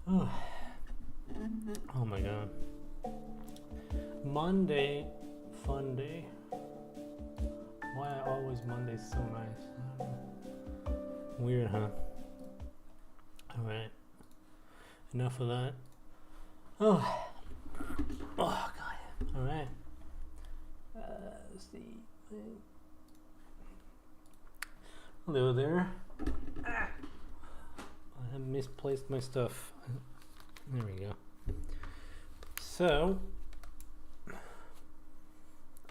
Oh, oh my god. Monday, fun day. Why are always Mondays so nice? I don't know. Weird, huh? Alright. Enough of that. Oh. Oh god. Alright. Let's see. Hello there. I have misplaced my stuff. There we go. So,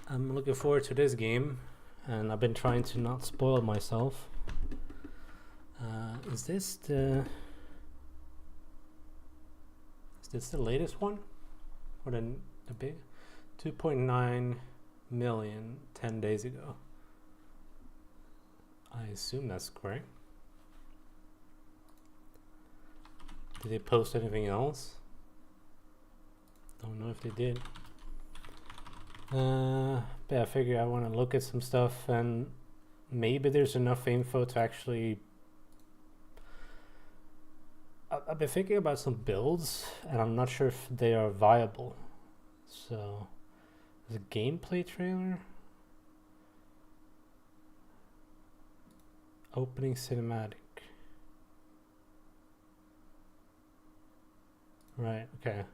I'm looking forward to this game, and I've been trying to not spoil myself. Is this the latest one? Or the big 2.9 million 10 days ago? I assume that's correct. Did they post anything else? Don't know if they did. But I figure I want to look at some stuff, and maybe there's enough info to actually... I've been thinking about some builds, and I'm not sure if they are viable. So, there's a gameplay trailer. Opening cinematic. Right, okay.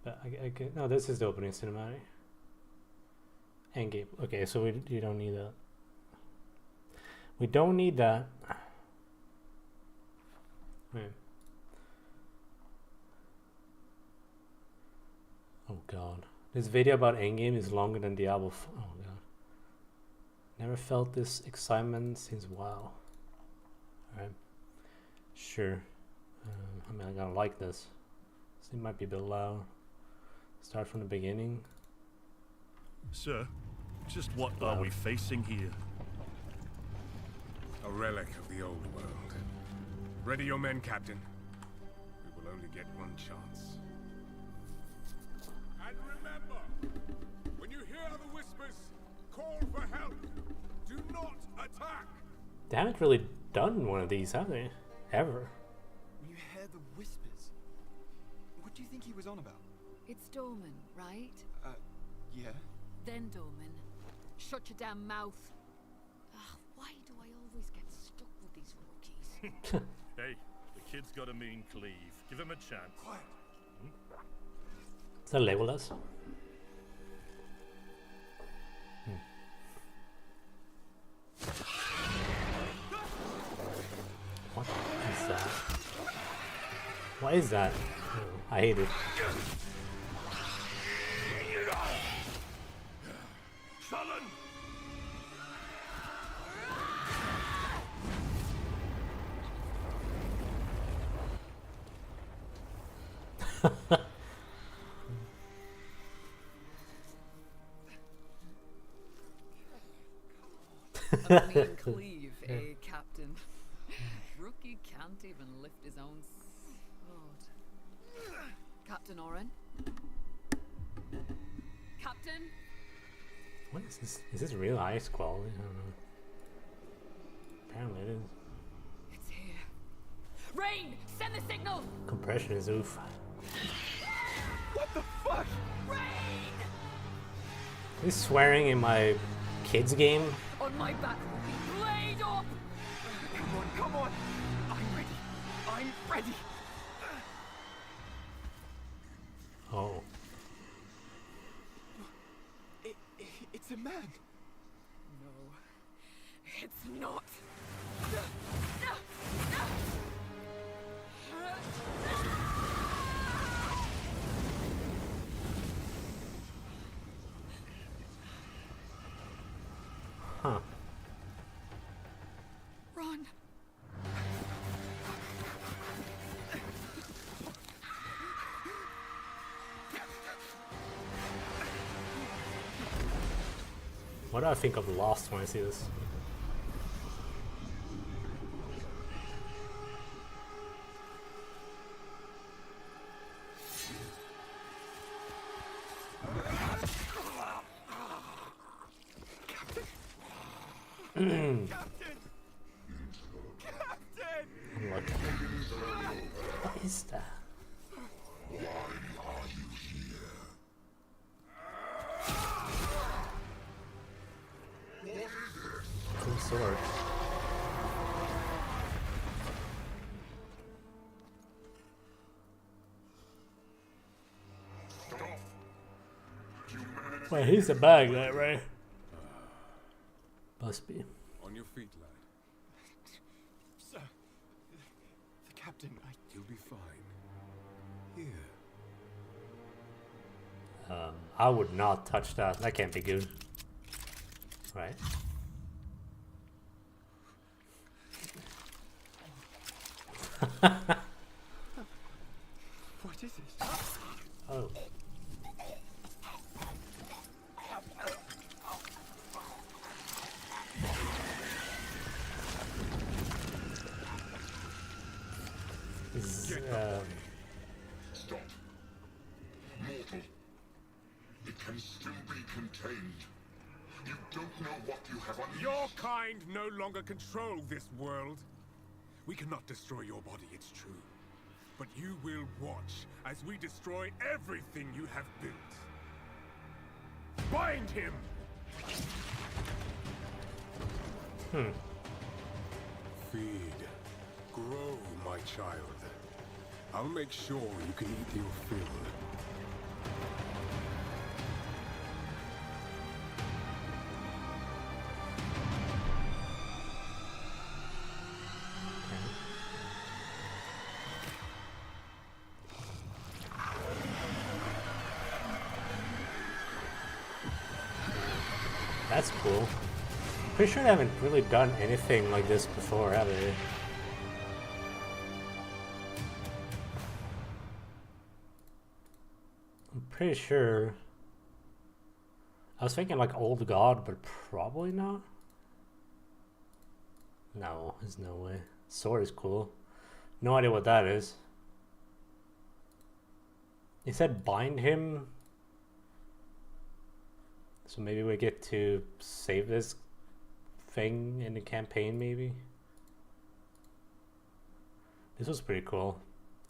But I get, no, this is the opening cinematic. And game. Okay, so you don't need that. We don't need that. Right. Oh god. This video about Endgame is longer than Diablo. Oh god. Never felt this excitement since WoW. Alright. Sure. I mean, I gotta like this. It might be a bit loud. Start from the beginning. Sir, just what are we facing here? A relic of the old world. Ready your men, Captain. We will only get one chance. And remember, when you hear the whispers, call for help. Do not attack. They haven't really done one of these, have they? Ever. When you hear the whispers, what do you think he was on about? It's Dorman, right? Yeah. Then Dorman, shut your damn mouth. Why do I always get stuck with these rookies? Hey, the kid's got a mean cleave. Give him a chance. Quiet. Is that Legolas? What is that? What is that? Oh, I hate it. A mean cleave, eh, Captain? Rookie can't even lift his own sword. Captain Oren? Captain? What is this? Is this real ice quality? I don't know. Apparently it is. It's here. Rain! Send the signal! Compression is oof. What the fuck? Rain! Is swearing in my kids game? On my back, blade up! Come on, come on! I'm ready. I'm ready. Oh. It's a man. No, it's not. Huh. Run! What do I think of Lost when I see this? Captain! Captain! Unlucky. is that? Cool sword. Wait, he's the bad guy, right? Must be. On your feet, lad. Sir, the captain, You'll be fine. Here. I would not touch that. That can't be good. Right? What is this? Oh. Stop. Mortal. It can still be contained. You don't know what you have unleashed. Your kind no longer control this world. We cannot destroy your body, it's true. But you will watch as we destroy everything you have built. Bind him! Feed. Grow, my child. I'll make sure you can eat your fill. That's cool. Pretty sure they haven't really done anything like this before, have they? I'm pretty sure. I was thinking like Old God, but probably not. No, there's no way. Sword is cool. No idea what that is. He said bind him. So maybe we get to save this thing in the campaign, maybe. This was pretty cool.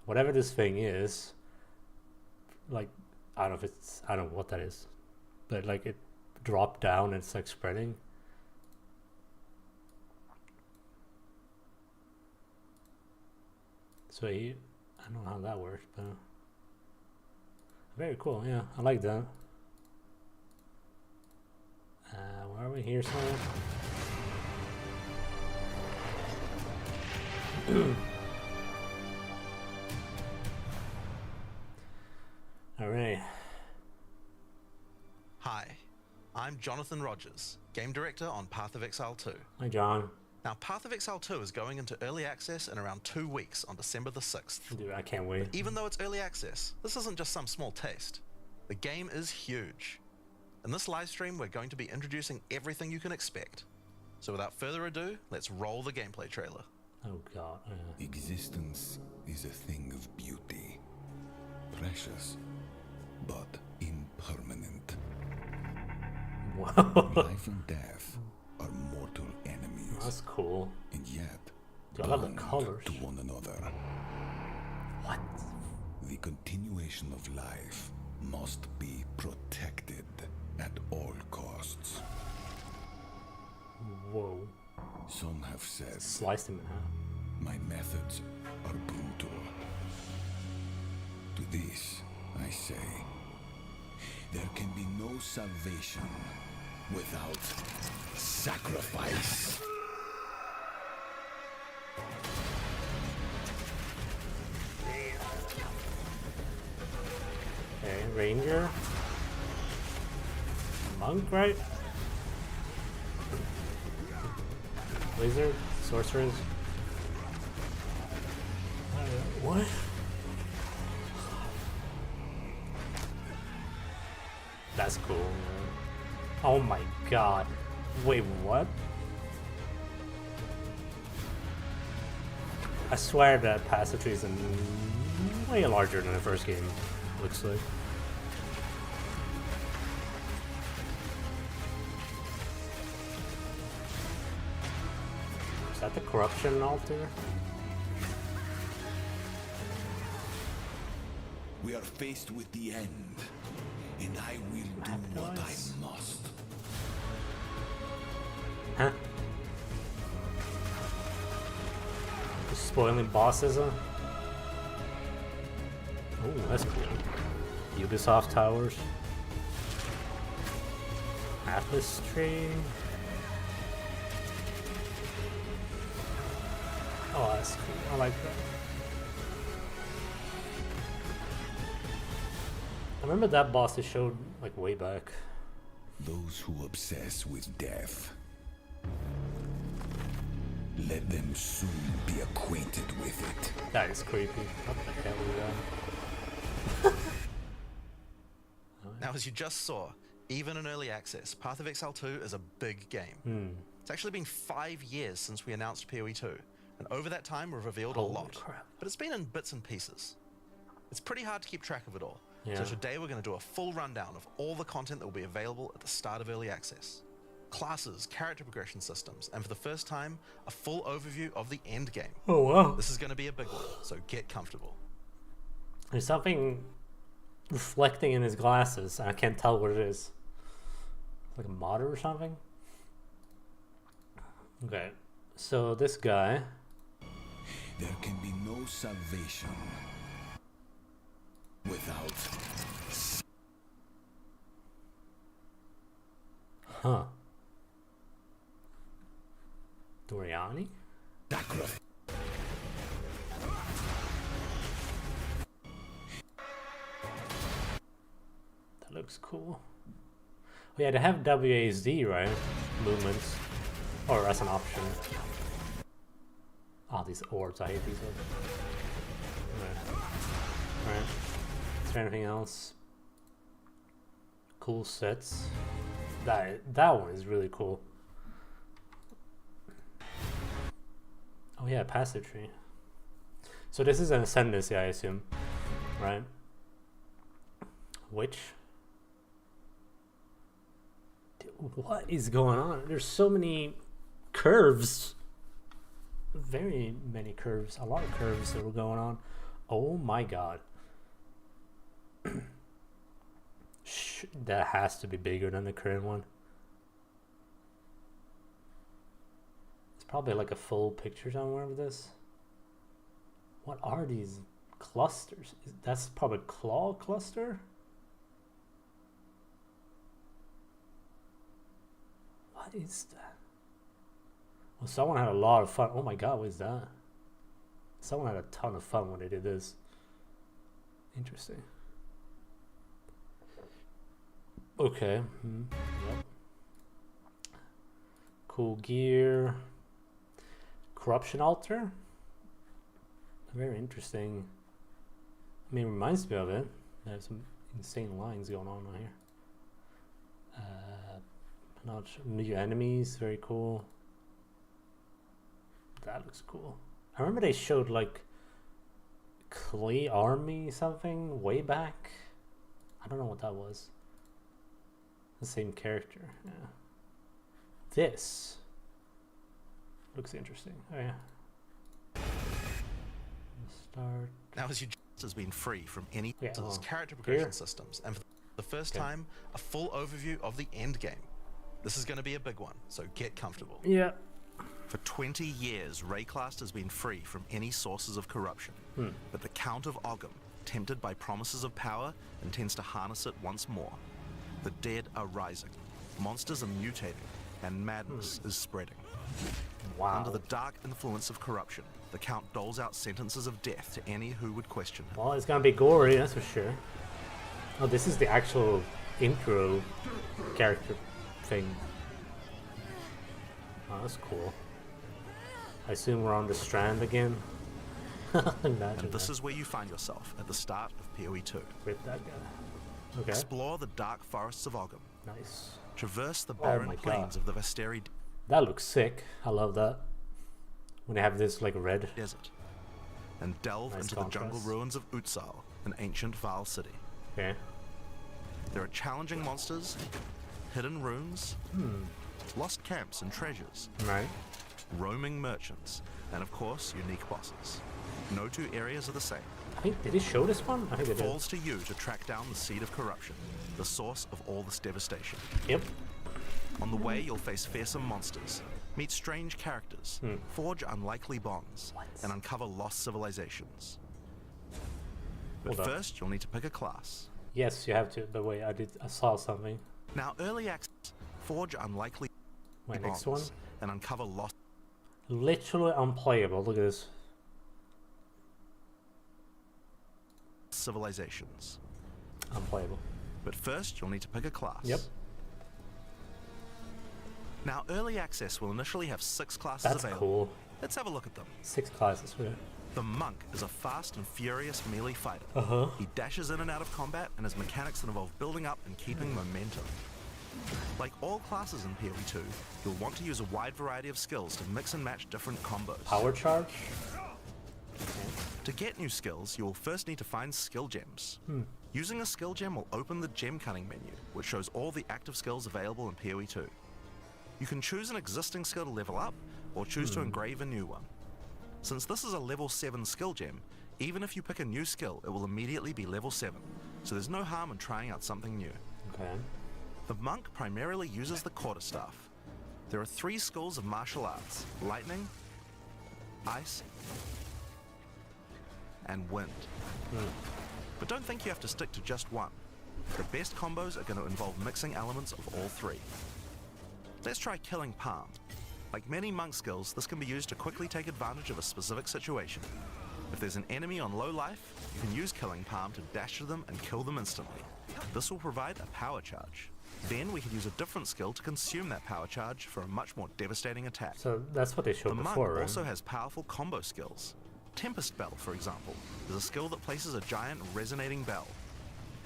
Whatever this thing is, like, I don't know if it's, I don't know what that is, but like it dropped down and it's like spreading. So I don't know how that works, but very cool. Yeah, I like that. Where are we here somewhere? All right. Hi, I'm Jonathan Rogers, Game Director on Path of Exile 2. Hi, John. Now, Path of Exile 2 is going into early access in around 2 weeks on December the 6th. Dude, I can't wait. Even though it's early access, this isn't just some small taste. The game is huge. In this live stream, we're going to be introducing everything you can expect. So without further ado, let's roll the gameplay trailer. Oh God. Existence is a thing of beauty, precious, but impermanent. Wow. Life and death are mortal enemies, That's cool. and yet Dude, I love the bound colors. to one another. What? The continuation of life must be protected at all costs. Whoa. Some have said Sliced him in half. my methods are brutal. To this, I say, there can be no salvation without sacrifice. Okay, Ranger. Monk, right? Wizard, sorcerers. What? That's cool. Man. Oh my God. Wait, what? I swear that passage is way larger than the first game. Looks like. Is that the corruption altar? We are faced with the end, and I will do what I must. Huh? Just spoiling bosses, huh? Oh, that's cool. Ubisoft Towers. Atlas Tree. Oh, that's cool. I like that. I remember that boss they showed like way back. Those who obsess with death, let them soon be acquainted with it. That is creepy. What the hell is that? Now, as you just saw, even in early access, Path of Exile 2 is a big game. It's actually been 5 years since we announced PoE2, and over that time we've revealed a lot. Crap. But it's been in bits and pieces. It's pretty hard to keep track of it all. Yeah. So today we're going to do a full rundown of all the content that will be available at the start of early access. Classes, character progression systems, and for the first time, a full overview of the end game. Oh wow. This is going to be a big one, so get comfortable. There's something reflecting in his glasses. I can't tell what it is. Like a modder or something? Okay. So this guy. There can be no salvation without. Huh. Doriani? Sacrifice. That looks cool. Oh yeah, they have WASD, right? Movements. Or as an option. Oh, these orbs. I hate these orbs. Alright. Is there anything else? Cool sets. That one is really cool. Oh yeah, passage tree. So this is an ascendancy, I assume, right? Which? What is going on? There's so many curves. Very many curves. A lot of curves that were going on. Oh my god. That has to be bigger than the current one. It's probably like a full picture somewhere of this. What are these clusters? That's probably claw cluster? What is that? Well, someone had a lot of fun. Oh my god, what is that? Someone had a ton of fun when they did this. Interesting. Okay. Yep. Cool gear. Corruption altar. Very interesting. I mean, it reminds me of it. There's some insane lines going on right here. Not sure. New enemies. Very cool. That looks cool. I remember they showed like Clay Army something way back. I don't know what that was. The same character. Yeah. This looks interesting. Oh yeah. Start. Now, as you just has been free from any character progression Here. systems, and for the first time, a full overview of the end game. This is going to be a big one, so get comfortable. Yeah. For 20 years, Rayclast has been free from any sources of corruption, but the Count of Ogham, tempted by promises of power, intends to harness it once more. The dead are rising, monsters are mutating, and madness is spreading. Wow. Under the dark influence of corruption, the Count doles out sentences of death to any who would question him. Well, it's gonna be gory, that's for sure. Oh, this is the actual intro character thing. Oh, that's cool. I assume we're on the Strand again. And this is where you find yourself at the start of PoE2. Rip that guy. Okay. Explore the dark forests of Ogham. Nice. Traverse the barren plains of the Vesteri That looks sick. I love that. When they have this like red desert. And delve into the jungle ruins of Utsal, an ancient Val city. Okay. There are challenging monsters, hidden runes, lost camps and treasures, Right. roaming merchants, and of course, unique bosses. No two areas are the same. think, did he show this one? I think It it did. falls to you to track down the seed of corruption, the source of all this devastation. Yep. On the way, you'll face fearsome monsters, meet strange characters, forge unlikely bonds, and uncover lost civilizations. But Hold up. first, you'll need to pick a class. Yes, you have to. But wait, I saw something. Now, early access, forge unlikely Wait, bonds next one. and uncover lost Literally unplayable. Look at this. civilizations. Unplayable. But first, you'll need to pick a class. Yep. Now, early access will initially have 6 classes That's available. cool. Let's have a look at them. 6 classes. Yeah. The Monk is a fast and furious melee fighter. Uh-huh. He dashes in and out of combat and has mechanics that involve building up and keeping momentum. Like all classes in PoE2, you'll want to use a wide variety of skills to mix and match different combos. Power charge. To get new skills, you will first need to find skill gems. Using a skill gem will open the gem cutting menu, which shows all the active skills available in PoE2. You can choose an existing skill to level up, or choose to engrave a new one. Since this is a level 7 skill gem, even if you pick a new skill, it will immediately be level 7, so there's no harm in trying out something new. Okay. The Monk primarily uses the quarterstaff. There are 3 schools of martial arts: lightning, ice, and wind. But don't think you have to stick to just one. The best combos are going to involve mixing elements of all 3. Let's try Killing Palm. Like many monk skills, this can be used to quickly take advantage of a specific situation. If there's an enemy on low life, you can use Killing Palm to dash to them and kill them instantly. This will provide a power charge. Then we can use a different skill to consume that power charge for a much more devastating attack. So that's what they The showed Monk before, right? also has powerful combo skills. Tempest Bell, for example, is a skill that places a giant resonating bell.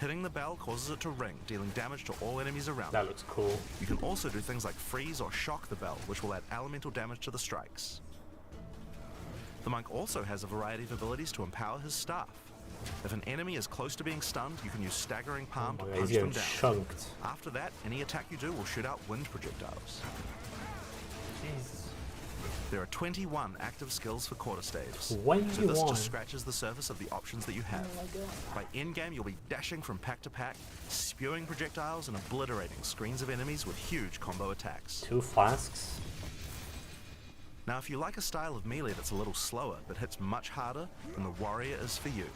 Hitting the bell causes it to ring, dealing damage to all enemies around That it. looks cool. You can also do things like freeze or shock the bell, which will add elemental damage to the strikes. The Monk also has a variety of abilities to empower his staff. If an enemy is close to being stunned, you can use Staggering Palm Oh to my God, punch he's them getting down. chunked. After that, any attack you do will shoot out wind projectiles. Jesus. There are 21 active skills for quarterstaves, so 21? this just scratches the surface of the options that you have. By endgame, you'll be dashing from pack to pack, spewing projectiles and obliterating screens of enemies with huge combo attacks. 2 flasks. Now, if you like a style of melee that's a little slower but hits much harder, then the Warrior is for you.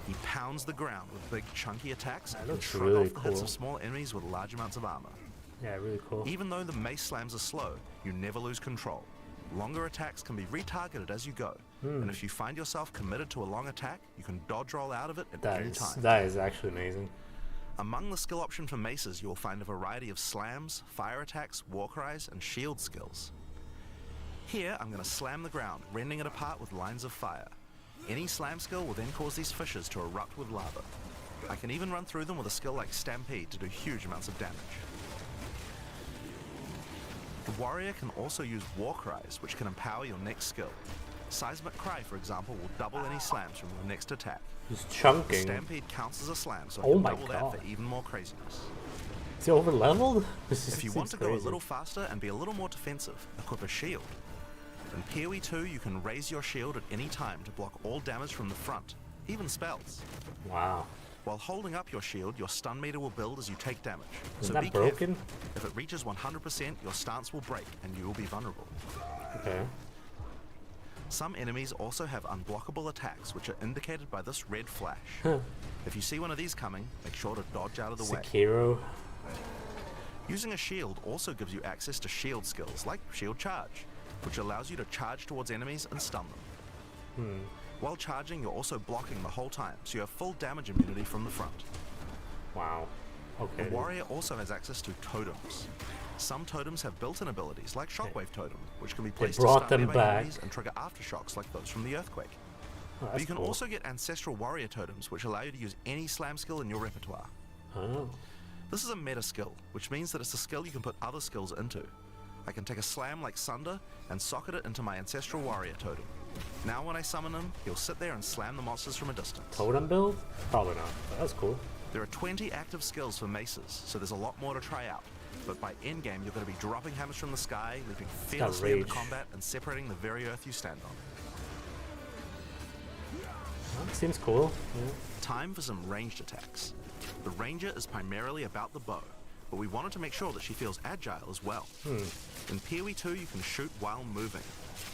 He pounds the ground with big chunky attacks and can looks shrug really off the hits cool. of small enemies with large amounts of armor. Yeah, really cool. Even though the mace slams are slow, you never lose control. Longer attacks can be retargeted as you go, and if you find yourself committed to a long attack, you can dodge roll out of it at any time. That is actually amazing. Among the skill option for maces, you will find a variety of slams, fire attacks, war cries, and shield skills. Here, I'm going to slam the ground, rending it apart with lines of fire. Any slam skill will then cause these fissures to erupt with lava. I can even run through them with a skill like Stampede to do huge amounts of damage. The Warrior can also use war cries, which can empower your next skill. Seismic Cry, for example, will double any slams from your next attack. He's The chunking. Stampede counts as a slam, so I Oh can my double God. that for even more craziness. Is he over leveled? If you want to go a little faster and be a little more defensive, equip a shield. In PoE2, you can raise your shield at any time to block all damage from the front, even spells. Wow. While holding up your shield, your stun meter will build as you take damage. Isn't so that be broken? careful. If it reaches 100%, your stance will break and you will be vulnerable. Okay. Some enemies also have unblockable attacks, which are indicated by this red flash. If you see one of these coming, make sure to dodge out of the way. Sekiro. Using a shield also gives you access to shield skills, like Shield Charge, which allows you to charge towards enemies and stun them. While charging, you're also blocking the whole time, so you have full damage immunity from the front. Wow. Okay. The Warrior also has access to totems. Some totems have built-in abilities, like Shockwave Totem, which can be placed to brought stun them nearby back. enemies and trigger aftershocks like those from the Earthquake. Oh, But that's you can cool. also get Ancestral Warrior Totems, which allow you to use any slam skill in your repertoire. Oh. This is a meta skill, which means that it's a skill you can put other skills into. I can take a slam like Sunder and socket it into my Ancestral Warrior Totem. Now when I summon him, he'll sit there and slam the monsters from a distance. Totem build? Probably not. But that's cool. There are 20 active skills for maces, so there's a lot more to try out. But by endgame, you're going to be dropping hammers from the sky, leaping fearlessly into rage. combat, and separating the very earth you stand on. Seems cool. Yeah. Time for some ranged attacks. The ranger is primarily about the bow, but we wanted to make sure that she feels agile as well. In PoE2 you can shoot while moving.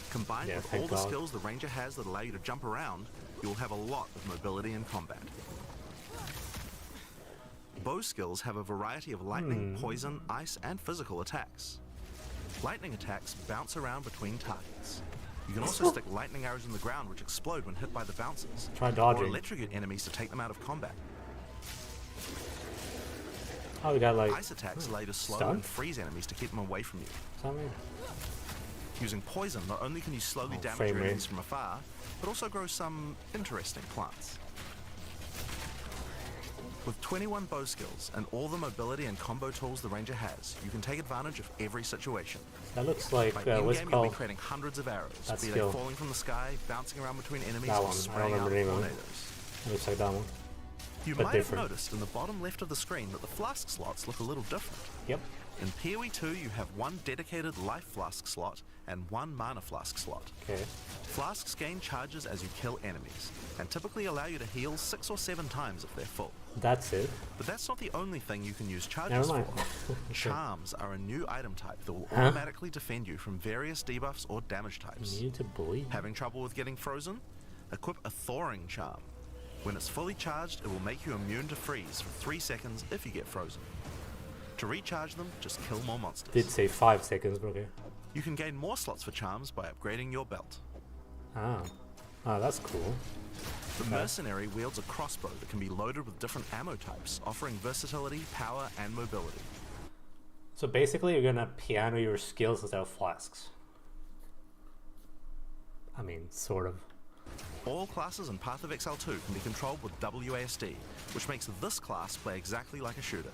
Combined with all the skills the ranger has that allow you to jump around, you will have a lot of mobility in combat. Bow skills have a variety of lightning, poison, ice, and physical attacks. Lightning attacks bounce around between targets. You can also stick lightning arrows in the ground which explode when hit by the bouncers. Try dodging. Or electrocute enemies to take them out of combat. Oh, we got like ice attacks allow you to slow stun? and freeze enemies to keep them away from you. Something. Using poison, not only can you slowly damage frame your rate. enemies from afar, but also grow some interesting plants. With 21 bow skills and all the mobility and combo tools the ranger has, you can take advantage of every situation. That looks like By what's it in-game, you'll be called? creating hundreds of arrows, That be skill. they falling from the sky, bouncing around between enemies, That or one. I don't spraying out remember the name of it. tornadoes. It looks like that one. You But might different. have noticed in the bottom left of the screen that the flask slots look a little different. Yep. In PoE2, you have one dedicated life flask slot and one mana flask slot. Okay. Flasks gain charges as you kill enemies, and typically allow you to heal 6 or 7 times if they're full. That's it. But that's not the only thing you can use charges Never mind. for. Charms are a new item type that will Huh? automatically defend you from various debuffs or damage types. Need to bully. Having trouble with getting frozen? Equip a thawing charm. When it's fully charged, it will make you immune to freeze for 3 seconds if you get frozen. To recharge them, just kill more monsters. Did say 5 seconds, but okay. You can gain more slots for charms by upgrading your belt. Ah. Ah, that's cool. The mercenary wields a crossbow that can be loaded with different ammo types, offering versatility, power, and mobility. So basically, you're gonna piano your skills instead of flasks. I mean, sort of. All classes in Path of Exile 2 can be controlled with WASD, which makes this class play exactly like a shooter.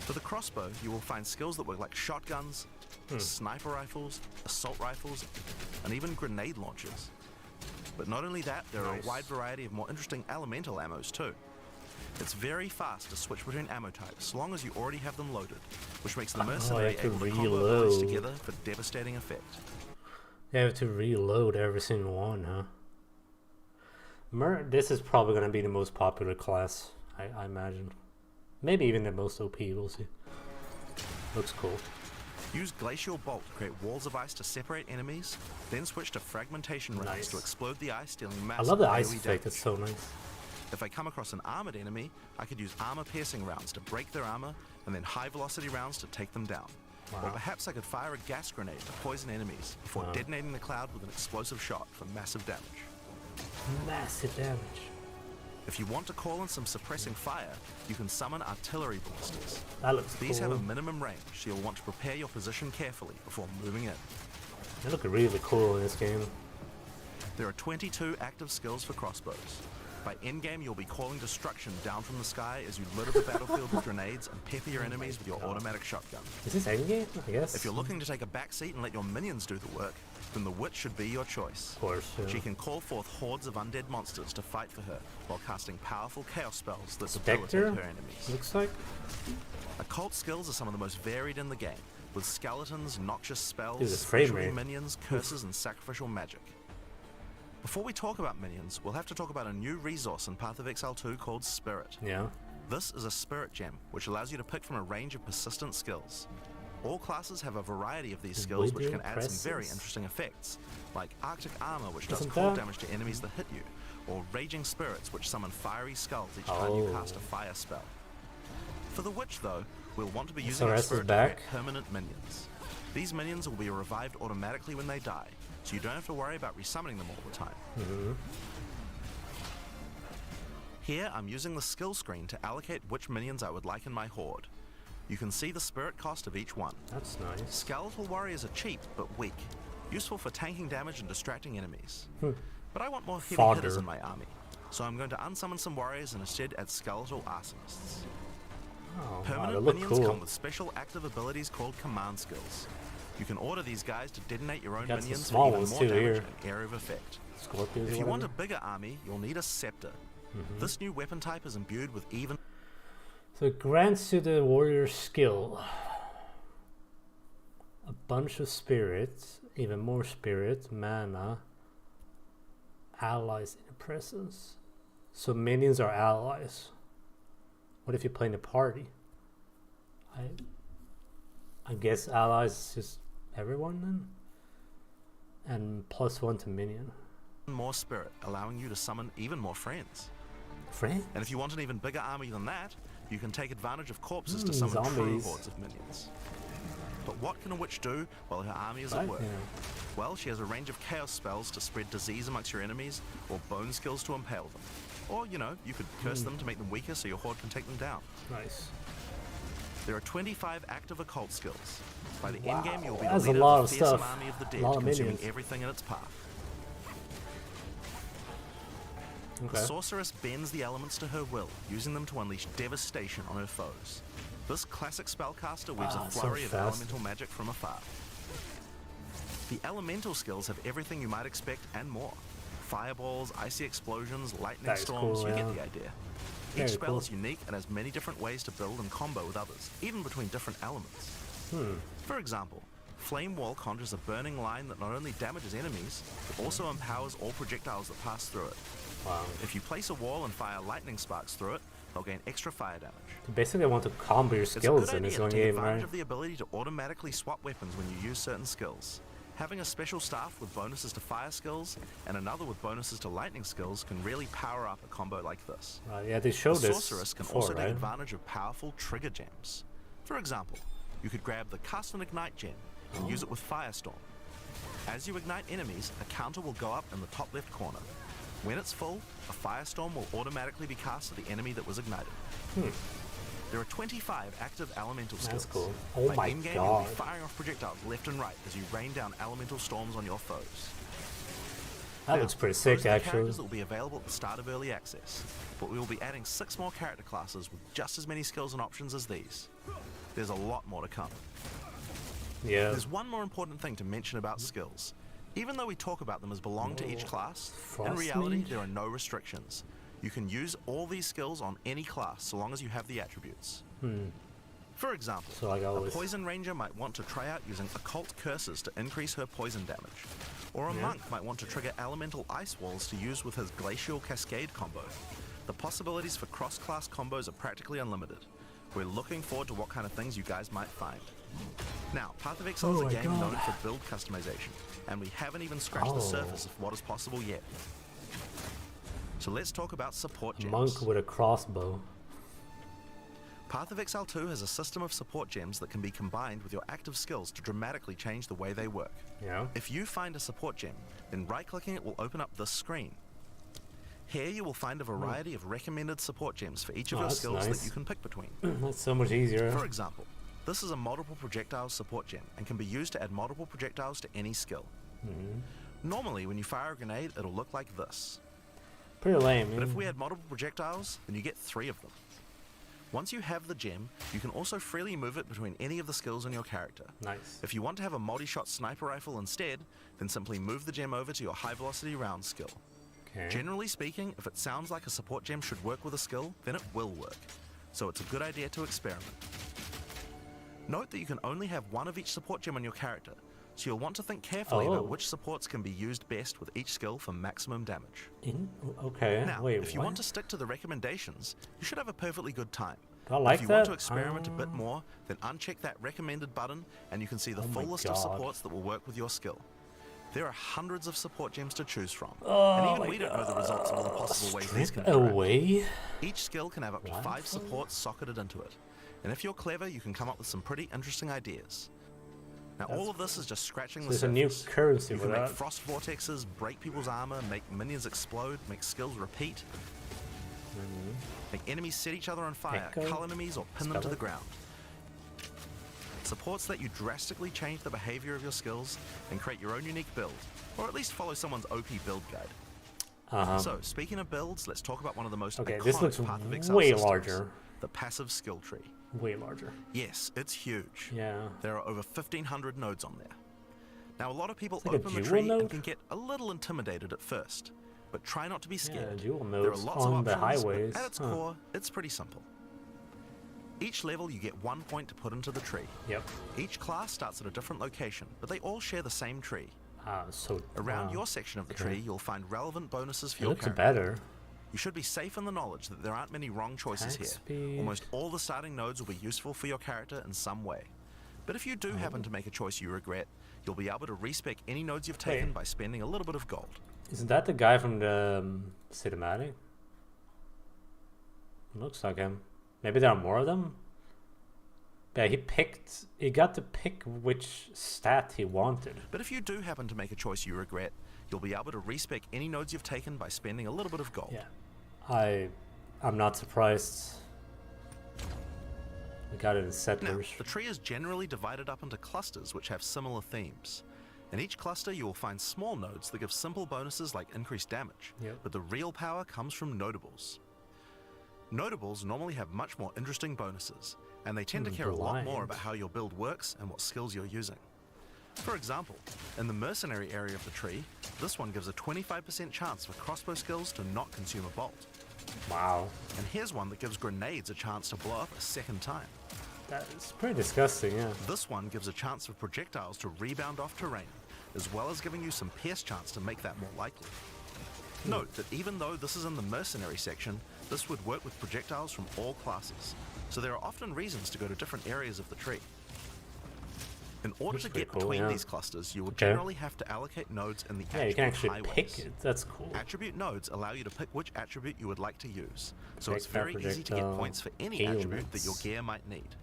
For the crossbow, you will find skills that work like shotguns, sniper rifles, assault rifles, and even grenade launchers. But not only that, there are a wide variety of more interesting elemental ammos too. It's very fast to switch between ammo types, so long as you already have them loaded, which makes the mercenary have to able to combo abilities reload. together for devastating effect. You have to reload every single one, huh? This is probably gonna be the most popular class, I imagine. Maybe even the most OP, we'll see. Looks cool. Use Glacial Bolt to create walls of ice to separate enemies, then switch to Fragmentation Rounds Nice. to explode the ice, dealing I massive love the ice AoE effect, damage. it's so nice. If I come across an armored enemy, I could use armor-piercing rounds to break their armor, and then high-velocity rounds to take them down. Or Wow. perhaps I could fire a gas grenade to poison enemies before Wow. detonating the cloud with an explosive shot for massive damage. Massive damage. If you want to call in some suppressing fire, you can summon artillery ballistas. That looks These cool. have a minimum range, so you'll want to prepare your position carefully before moving in. They look really cool in this game. There are 22 active skills for crossbows. By endgame, you'll be calling destruction down from the sky as you litter the battlefield with grenades and pepper your enemies with your automatic shotgun. Is this endgame? I guess. If you're looking to take a back seat and let your minions do the work, then the witch should be your choice. Of course. Yeah. She can call forth hordes of undead monsters to fight for her, while casting powerful chaos spells that Spectre? debilitate her enemies. Looks like. Occult skills are some of the most varied in the game, with skeletons, noxious spells, Dude, this frame specialty rate. minions, curses, and sacrificial magic. Before we talk about minions, we'll have to talk about a new resource in Path of Exile 2 called Spirit. Yeah. This is a Spirit Gem, which allows you to pick from a range of persistent skills. All classes have a variety of these skills which can add some very Presence. interesting effects, like Arctic Armor, which does Isn't cold that- damage to enemies that hit you, or Raging Spirits, which summon fiery skulls each time you Oh. cast a fire spell. For the Witch, though, we'll want to be So using our Rest is Spirit to back? create permanent minions. These minions will be revived automatically when they die, so you don't have to worry about resummoning them all the time. Here, I'm using the skill screen to allocate which minions I would like in my horde. You can see the spirit cost of each one. That's nice. Skeletal warriors are cheap, but weak. Useful for tanking damage and distracting enemies. But I want more heavy Fodder. hitters in my army, so I'm going to unsummon some warriors and instead add skeletal arsonists. Oh, wow, they Permanent look minions cool. come with special active abilities called command skills. You can order these guys to detonate your own Got some minions small for even ones more too damage here. and area of effect. Scorpions. If or you want a whatever. bigger army, you'll need a scepter. This new weapon type is imbued with even So it grants to the warrior skill. A bunch of spirits, even more spirit, mana, allies in the presence, So minions are allies. What if you play in a party? I guess allies is just everyone then? And +1 to minion. More spirit, allowing you to summon even more friends. Friends? And if you want an even bigger army than that, you can take advantage of corpses to summon true zombies. hordes of minions. But what can a witch do while her army is at Right, work? yeah. Well, she has a range of chaos spells to spread disease amongst your enemies, or bone skills to impale them. Or, you know, you could curse them to make them weaker so your horde can take them down. Nice. There are 25 active occult skills. By the Wow, endgame, you'll be the that's a leader lot of of the fearsome stuff. army of the A dead, lot of consuming minions. everything in its path. The Okay. sorceress bends the elements to her will, using them to unleash devastation on her foes. This classic spellcaster weaves a So flurry of fast. elemental magic from afar. The elemental skills have everything you might expect and more. Fireballs, icy explosions, lightning That is storms, cool, you yeah. get the idea. Very Each spell cool. is unique and has many different ways to build and combo with others, even between different elements. For example, Flame Wall conjures a burning line that not only damages enemies, but also empowers all projectiles that pass through it. Wow. If you place a wall and fire lightning sparks through it, they'll gain extra fire damage. Basically, I want to combo your It's a skills good in idea this to one take game, advantage right? of the ability to automatically swap weapons when you use certain skills. Having a special staff with bonuses to fire skills and another with bonuses to lightning skills can really power up a combo like this. Right, yeah, they showed The this sorceress can before, also take right? advantage of powerful trigger gems. For example, you could grab the Custom Ignite gem and use it with Firestorm. As you ignite enemies, a counter will go up in the top left corner. When it's full, a Firestorm will automatically be cast at the enemy that was ignited. There are 25 active elemental skills. That's cool. Oh my endgame, you'll be God. firing off projectiles left and right as you rain down elemental storms on your foes. That Now, looks pretty those sick, are the actually. characters that will be available at the start of early access, but we will be adding 6 more character classes with just as many skills and options as these. There's a lot more to come. Yeah. There's one more important thing to mention about skills. Even though we talk about them as belong to each class, in Frost reality Mage? there are no restrictions. You can use all these skills on any class so long as you have the attributes. For example, So like a always. poison ranger might want to try out using occult curses to increase her poison damage. Or a Yeah. monk might want to trigger elemental ice walls to use with his glacial cascade combo. The possibilities for cross-class combos are practically unlimited. We're looking forward to what kind of things you guys might find. Now, Path of Exile Oh is a my game God. known for build customization, and we haven't even scratched the Oh. surface of what is possible yet. So let's talk about support A gems. monk with a crossbow. Path of Exile 2 has a system of support gems that can be combined with your active skills to dramatically change the way they work. Yeah. If you find a support gem, then right-clicking it will open up this screen. Here you will find a variety of recommended support gems for each of Oh, your that's skills nice. that you can pick between. That's so much easier. For example, this is a multiple projectiles support gem and can be used to add multiple projectiles to any skill. Normally, when you fire a grenade, it'll look like this. Pretty lame. But if we add multiple projectiles, then you get 3 of them. Once you have the gem, you can also freely move it between any of the skills on your character. Nice. If you want to have a multi-shot sniper rifle instead, then simply move the gem over to your high-velocity round skill. Okay. Generally speaking, if it sounds like a support gem should work with a skill, then it will work. So it's a good idea to experiment. Note that you can only have one of each support gem on your character, so you'll want to think carefully Oh. about which supports can be used best with each skill for maximum damage. Okay. Now, Wait, if you what? want to stick to the recommendations, you should have a perfectly good time. Do I like if you that? want to experiment a bit more, then uncheck that recommended button and you can see the Oh full my list of God. supports that will work with your skill. There are hundreds of support gems to choose from, Oh and my even we don't know the results of all the possible ways these can Strip interact. away. Each skill can have up to 5 Blindfold? supports socketed into it, and if you're clever, you can come up with some pretty interesting ideas. Now, all of this is just scratching the There's a surface. new currency You for can make that. frost vortexes, break people's armor, make minions explode, make skills repeat, make enemies set each other on fire, Echo? cull enemies, or pin them to Spell the it? ground. Supports let you drastically change the behavior of your skills and create your own unique build, or at least follow someone's OP build guide. So, speaking of builds, let's talk about one of the most Okay, iconic this looks Path of Exile way systems, larger. the passive skill tree. Way larger. Yes, it's huge. Yeah. There are over 1,500 nodes on there. Now, a lot of people It's like a open the dual tree node? and can get a little intimidated at first, but try not to be scared. dual There are nodes lots on of the options, highways, but at its huh. core, it's pretty simple. Each level you get 1 point to put into the tree. Yep. Each class starts at a different location, but they all share the same tree. So Around your section of the okay. tree, you'll find relevant bonuses for It your looks character. better. You should be safe in the knowledge that there aren't many wrong choices Attack here. speed. Almost all the starting nodes will be useful for your character in some way. But if you do happen to make a choice you regret, you'll be able to respec any nodes you've taken Wait. by spending a little bit of gold. Isn't that the guy from the cinematic? Looks like him. Maybe there are more of them? Yeah, he got to pick which stat he wanted. But if you do happen to make a choice you regret, you'll be able to respec any nodes you've taken by spending a little bit of gold. Yeah. I'm not surprised. We got it in Now, settlers. the tree is generally divided up into clusters which have similar themes. In each cluster, you will find small nodes that give simple bonuses like increased damage, Yep. but the real power comes from notables. Notables normally have much more interesting bonuses, and they tend to care a lot more Blind. about how your build works and what skills you're using. For example, in the mercenary area of the tree, this one gives a 25% chance for crossbow skills to not consume a bolt. Wow. And here's one that gives grenades a chance to blow up a second time. That's pretty disgusting, yeah. This one gives a chance for projectiles to rebound off terrain, as well as giving you some pierce chance to make that more likely. Note that even though this is in the mercenary section, this would work with projectiles from all classes, so there are often reasons to go to different areas of the tree. In order That's to pretty get cool, between yeah. these clusters, you will Okay. generally have to allocate nodes in the Yeah, you can attribute actually highways. pick it. That's cool. Attribute nodes allow you to pick which attribute you would like to use, so it's Projectile, very easy to get projectile, points for any attribute that your ailments. gear might need.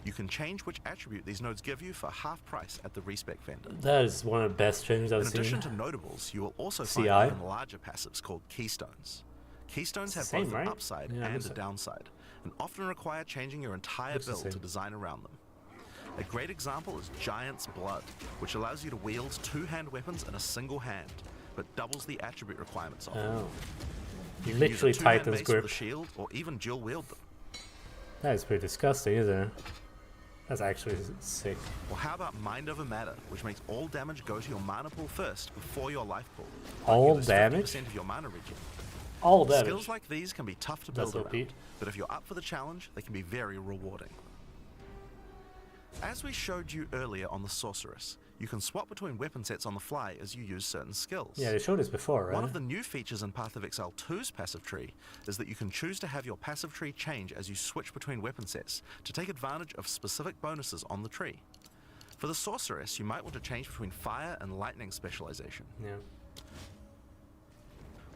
You can change which attribute these nodes give you for half price at the respec vendor. That is one of the best changes I've In seen. addition to notables, you will also CI? find even larger passives called keystones. Keystones have Same, both right? an upside Yeah, and looks a like- downside, and often require changing your entire Looks the build to same. design around them. A great example is Giant's Blood, which allows you to wield two-hand weapons in a single hand, but doubles the attribute requirements of them. Oh. You You can use a literally two-hand Titan's mace with grip. a shield, or even dual wield them. That is pretty disgusting, isn't it? That's actually sick. Or how about Mind Over Matter, which makes all damage go to your mana pool first before your life pool. All You lose damage? 50% of your mana regen. All damage. Skills like these can be tough to That's build OP. around, but if you're up for the challenge, they can be very rewarding. As we showed you earlier on the Sorceress, you can swap between weapon sets on the fly as you use certain skills. Yeah, they showed this before, right? One of the new features in Path of Exile 2's passive tree is that you can choose to have your passive tree change as you switch between weapon sets to take advantage of specific bonuses on the tree. For the Sorceress, you might want to change between fire and lightning specialization. Yeah.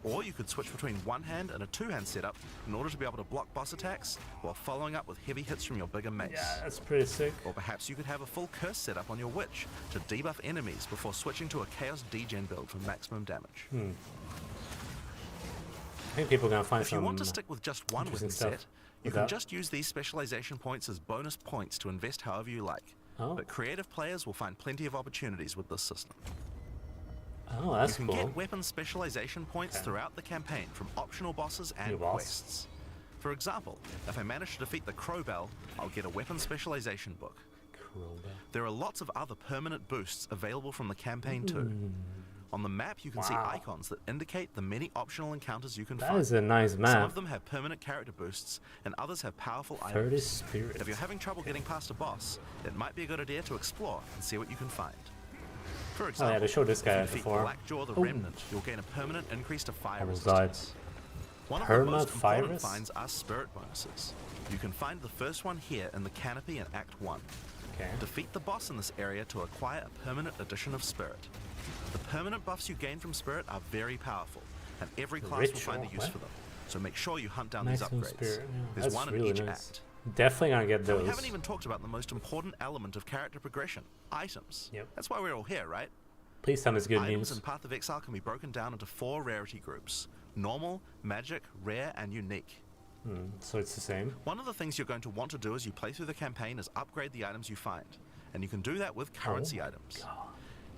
Or you could switch between one hand and a two-hand setup in order to be able to block boss attacks while following up with heavy hits from your bigger mace. Yeah, that's pretty sick. Or perhaps you could have a full curse setup on your witch to debuff enemies before switching to a chaos degen build for maximum damage. I think people are gonna find If you some. want to stick with just one interesting weapon stuff set, you with can that. just use these specialization points as bonus points to invest however you like. Oh. But creative players will find plenty of opportunities with this system. Oh, that's You can cool. get weapon specialization points throughout the campaign from optional bosses and New boss. quests. For example, if I manage to defeat the Crowbell, I'll get a weapon specialization book. Crowbar. There are lots of other permanent boosts available from the campaign too. On the map, you can see Wow. icons that indicate the many optional encounters you can That find. is a nice Some map. of them have permanent character boosts, and others have powerful 30 items. spirit. If you're having trouble getting past a boss, it might be a good idea to explore and see what you can find. For example, Oh, yeah, they showed this if guy you defeat before. Blackjaw the Oh. Remnant, you'll gain a permanent increase to fire Almost died. resistance. One of the Perma most important virus? finds are spirit bonuses. You can find the first one here in the canopy in Act 1. Okay. Defeat the boss in this area to acquire a permanent addition of spirit. The permanent buffs you gain from spirit are very powerful, and every class will find a Ritual, use what? for them. So make sure you hunt down Maximum these upgrades. spirit. Yeah. There's That's one really in each nice. act. Definitely gonna get We those. haven't even talked about the most important element of character progression, items. Yep. That's why we're all here, right? Please tell me it's good Items news. in Path of Exile can be broken down into 4 rarity groups: normal, magic, rare, and unique. So it's the same. One of the things you're going to want to do as you play through the campaign is upgrade the items you find, and you can do that with currency my items. God.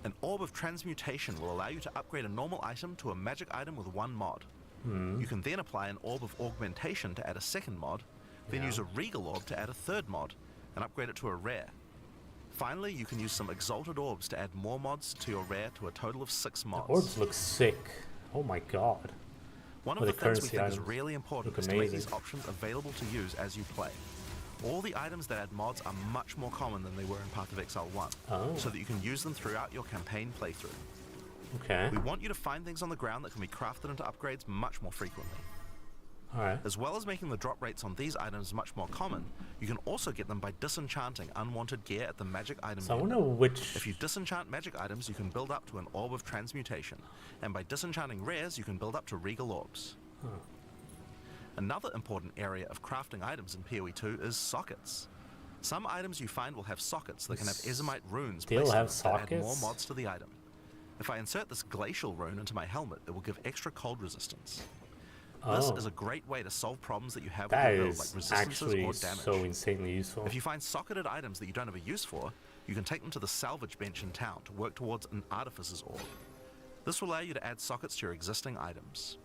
An Orb of Transmutation will allow you to upgrade a normal item to a magic item with 1 mod. You can then apply an Orb of Augmentation to add a second mod, then use a Regal Orb to add a third mod, and upgrade it to a rare. Finally, you can use some Exalted Orbs to add more mods to your rare to a total of 6 mods. Orbs look sick. Oh my god. One of Or the the things we currency think is items really important look is to make these amazing. options available to use as you play. All the items that add mods are much more common than they were in Path of Exile 1, Oh. so that you can use them throughout your campaign playthrough. Okay. We want you to find things on the ground that can be crafted into upgrades much more frequently. Alright. As well as making the drop rates on these items much more common, you can also get them by disenchanting unwanted gear at the magic item So I bin. wonder which... If you disenchant magic items, you can build up to an orb of transmutation, and by disenchanting rares, you can build up to regal orbs. Another important area of crafting items in PoE2 is sockets. Some items you find will have sockets that can have Ezomite runes Still placed in have them that add more sockets? mods to the item. If I insert this glacial rune into my helmet, it will give extra cold resistance. This Oh, is a great way to solve problems that you have with that your build, like is resistances actually or damage. so insanely useful. If you find socketed items that you don't have a use for, you can take them to the salvage bench in town to work towards an artificer's orb. This will allow you to add sockets to your existing items.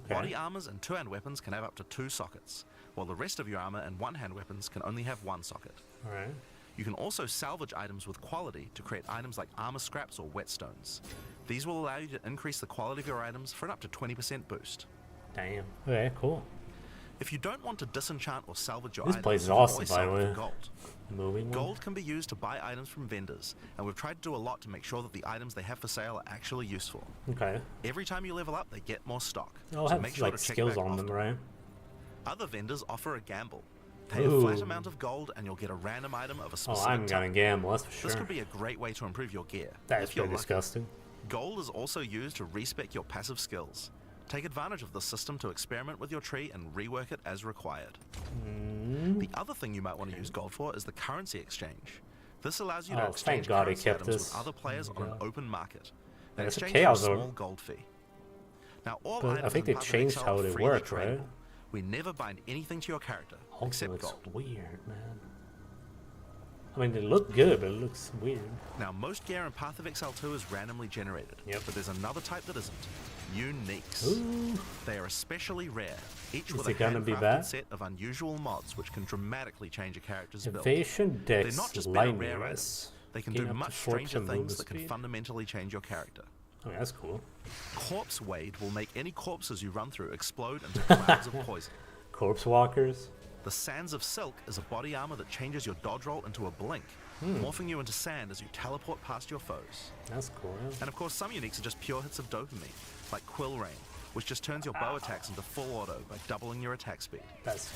Okay. Body armors and two-hand weapons can have up to 2 sockets, while the rest of your armor and one-hand weapons can only have 1 socket. Alright. You can also salvage items with quality to create items like armor scraps or whetstones. These will allow you to increase the quality of your items for an up to 20% boost. Damn. Okay, cool. If you don't want to disenchant or salvage your This items, place is you can awesome, always by sell the it way. for gold. Moving one. Gold can be used to buy items from vendors, and we've tried to do a lot to make sure that the items they have for sale are actually useful. Okay. Every time you level up, they get more stock. They'll so have make sure like to check skills back on them, often. right? Other vendors offer a gamble. Pay a Ooh. flat amount of gold and you'll get a random item of a Oh, specific I'm gonna type. gamble, that's for This sure. could be a great way to improve your gear. That is if you're pretty lucky. disgusting. Gold is also used to respec your passive skills. Take advantage of this system to experiment with your tree and rework it as required. The other thing you might want to use gold for is the currency exchange. This allows you to Oh, exchange thank God he currency kept items this. with other players Oh my on an God. open market. Yeah, In it's a exchange for a chaos small zone. gold fee. Now, all But I items think in they Path of changed Exile how are they freely work, right? tradable. We never bind anything to your character, Also except looks gold. weird, man. I mean, they look good, but it looks weird. Now, most gear in Path of Exile 2 is randomly generated, Yep. but there's another type that isn't. Uniques. Ooh. They are especially rare, each Is with it a gonna be handcrafted bad? set of unusual mods which can dramatically change a character's build. Evasion, Dex, They're not just better rare lightning. items. They can Gain do up to much 4% stranger things movement that can speed. fundamentally change your character. Oh, that's cool. Corpse Wade will make any corpses you run through explode into clouds of poison. Corpse walkers. The Sands of Silk is a body armor that changes your dodge roll into a blink, morphing you into sand as you teleport past your foes. That's cool. Yeah. And of course, some uniques are just pure hits of dopamine, like Quill Rain, which just turns your bow attacks into full auto by doubling your attack speed. That's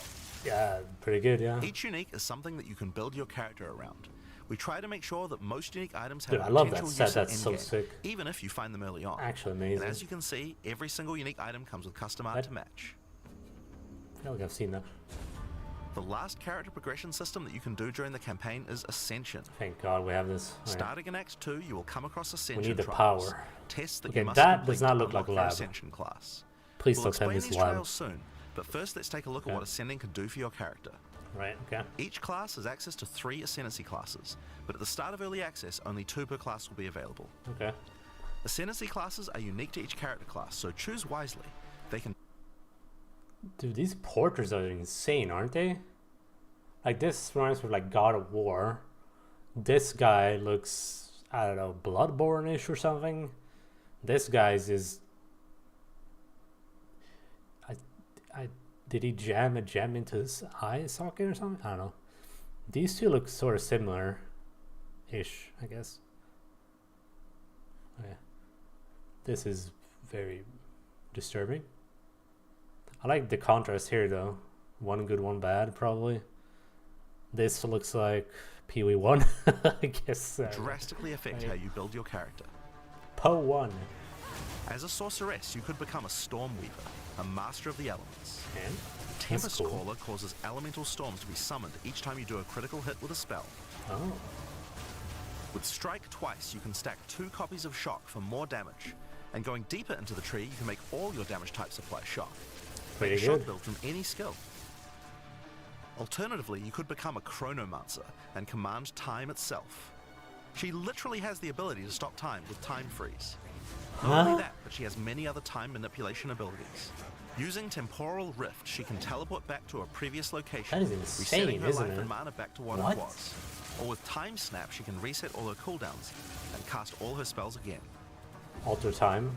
pretty good. Yeah. Each unique is something that you can build your character around. We try to make sure that most unique items have Dude, a I love that potential set. use in That's so endgame, sick. even if you find them early on. Actually And amazing. as you can see, every single unique item comes with custom art That- to match. I feel like I've seen that. The last character progression system that you can do during the campaign is Ascension. Thank God we have this. Alright. Starting in Act 2, you will come across Ascension need the trials. power. Tests that Okay, you must that complete does not to look like unlock your lab. Ascension class. Please We'll don't tell me explain it's these lab. trials soon, but first let's take a look at Okay. what Ascending can do for your character. Right. Okay. Each class has access to 3 Ascendancy classes, but at the start of early access, only 2 per class will be available. Okay. Ascendancy classes are unique to each character class, so choose wisely. They can Dude, these portraits are insane, aren't they? Like this reminds me of like God of War. This guy looks, I don't know, Bloodborne-ish or something. This guy's is. Did he jam a gem into his eye socket or something? I don't know. These two look sort of similar-ish, I guess. Okay. This is very disturbing. I like the contrast here though. One good, one bad, probably. This looks like PoE1, I guess. drastically affect right. how you build your character. PoE1. As a sorceress, you could become a Stormweaver, a master of the elements. And Tempest cool. Caller causes elemental storms to be summoned each time you do a critical hit with a spell. Oh, With Strike twice, you can stack 2 copies of Shock for more damage. And going deeper into the tree, you can make all your damage types apply Shock. pretty Make a Shock good. build from any skill. Alternatively, you could become a Chronomancer and command time itself. She literally has the ability to stop time with Time Freeze. Not Huh? only that, but she has many other time manipulation abilities. Using Temporal Rift, she can teleport back to a previous location, That is insane, resetting her isn't life it? and mana back to what What? it was. Or with Time Snap, she can reset all her cooldowns and cast all her spells again. Alter time.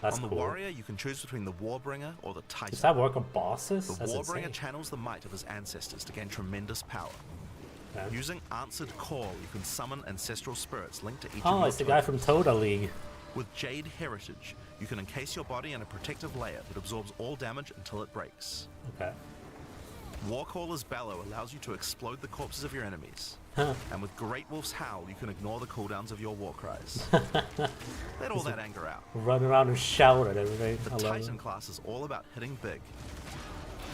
That's On the cool. Warrior, you can choose between the Warbringer or the Titan. Does that work on bosses? The That's Warbringer insane. channels the might of his ancestors to gain tremendous power. Okay. Using Answered Call, you can summon ancestral spirits linked to each of Oh, your it's the guy tokens. from Toda League. With Jade Heritage, you can encase your body in a protective layer that absorbs all damage until it breaks. Okay. Warcaller's Bellow allows you to explode the corpses of your enemies. Huh. And with Great Wolf's Howl, you can ignore the cooldowns of your war cries. Let all that anger out. Run around and shout at everything. The I love Titan it. class is all about hitting big.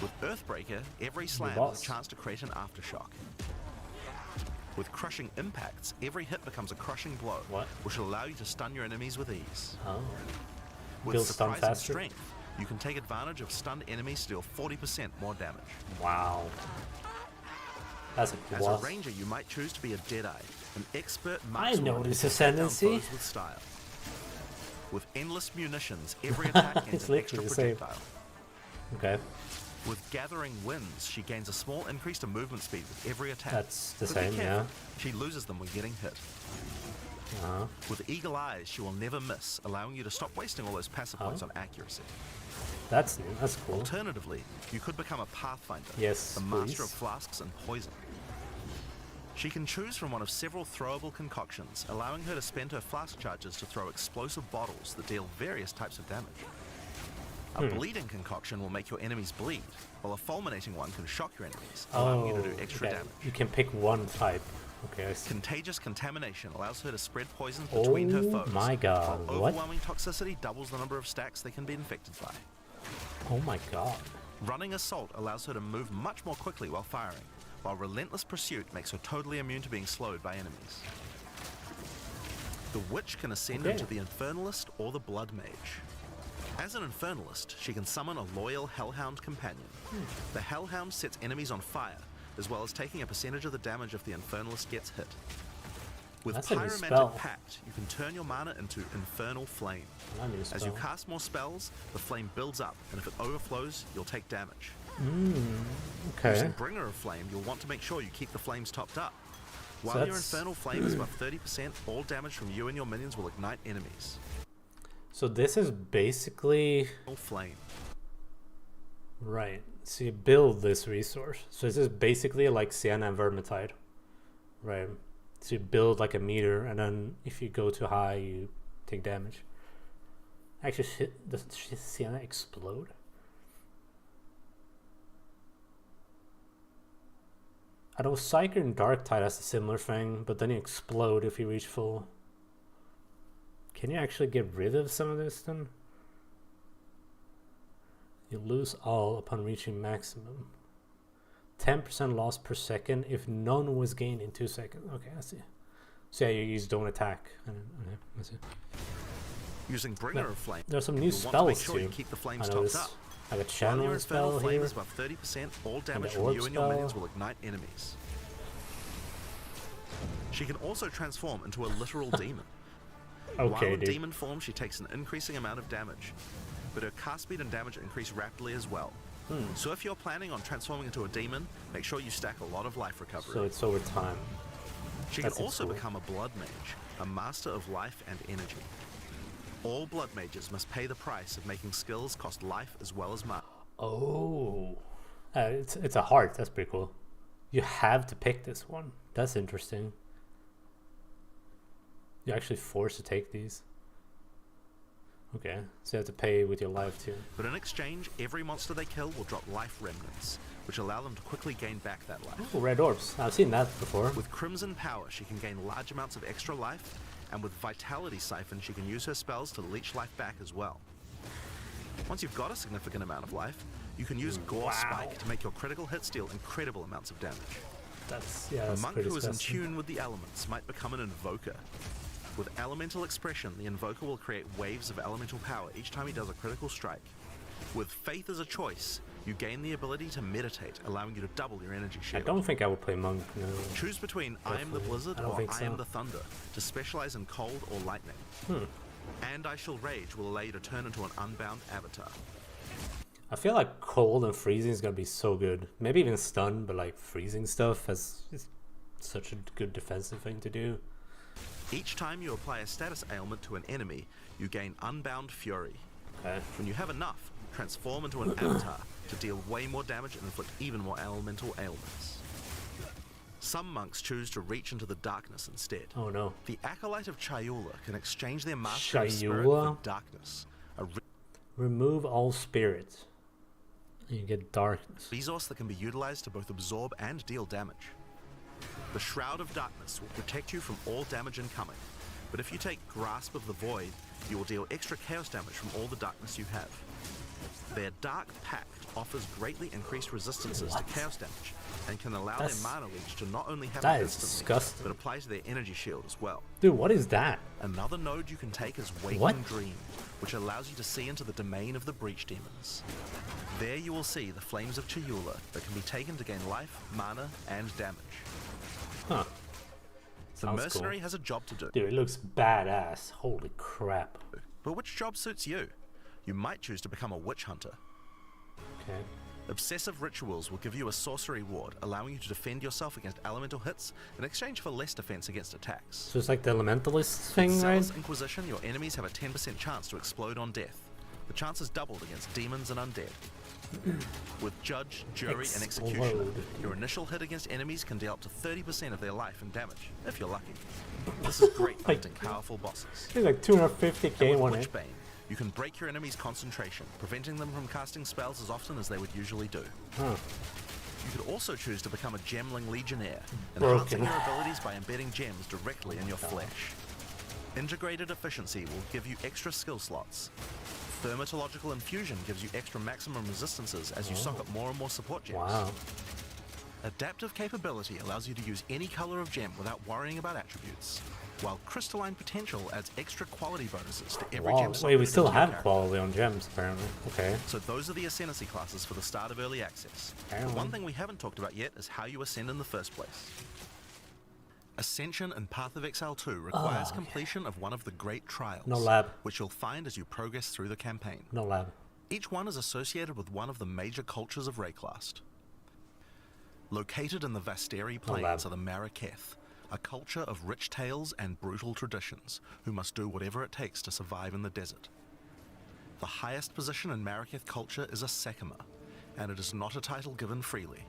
With Earthbreaker, every slam boss. has a chance to create an aftershock. With Crushing Impacts, every hit becomes a crushing blow, What? which will allow you to stun your enemies with ease. Oh. With Build stun Surprising faster? Strength, you can take advantage of stunned enemies to deal 40% more damage. Wow. That's a cool As boss. a ranger, you might choose to be a Deadeye, an expert I marksman know who this can take down ascendancy. foes with style. With endless munitions, every attack gains It's an extra literally the same. projectile. Okay. With Gathering Winds, she gains a small increase to movement speed with every attack. That's the But be same, yeah. careful, she loses them when getting hit. Uh-huh. With Eagle Eyes, she will never miss, allowing you to stop wasting all those passive points on accuracy. That's new. That's cool. Alternatively, you could become a Pathfinder, Yes, the master please. of flasks and poison. She can choose from one of several throwable concoctions, allowing her to spend her flask charges to throw explosive bottles that deal various types of damage. A bleeding concoction will make your enemies bleed, while a fulminating one can shock your enemies, allowing you to do extra okay. damage. You can pick one type. Okay, I see. Contagious Contamination allows her to spread poison between her foes. My god, while what? overwhelming toxicity doubles the number of stacks they can be infected by. Oh my god. Running Assault allows her to move much more quickly while firing, while Relentless Pursuit makes her totally immune to being slowed by enemies. The Witch can ascend Okay. into the Infernalist or the Blood Mage. As an Infernalist, she can summon a loyal Hellhound companion. The Hellhound sets enemies on fire, as well as taking a percentage of the damage if the Infernalist gets hit. With That's a new Pyromantic spell. Pact, you can turn your mana into Infernal Flame. I need a As you spell. cast more spells, the flame builds up, and if it overflows, you'll take damage. Okay. Using Bringer of Flame, you'll want to make sure you keep the flames topped up. While your that's- Infernal Flame is above 30%, all damage from you and your minions will ignite enemies. So this is basically Flame. right. So you build this resource. So this is basically like Sienna and Vermintide, right? So you build like a meter, and then if you go too high, you take damage. Actually, does Sienna explode? I know Psyker and Darktide has a similar thing, but then you explode if you reach full. Can you actually get rid of some of this then? You lose all upon reaching maximum. 10% loss per second if none was gained in 2 seconds. Okay, I see. So yeah, you just don't attack. Okay, I see. Using Bringer Now, of Flame, There's some new you'll want to make spells sure you too. keep the I flames know topped this. up. I got While your Channel Infernal spell Flame here. is above 30%, all damage the from Orb you and your minions spell. will ignite enemies. She can also transform into a literal demon. While Okay, in dude. demon form, she takes an increasing amount of damage, but her cast speed and damage increase rapidly as well. So if you're planning on transforming into a demon, make sure you stack a lot of life recovery. So it's over time. She can that's also cool. become a blood mage, a master of life and energy. All blood mages must pay the price of making skills cost life as well as mana. Oh, it's a heart. That's pretty cool. You have to pick this one. That's interesting. You're actually forced to take these. Okay, so you have to pay with your life too. But in exchange, every monster they kill will drop life remnants, which allow them to quickly gain back that life. Oh, red orbs. I've seen that before. With Crimson Power, she can gain large amounts of extra life, and with Vitality Siphon, she can use her spells to leech life back as well. Once you've got a significant amount of life, you can use Gore Spike to make your critical hits deal incredible amounts of damage. That's A monk pretty who is in disgusting. tune with the elements might become an Invoker. With Elemental Expression, the Invoker will create waves of elemental power each time he does a critical strike. With Faith as a choice, you gain the ability to meditate, allowing you to double your energy I shield. don't think I would play monk. No. Choose between I am the Definitely. Blizzard I don't or think I am so. the Thunder to specialize in cold or lightning. And I Shall Rage will allow you to turn into an unbound avatar. I feel like cold and freezing is gonna be so good. Maybe even stun, but like freezing stuff is such a good defensive thing to do. Each time you apply a status ailment to an enemy, you gain Unbound Fury. Okay. When you have enough, transform into an avatar to deal way more damage and inflict even more elemental ailments. Some monks choose to reach into the darkness instead. Oh no. The Acolyte of Chayula can exchange their mastery of spirit Chayula? for darkness, a Remove all spirits. And you get darkness. resource that can be utilized to both absorb and deal damage. The Shroud of Darkness will protect you from all damage incoming, but if you take Grasp of the Void, you will deal extra chaos damage from all the darkness you have. Their Dark Pact offers greatly increased resistances to chaos damage, and can allow That's- their mana leech to not only have that it is instantly, disgusting. but apply to their energy shield as well. Dude, what is that? Another node you can take is Waking What? Dream, which allows you to see into the domain of the Breach Demons. There you will see the Flames of Chayula that can be taken to gain life, mana, and damage. Huh. The Sounds Mercenary cool. has a job to do, Dude, it looks badass. Holy crap. but which job suits you? You might choose to become a Witch Hunter. Okay. Obsessive Rituals will give you a sorcery ward, allowing you to defend yourself against elemental hits in exchange for less defense against attacks. So it's like the elementalist thing, right? Zealous Inquisition, your enemies have a 10% chance to explode on death. The chance is doubled against demons and undead. With Judge, Jury, and Executioner, Explode. your initial hit against enemies can deal up to 30% of their life and damage, if you're lucky. This is great for hunting powerful bosses. It's like 250k And with one hit. Witchbane, you can break your enemy's concentration, preventing them from casting spells as often as they would usually do. Huh. You could also choose to become a Gemling Legionnaire, Broken. enhancing your abilities by embedding gems directly in your flesh. Integrated Efficiency will give you extra skill slots. Thermatological Infusion gives you extra maximum resistances as you soak up more and more support gems. Wow. Adaptive Capability allows you to use any color of gem without worrying about attributes, while Crystalline Potential adds extra quality bonuses to every Wow. gem. Wait, we upgraded still into your have character. quality on gems, apparently. Okay. So those are the Ascendancy classes for the start of Early Access. The Damn. one thing we haven't talked about yet is how you ascend in the first place. Ascension in Path of Exile 2 requires completion of one of the Great Trials, No lab. which you'll find as you progress through the campaign. No lab. Each one is associated with one of the major cultures of Rayclast. Located in the Vasteri lab. Plains are the Maraketh, a culture of rich tales and brutal traditions, who must do whatever it takes to survive in the desert. The highest position in Maraketh culture is a Sekima, and it is not a title given freely.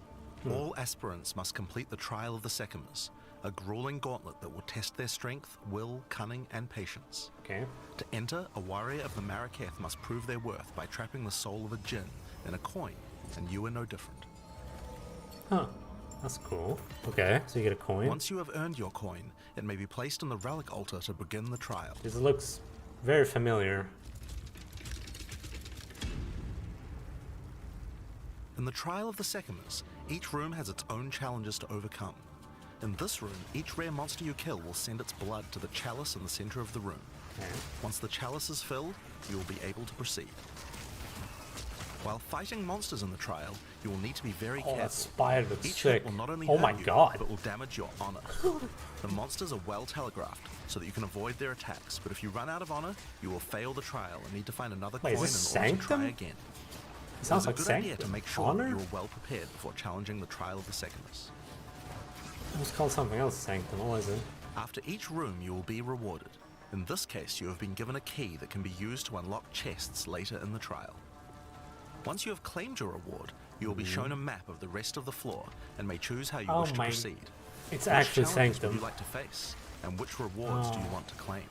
All aspirants must complete the Trial of the Sekimas, a grueling gauntlet that will test their strength, will, cunning, and patience. Okay. To enter, a warrior of the Maraketh must prove their worth by trapping the soul of a djinn in a coin, and you are no different. Huh. That's cool. Okay, so you get a coin. Once you have earned your coin, it may be placed on the relic altar to begin the trial. This looks very familiar. In the Trial of the Sekimas, each room has its own challenges to overcome. In this room, each rare monster you kill will send its blood to the chalice in the center of the room. Okay. Once the chalice is filled, you will be able to proceed. While fighting monsters in the trial, you will need to be very Oh, careful. that spider looks Each sick. hit will not only Oh hurt my you, god. but will damage your honor. The monsters are well telegraphed, so that you can avoid their attacks, but if you run out of honor, you will fail the trial and need to find another Wait, is coin in this order to Sanctum? try again. It sounds It's like a good idea Sanctum. to make sure Honor? that you are well prepared before challenging the Trial of the Sekimas. It was called something else, Sanctum. What was it? After each room, you will be rewarded. In this case, you have been given a key that can be used to unlock chests later in the trial. Once you have claimed your reward, you will be shown a map of the rest of the floor and may choose how you Oh wish to my- proceed. It's Which actually challenges Sanctum. would you like to face, and which rewards do you Oh. want to claim?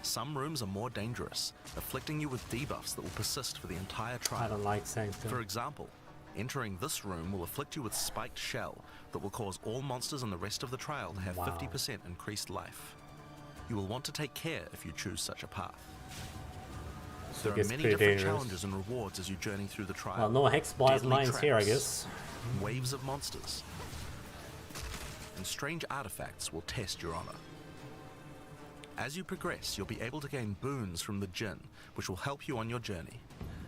Some rooms are more dangerous, afflicting you with debuffs that will persist for the entire I trial. don't like Sanctum. For example, entering this room will afflict you with Spiked Shell that will cause all monsters in the rest of the trial to have Wow. 50% increased life. You will want to take care if you choose such a path. So There it are gets many pretty different dangerous. challenges and rewards as you journey through the trial. Well, no hex blast Deadly lines here, I traps, guess. Waves of monsters. And strange artifacts will test your honor. As you progress, you'll be able to gain boons from the Jinn, which will help you on your journey.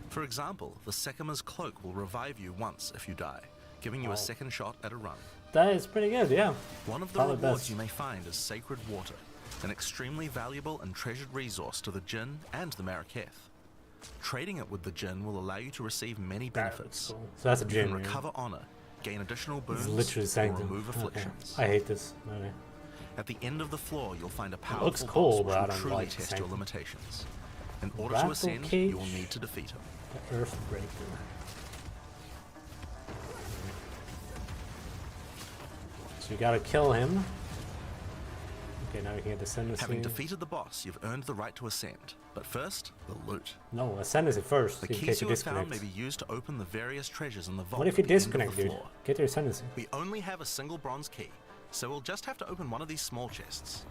For example, the Sekima's cloak will revive you once if you die, giving you Wow. a second shot at a run. That is pretty good, yeah. One of the Probably rewards best. you may find is Sacred Water, an extremely valuable and treasured resource to the Jinn and the Maraketh. Trading it with the Jinn will allow you to receive many benefits. Cool. So that's a You gym. can Yeah. recover honor, gain additional It's boons, literally or Sanctum. remove Okay. afflictions. I hate this. Okay. At the end of the floor, you'll find a powerful looks cool, boss which but I will don't truly like test Sanctum. your limitations. In order Rattle to ascend, cage? you will need to defeat him. The Earthbreaker. So you gotta kill him. Okay, now we can get the ascendancy. Having defeated the boss, you've earned the right to ascend. But first, the loot. No, ascendancy first. The in keys case you you have found disconnect. may be used to open the various treasures in the vault. What if you at the end of disconnect, the dude? floor. Get your ascendancy. We only have a single bronze key, so we'll just have to open one of these small chests.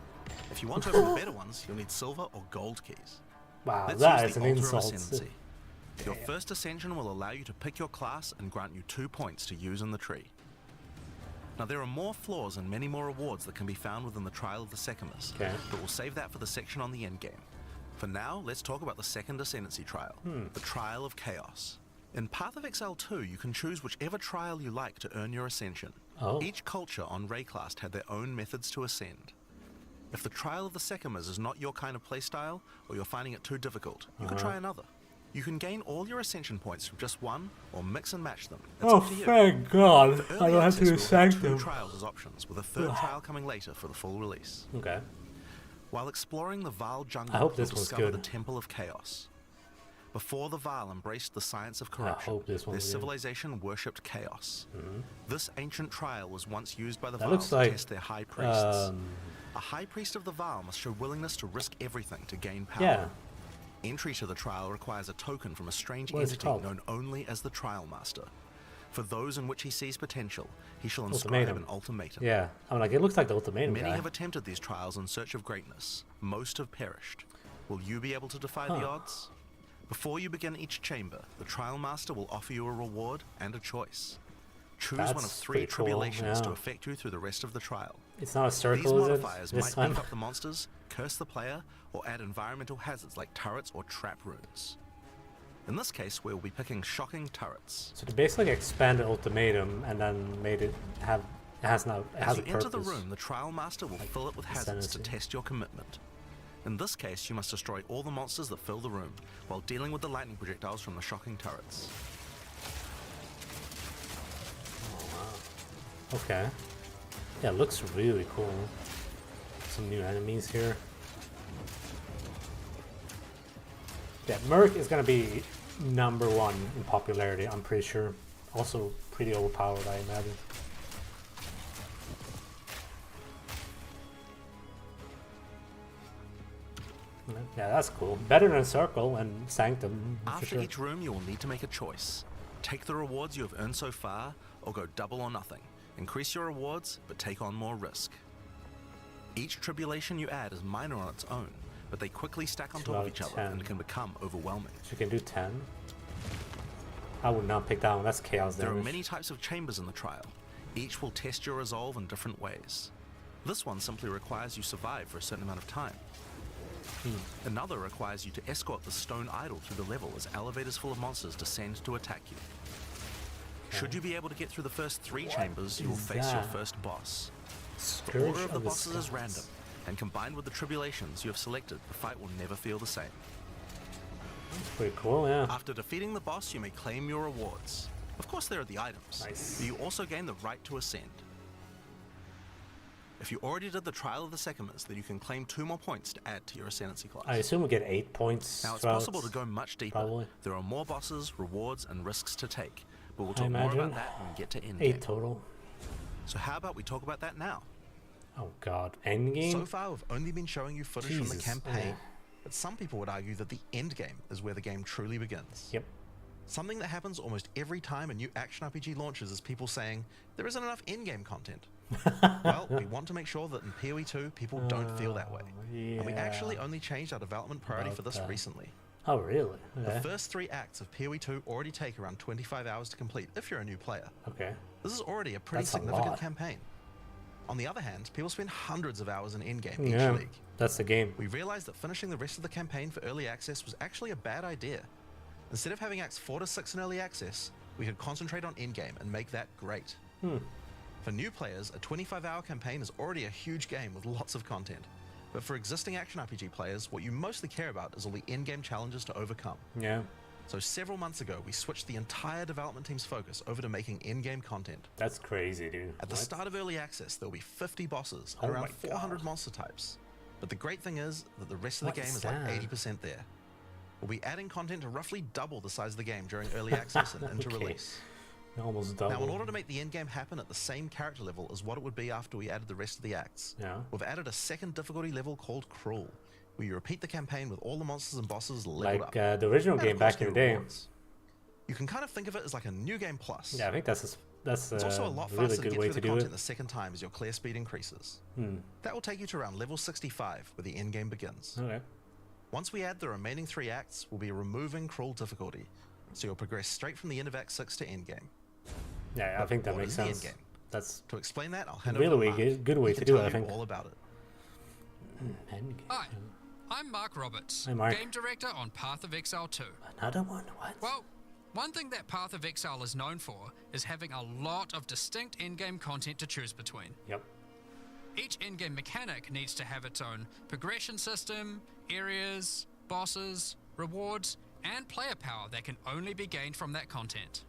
If you want to open the better ones, you'll need silver or gold keys. Wow, Let's that use is the an altar of insult. ascendancy. Your first ascension will allow you to pick your class and grant you 2 points to use in the tree. Now there are more floors and many more rewards that can be found within the Trial of the Secumus, Okay. but we'll save that for the section on the endgame. For now, let's talk about the second ascendancy trial, the Trial of Chaos. In Path of Exile 2, you can choose whichever trial you like to earn your ascension. Oh. Each culture on Rayclast had their own methods to ascend. If the Trial of the Secumus is not your kind of playstyle, or you're finding it too difficult, you can try another. You can gain all your ascension points from just one, or mix and match them. It's Oh, up to you. thank God. For I early don't have access, to we'll have sanctum. 2 trials as options, with a third trial coming later for the full release. Okay. While exploring the Vaal jungle, I hope this you'll one's discover good. the Temple of Chaos. Before the Vaal embraced the science of I corruption, hope this their one's good. civilization worshipped chaos. This ancient trial was once used by the That Vaal looks to like, test their high priests. A high priest of the Vaal must show willingness to risk everything to gain power. Yeah. Entry to the trial requires a token from a strange What is it entity called? known only as the Trial Master. For those in which he sees potential, he shall inscribe Ultimatum. an ultimatum. Yeah. I'm like, it looks like the ultimatum Many guy. have attempted these trials in search of greatness. Most have perished. Will you be able to defy the odds? Before you begin each chamber, the Trial Master will offer you a reward and a choice. Choose one of That's 3 pretty cool, tribulations to yeah. affect you through the rest of the trial. It's not a These circle, is modifiers it? This might one? beef up the monsters, curse the player, or add environmental hazards like turrets or trap runes. In this case, we'll be picking shocking turrets. So they basically expanded ultimatum and then made it have. It has now. It As has you a enter purpose. the room, the Trial Master will fill it with hazards to ascendancy. test your commitment. In this case, you must destroy all the monsters that fill the room, while dealing with the lightning projectiles from the shocking turrets. Okay. Yeah, it looks really cool. Some new enemies here. Yeah, Merc is gonna be #1 in popularity, I'm pretty sure. Also pretty overpowered, I imagine. Yeah, that's cool. Better than Circle and Sanctum, for After sure. each room, you will need to make a choice. Take the rewards you have earned so far, or go double or nothing. Increase your rewards, but take on more risk. Each tribulation you add is minor on its own, but they quickly stack on 2 top out of of each other 10. and can become overwhelming. So you can do 10. I would not pick that one. That's chaos There are damage. many types of chambers in the trial. Each will test your resolve in different ways. This one simply requires you survive for a certain amount of time. Another requires you to escort the stone idol through the level as elevators full of monsters descend to attack you. Should you be able to get through the first 3 chambers, you will is face your that? first boss. The Scourge order of the the bosses is Skies. random, and combined with the tribulations you have selected, the fight will never feel the same. Pretty cool, yeah. After defeating the boss, you may claim your rewards. Of course, there are the items, Nice. but you also gain the right to ascend. If you already did the Trial of the Secumus, then you can claim 2 more points to add to your Ascendancy class. I assume we get 8 points. Now, it's throughout, possible to go much deeper. Probably. There are more bosses, rewards, and risks to take, but we'll I talk more imagine. about that when we get to endgame. 8 total. So how about we talk about that now? Oh god. Endgame? So far, we've only been showing you footage from the Jesus, campaign, yeah. but some people would argue that the endgame is where the game truly begins. Yep. Something that happens almost every time a new action RPG launches is people saying, there isn't enough in-game content. Well, we want to make sure that in PoE2, people don't feel that way. And we actually only changed our development priority for this recently. Oh really? The Okay. first 3 acts of PoE2 already take around 25 hours to complete if you're a new player. Okay. This is already a pretty That's a significant lot. campaign. On the other hand, people spend hundreds of hours in in-game Yeah. each league. That's the game. We realized that finishing the rest of the campaign for early access was actually a bad idea. Instead of having acts 4 to 6 in early access, we could concentrate on in-game and make that great. For new players, a 25-hour campaign is already a huge game with lots of content. But for existing action RPG players, what you mostly care about is all the in-game challenges to overcome. Yeah. So several months ago, we switched the entire development team's focus over to making in-game content. That's crazy, dude. At the What? start of early access, there will be 50 bosses Oh and my around 400 God. monster types. But the great thing is that the rest of What the game is is like that? 80% there. We'll be adding content to roughly double the size of the game during early access and into Okay. release. Almost Now, in double. order to make the endgame happen at the same character level as what it would be after we added the rest of the acts, Yeah. we've added a second difficulty level called Cruel, where you repeat the campaign with all the monsters and bosses leveled Like up. the original And game of course, back in the new day. rewards. You can kind of think of it as like a new game plus. Yeah, I think that's It's also a lot really faster to good get way through to the do content it. the second time as your clear speed increases. Hmm. That will take you to around level 65, where the endgame begins. Okay. Once we add the remaining 3 acts, we'll be removing Cruel difficulty, so you'll progress straight from the end of Act 6 to endgame. Yeah, I think that What makes is the sense. endgame? That's To explain that, I'll hand Really over to Mark. good way He to can do it, tell I you think. all about it. endgame. Hi, I'm Mark Roberts, Hi, Mark. game director on Path of Exile 2. Another one? What? Well, one thing that Path of Exile is known for is having a lot of distinct in-game content to choose between. Yep. Each in-game mechanic needs to have its own progression system, areas, bosses, rewards, and player power that can only be gained from that content.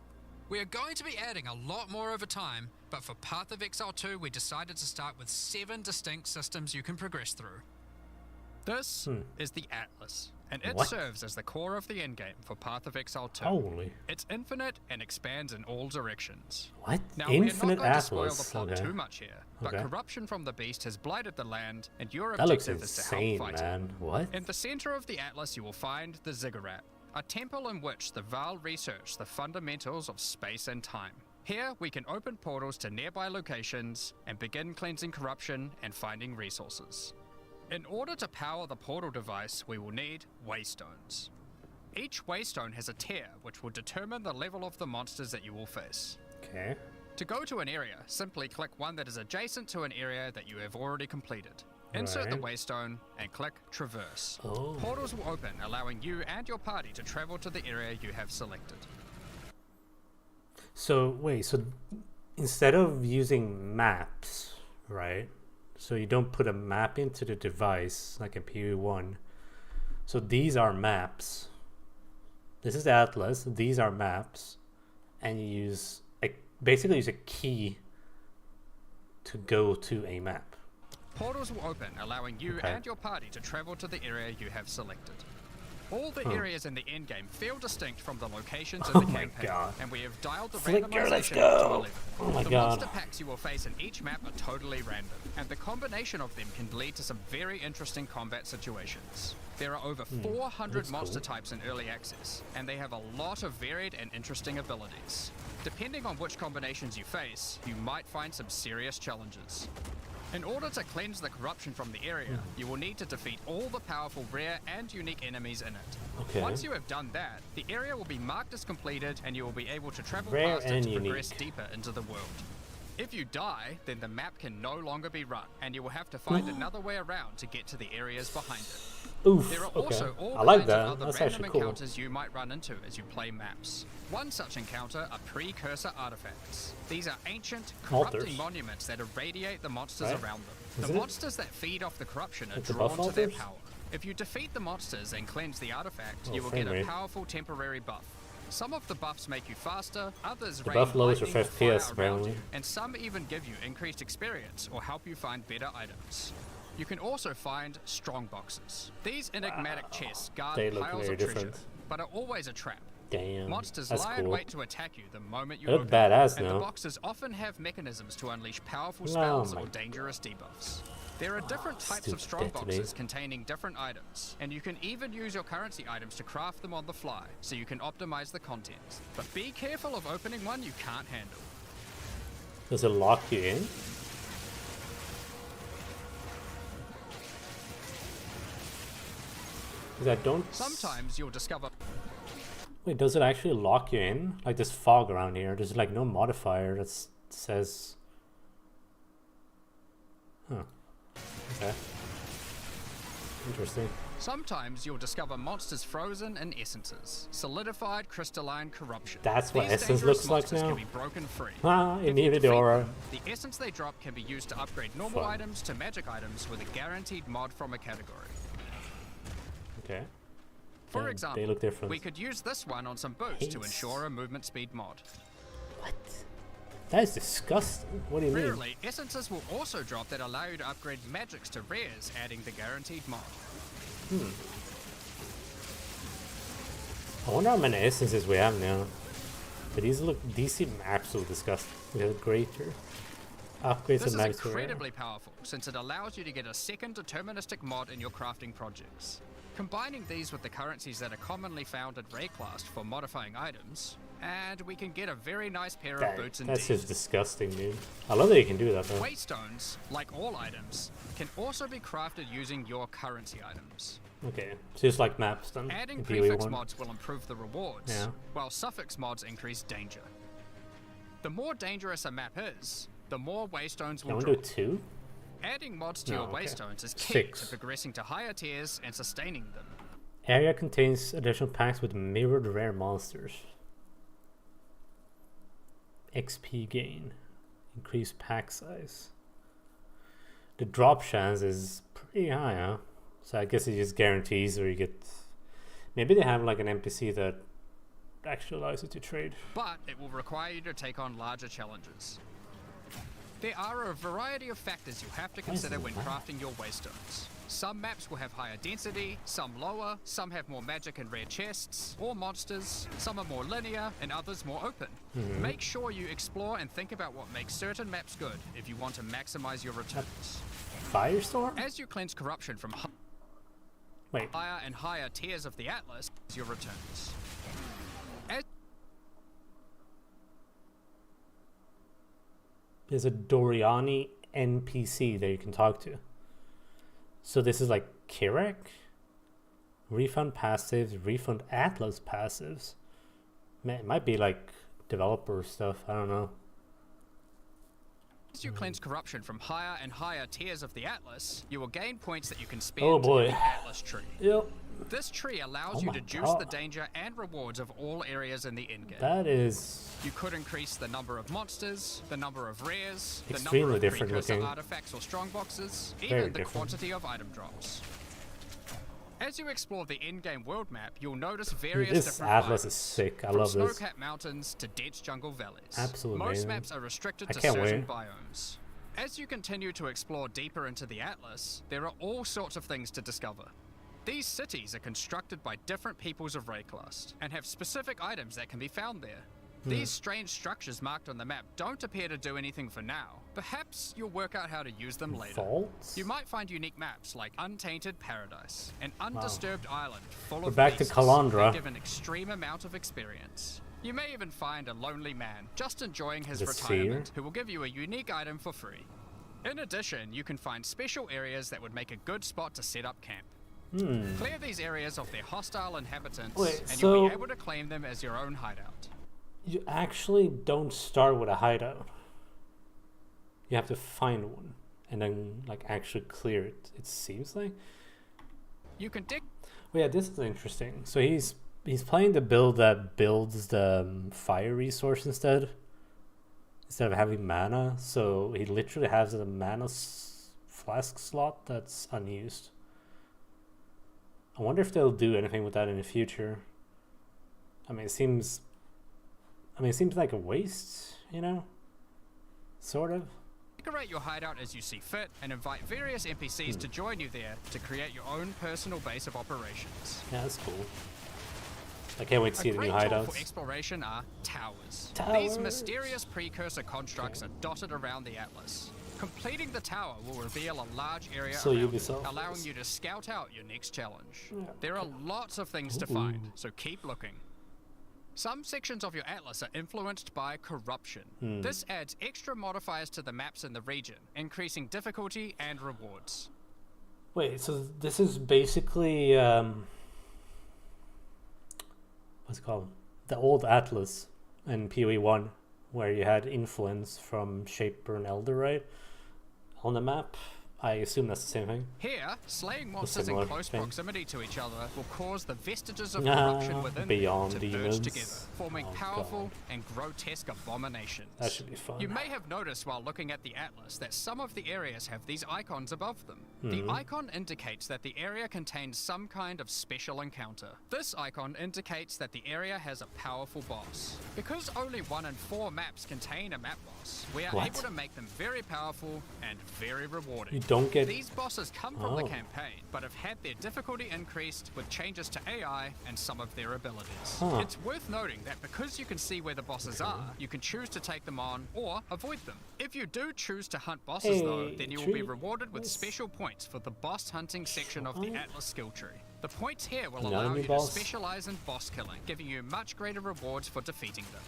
We are going to be adding a lot more over time, but for Path of Exile 2 we decided to start with 7 distinct systems you can progress through. This is the Atlas, and it What? serves as the core of the endgame for Path of Exile 2. Holy. It's infinite and expands in all directions. What? Now, Infinite we're not going to spoil the Atlas. plot Okay. too much here, but Okay. corruption from the beast has blighted the land, and your That looks objective is to help insane, fight man. What? it. In the center of the Atlas, you will find the Ziggurat, a temple in which the Val research the fundamentals of space and time. Here, we can open portals to nearby locations and begin cleansing corruption and finding resources. In order to power the portal device, we will need waystones. Each waystone has a tier, which will determine the level of the monsters that you will face. Okay. To go to an area, simply click one that is adjacent to an area that you have already completed. Insert the Right. waystone and click Traverse. Oh. Portals will open, allowing you and your party to travel to the area you have selected. So wait, so instead of using maps, right? So you don't put a map into the device like in PoE1. So these are maps. This is the Atlas. These are maps, and you use basically use a key to go to a map. Portals will open, allowing you Okay. and your party to travel to the area you have selected. All the areas in the endgame feel distinct from the locations in Oh the my campaign, God. and we have dialed the Flicker, let's randomization go. up to 11. Oh my the God. monster packs you will face in each map are totally random, and the combination of them can lead to some very interesting combat situations. There are over 400 that's monster cool. types in early access, and they have a lot of varied and interesting abilities. Depending on which combinations you face, you might find some serious challenges. In order to cleanse the corruption from the area, you will need to defeat all the powerful rare and unique enemies in it. Okay. Once you have done that, the area will be marked as completed and you will be able to travel Rare past it and to progress unique. deeper into the world. If you die, then the map can no longer be run, and you will have to find another way around to get to the areas behind it. Oof. There are Okay. also all I like kinds that. of other That's random actually cool. encounters you might run into as you play maps. One such encounter are precursor artifacts. These are ancient, corrupting Altars. monuments that irradiate the monsters Right. around them. Is The it? monsters that feed off the corruption are It's the drawn buff to their altars? power. If you defeat the monsters and cleanse the artifact, Oh, you will frame get a rate. powerful temporary buff. Some of the buffs make you faster, others The rain buff lowers your lightning or FPS fire around apparently. you, and some even give you increased experience or help you find better items. You can also find strong boxes. These enigmatic chests guard They look piles very of treasure, different. but are always a trap. Damn. Monsters That's lie in cool. wait to attack you the moment you They look open badass them, and now. the boxes often have mechanisms to unleash powerful Oh spells my or dangerous debuffs. There are different types stupid of strong boxes detonator. containing different items, and you can even use your currency items to craft them on the fly, so you can optimize the contents. But be careful of opening one you can't handle. Does it lock you in? Because I don't. Sometimes you'll discover Wait, does it actually lock you in? Like this fog around here, there's like no modifier that says. Huh. Okay. Interesting. Sometimes you'll discover monsters frozen in essences, solidified crystalline corruption. That's what These essence dangerous looks like monsters now? can be broken free. Ah, If it you needed defeat the aura. them, the essence they drop can be used to upgrade normal Fun. items to magic items with a guaranteed mod from a category. Okay. For Yeah, example, they look different. we could use this one on some boots to Hates. ensure a movement speed mod. What? That is disgusting. What do you mean? Rarely, essences will also drop that allow you to upgrade magics to rares, adding the guaranteed mod. I wonder how many essences we have now. But these seem absolutely disgusting. We have greater upgrades This and is magic incredibly powerful, since it allows you to get a second deterministic mod in your crafting projects. Combining these with the currencies that are commonly found at Rayclast for modifying items, and we can get a very nice pair of boots indeed. That's just disgusting, dude. I love that you can do that, though. Waystones, like all items, can also be crafted using your currency items. Okay, so just like maps then. Adding in prefix PoE1. mods will improve the rewards, Yeah. while suffix mods increase danger. The more dangerous a map is, the more waystones Can will we do drop. 2? Adding mods to No, your okay. waystones is key 6. to progressing to higher tiers and sustaining them. Area contains additional packs with mirrored rare monsters. XP gain. Increased pack size. The drop chance is pretty high, huh? So I guess it just guarantees or you get... Maybe they have like an NPC that actually allows you to trade. But it will require you to take on larger challenges. There are a variety of factors you have to consider when crafting your waystones. Some maps will have higher density, some lower, some have more magic and rare chests, or monsters, some are more linear, and others more open. Make sure you explore and think about what makes certain maps good if you want to maximize your returns. Firestorm? As you cleanse corruption from Wait. higher and higher tiers of the Atlas, your returns. There's a Doriani NPC that you can talk to. So this is like Kirak? Refund passives, refund Atlas passives. Man, it might be like developer stuff, I don't know. As you cleanse corruption from higher and higher tiers of the Atlas, you will gain points that you can spend Oh boy. in the Atlas tree. Yep. This tree allows Oh you my to juice God. the danger and rewards of all areas in the endgame. That is You could increase the number of monsters, the number of rares, the extremely number of different precursor looking. artifacts or strongboxes, Very even the different. quantity of item drops. As you explore the endgame world map, you'll notice Dude, various this different Atlas biomes, is sick. I from love this. snow-capped mountains to dense jungle valleys. Absolutely Most amazing. maps are restricted I to can't certain wait. biomes. As you continue to explore deeper into the Atlas, there are all sorts of things to discover. These cities are constructed by different peoples of Rayclast and have specific items that can be found there. These strange structures marked on the map don't appear to do anything for now. Perhaps you'll work out how to use them later. Vaults? You might find unique maps like Untainted Paradise, an undisturbed island full We're of back to beasts Kalandra. that give an extreme amount of experience. You may even find a lonely man just enjoying his The retirement seer? who will give you a unique item for free. In addition, you can find special areas that would make a good spot to set up camp. Clear these areas of their hostile inhabitants, Wait, and you'll so- be able to claim them as your own hideout. You actually don't start with a hideout. You have to find one and then like actually clear it. It seems like. You can dig Well, yeah, this is interesting. So he's playing the build that builds the fire resource instead of having mana. So he literally has a mana flask slot that's unused. I wonder if they'll do anything with that in the future. I mean, it seems like a waste, you know? Sort of. Decorate your hideout as you see fit and invite various NPCs to join you there to create your own personal base of operations. Yeah, that's cool. I can't wait to see A the new great tool for hideouts. exploration are towers. Towers. These mysterious precursor constructs are dotted around the Atlas. Completing the tower will reveal a large area So around Ubisoft it, allowing is. you to scout out your next challenge. Yeah, There are lots of things to find, so keep looking. Some sections of your Atlas are influenced by corruption. This adds extra modifiers to the maps in the region, increasing difficulty and rewards. Wait, so this is basically what's it called? The old Atlas in PoE1, where you had influence from Shaper and Elder, right? On the map. I assume that's the same thing. Here, slaying monsters in similar close thing. proximity to each other will cause the vestiges of Ah, corruption within beyond them to demons. merge together, forming Oh, powerful God. and grotesque abominations. That should be fun. You may have noticed while looking at the Atlas that some of the areas have these icons above them. Hmm. The icon indicates that the area contains some kind of special encounter. This icon indicates that the area has a powerful boss. Because only 1 in 4 maps contain a map boss, we are What? able to make them very powerful and very rewarding. You don't get... These bosses come from the campaign, but have had their difficulty increased with changes to AI and some of their abilities. It's worth noting that because you can see where the bosses are, you can choose to take them on or avoid them. If you do choose to hunt bosses though, then you will be rewarded with special points for the boss hunting section of the Atlas skill tree. The points here will allow you to specialize in boss killing, giving you much greater rewards for defeating them.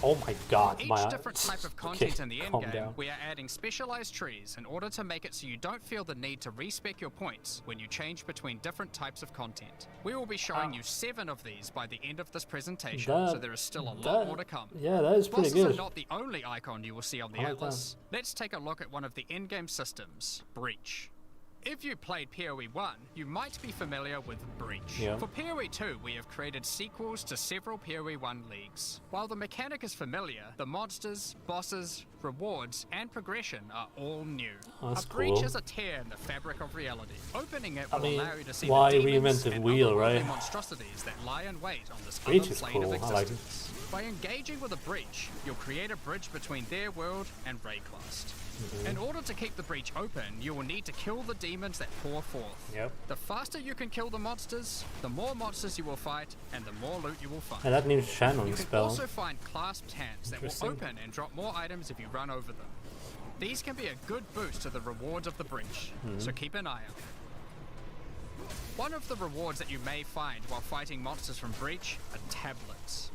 Oh my god, Each different type of content in the endgame, we are adding specialized trees in order to make it so you don't feel the need to respec your points when you change between different types of content. We will be showing you 7 of these by the end of this presentation, so there is still a lot more to come. Yeah, that is pretty Bosses good. are not the only icon you will see on the Atlas. Let's take a look at one of the endgame systems, Breach. If you played PoE1, you might be familiar with Breach. Yeah. For PoE2, we have created sequels to several PoE1 leagues. While the mechanic is familiar, the monsters, bosses, rewards, and progression are all new. A breach is a tear in the fabric of reality. Opening it will allow you to see the demons and otherworldly monstrosities that lie in wait on this other plane of existence. By engaging with a breach, you'll create a bridge between their world and Rayclast. In order to keep the breach open, you will need to kill the demons that pour forth. The faster you can kill the monsters, the more monsters you will fight, and the more loot you will find. And that needs Shannon You can spell. also find clasped hands that will open and drop more items if you run over them. These can be a good boost to the rewards of the breach, so keep an eye out. One of the rewards that you may find while fighting monsters from Breach are tablets.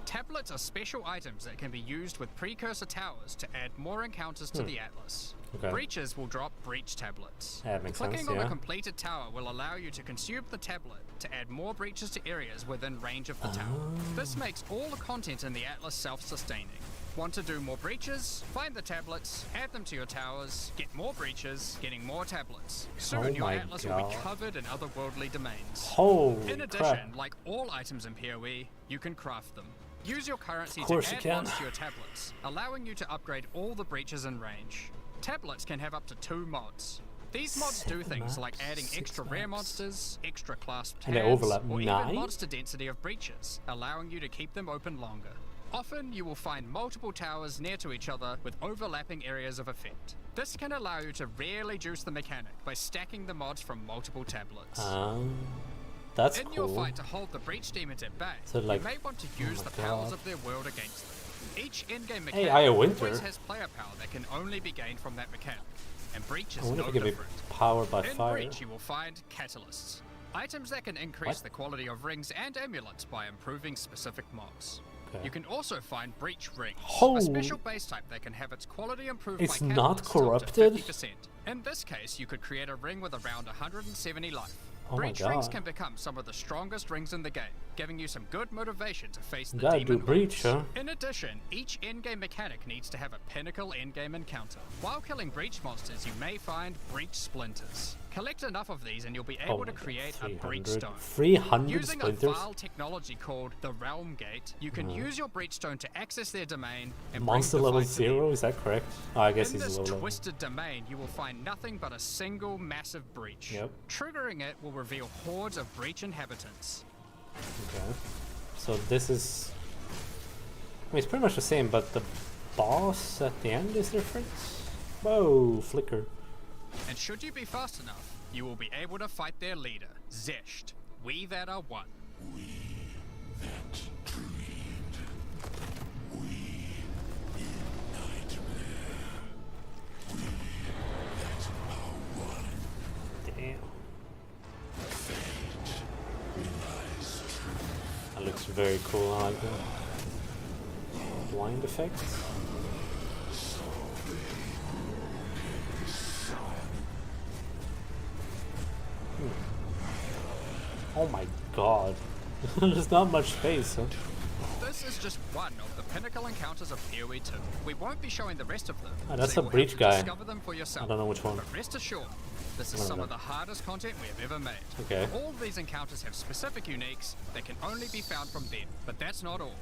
Tablets are special items that can be used with precursor towers to add more encounters to the Atlas. Breaches will drop breach tablets. Clicking on a completed tower will allow you to consume the tablet to add more breaches to areas within range of the tower. This makes all the content in the Atlas self-sustaining. Want to do more breaches? Find the tablets, add them to your towers, get more breaches, getting more tablets. Soon your Atlas will be covered in otherworldly domains. In addition, like all items in PoE, you can craft them. Use your currency to add mods to your tablets, allowing you to upgrade all the breaches in range. Tablets can have up to 2 mods. These mods do things like adding extra rare monsters, extra clasped hands, or even monster density of breaches, allowing you to keep them open longer. Often you will find multiple towers near to each other with overlapping areas of effect. This can allow you to rarely juice the mechanic by stacking the mods from multiple tablets. That's In your fight to hold the breach demons at bay, you may want to use the powers of their world against them. Each in-game mechanic always has player power that can only be gained from that mechanic, and Breach is no different. Powered by In Breach you will find catalysts, items that can increase the quality of rings and amulets by improving specific mobs. You can also find Breach Rings, a special base type that can have its quality improved by catalysts up to 50%. In this case, you could create a ring with around 170 life. Breach rings can become some of the strongest rings in the game, giving you some good motivation to face the demon breach, In addition, each endgame mechanic needs to have a pinnacle endgame encounter. While killing breach monsters, you may find breach splinters. Collect enough of these and you'll be able to create a breach stone. 300 Using splinters? a vile technology called the Realm Gate, you can use your breach stone to access their domain and Monster level 0, is that correct? Oh, I guess in he's this low level. twisted domain, you will find nothing but a single massive breach. Triggering it will reveal hordes of breach inhabitants. Okay. So this is... I mean, it's pretty much the same, but the boss at the end is different? Whoa, flicker. And should you be fast enough, you will be able to fight their leader, Zesht. We that are one. We that dreamed. We in nightmare. We that are one. Damn. Fate lies true. That looks very cool, I like that. Blind effect. Oh my god. There's not much space, huh? This is just one of the pinnacle encounters of PoE2. We won't be showing the rest of them. Oh, that's so a you'll breach have to guy. discover them for yourself. I don't know which one. But rest assured, this is some of the hardest content we have ever made. Okay. All of these encounters have specific uniques that can only be found from them, but that's not all.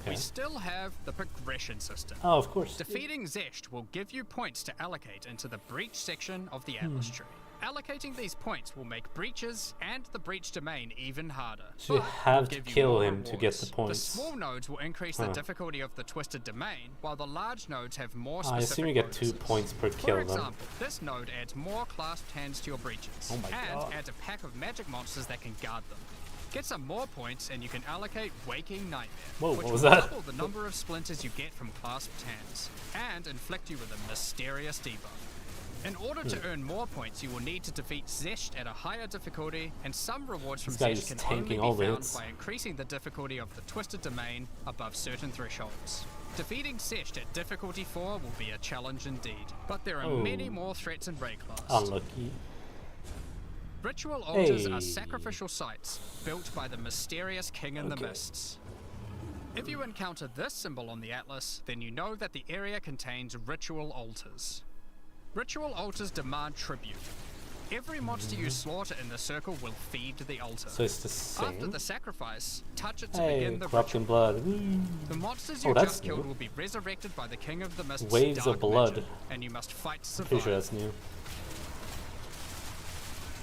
We still have the progression system. Oh, of course. Defeating Zesht will give you points to allocate into the breach section of the Atlas tree. Allocating these points will make breaches and the breach domain even harder. So you but have will to give you kill more him to get the rewards. points. The small nodes will increase the difficulty of the twisted domain, while the large nodes have more I specific assume you get 2 bonuses. points per For kill example, then. this node adds more clasped hands to your breaches, Oh my and God. adds a pack of magic monsters that can guard them. Get some more points and you can allocate Waking Nightmare, Whoa, which what will was that? double the number of splinters you get from clasped hands, and inflict you with a mysterious debuff. In order to earn more points, you will need to defeat Zesht at a higher difficulty, and some rewards from This guy Zesht is can tanking only be all the found hits. by increasing the difficulty of the Twisted Domain above certain thresholds. Defeating Zesht at difficulty 4 will be a challenge indeed, but there are many more threats in Rayclast. Unlucky. Ritual altars Hey. are sacrificial sites built by the mysterious King in the Mists. If you encounter this symbol on the atlas, then you know that the area contains ritual altars. Ritual altars demand tribute. Every monster you slaughter in the circle will feed the altar. So it's the same. After the sacrifice, touch it to Hey, begin the corrupting ritual. blood. Woo. The monsters Oh, you that's just killed new. will be resurrected by the King of the Mist's Waves dark of blood. magic, and you must fight to survive. Pretty sure that's new.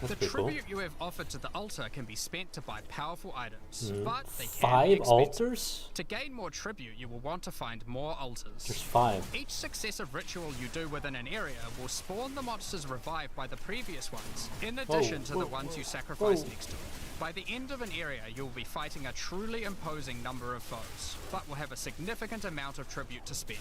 That's The pretty cool. tribute you have offered to the altar can be spent to buy powerful items, Mm. but they can be 5 expensive. altars? To gain more tribute, you will want to find more altars. There's 5. Each successive ritual you do within an area will spawn the monsters revived by the previous ones, in addition to the ones you sacrifice next to it. By the end of an area, you'll be fighting a truly imposing number of foes, but will have a significant amount of tribute to spend.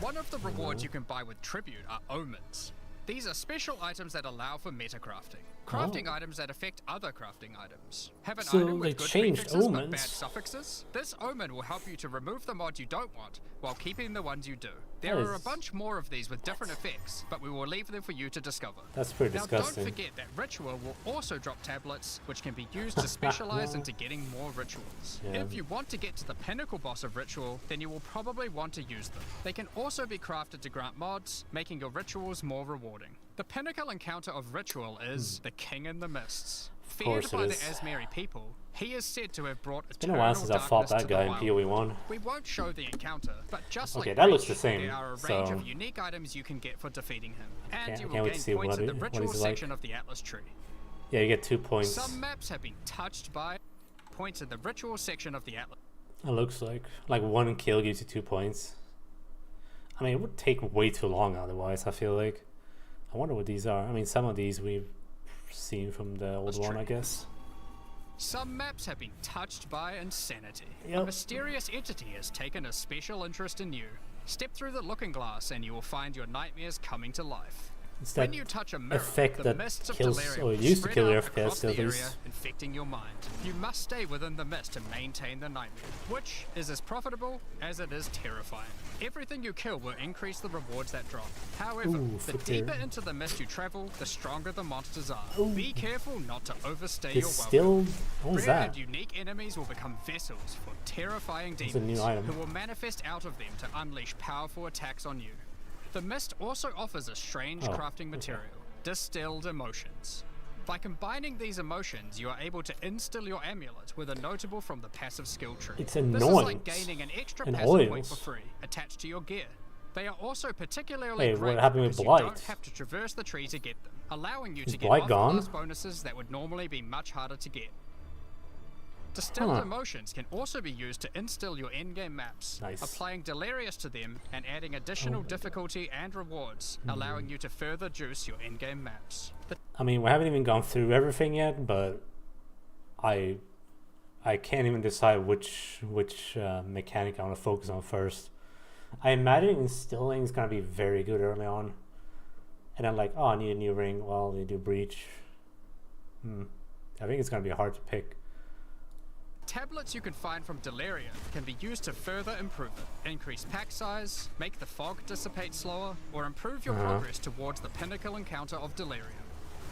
One of the rewards you can buy with tribute are omens. These are special items that allow for meta crafting. Crafting items that affect other crafting items. Have an So item they with good changed prefixes but omens. bad suffixes? This omen will help you to remove the mod you don't want, while keeping the ones you do. There That are a is- bunch more of these with different effects, but we will leave them for you to discover. That's pretty Now disgusting. don't forget that Ritual will also drop tablets, which can be used to specialize into getting more rituals. Yeah. If you want to get to the pinnacle boss of Ritual, then you will probably want to use them. They can also be crafted to grant mods, making your rituals more rewarding. The pinnacle encounter of Ritual is the King in the Mists. Feared course it by the is. Asmeri people, he is said to have brought Been a while eternal since I fought darkness that to guy the in wild. PoE 1. We won't show the encounter, but just Okay, like that looks Breach, the same, there are a range so- of unique items you can get for defeating him, and Can't- you can't will wait gain to see points in what the what ritual he's like. section of the Atlas tree. Yeah, you get 2 points. Some maps have been touched by points in the ritual section of the Atlas. It looks like 1 kill gives you 2 points. I mean, it would take way too long otherwise, I feel like. I wonder what these are. I mean, some of these we've seen from the old That's one, true. I guess. Some maps have been touched by insanity. A Yep. mysterious entity has taken a special interest in you. Step through the looking glass and you will find your nightmares coming to life. It's When that you touch a mirror, effect the that mists of kills, delirium or will used to spread kill your out FPS across the at least. area, infecting your mind. You must stay within the mist to maintain the nightmare, which is as profitable as it is terrifying. Everything you kill will increase the rewards that drop. However, Ooh, the foot deeper there. into the mist you travel, the stronger the monsters are. Ooh. Be careful not to overstay It's your welcome. still... What was Rare that? and unique enemies will become vessels for terrifying It's a new demons item. who will manifest out of them to unleash powerful attacks on you. The mist also offers a strange Oh, crafting okay. material, distilled emotions. By combining these emotions, you are able to instill your amulet with a notable from the passive skill tree. It's This is annoying. like gaining an extra And passive point oils. for free, attached to your gear. They are also particularly Hey, what great happened with because you Blight? don't have to traverse the tree to get them, allowing you Is to get Blight off gone? class bonuses that would normally be much harder to get. Distilled Huh. emotions can also be used to instill your in-game maps, Nice. applying delirious to them and adding additional difficulty and rewards, allowing you to further juice your in-game maps. The I mean, we haven't even gone through everything yet, but I can't even decide which mechanic I want to focus on first. I imagine instilling is gonna be very good early on, and then like, oh, I need a new ring. Well, you do breach. I think it's gonna be hard to pick. tablets you can find from Delirium can be used to further improve it, increase pack size, make the fog dissipate slower, or improve your progress towards the pinnacle encounter of Delirium.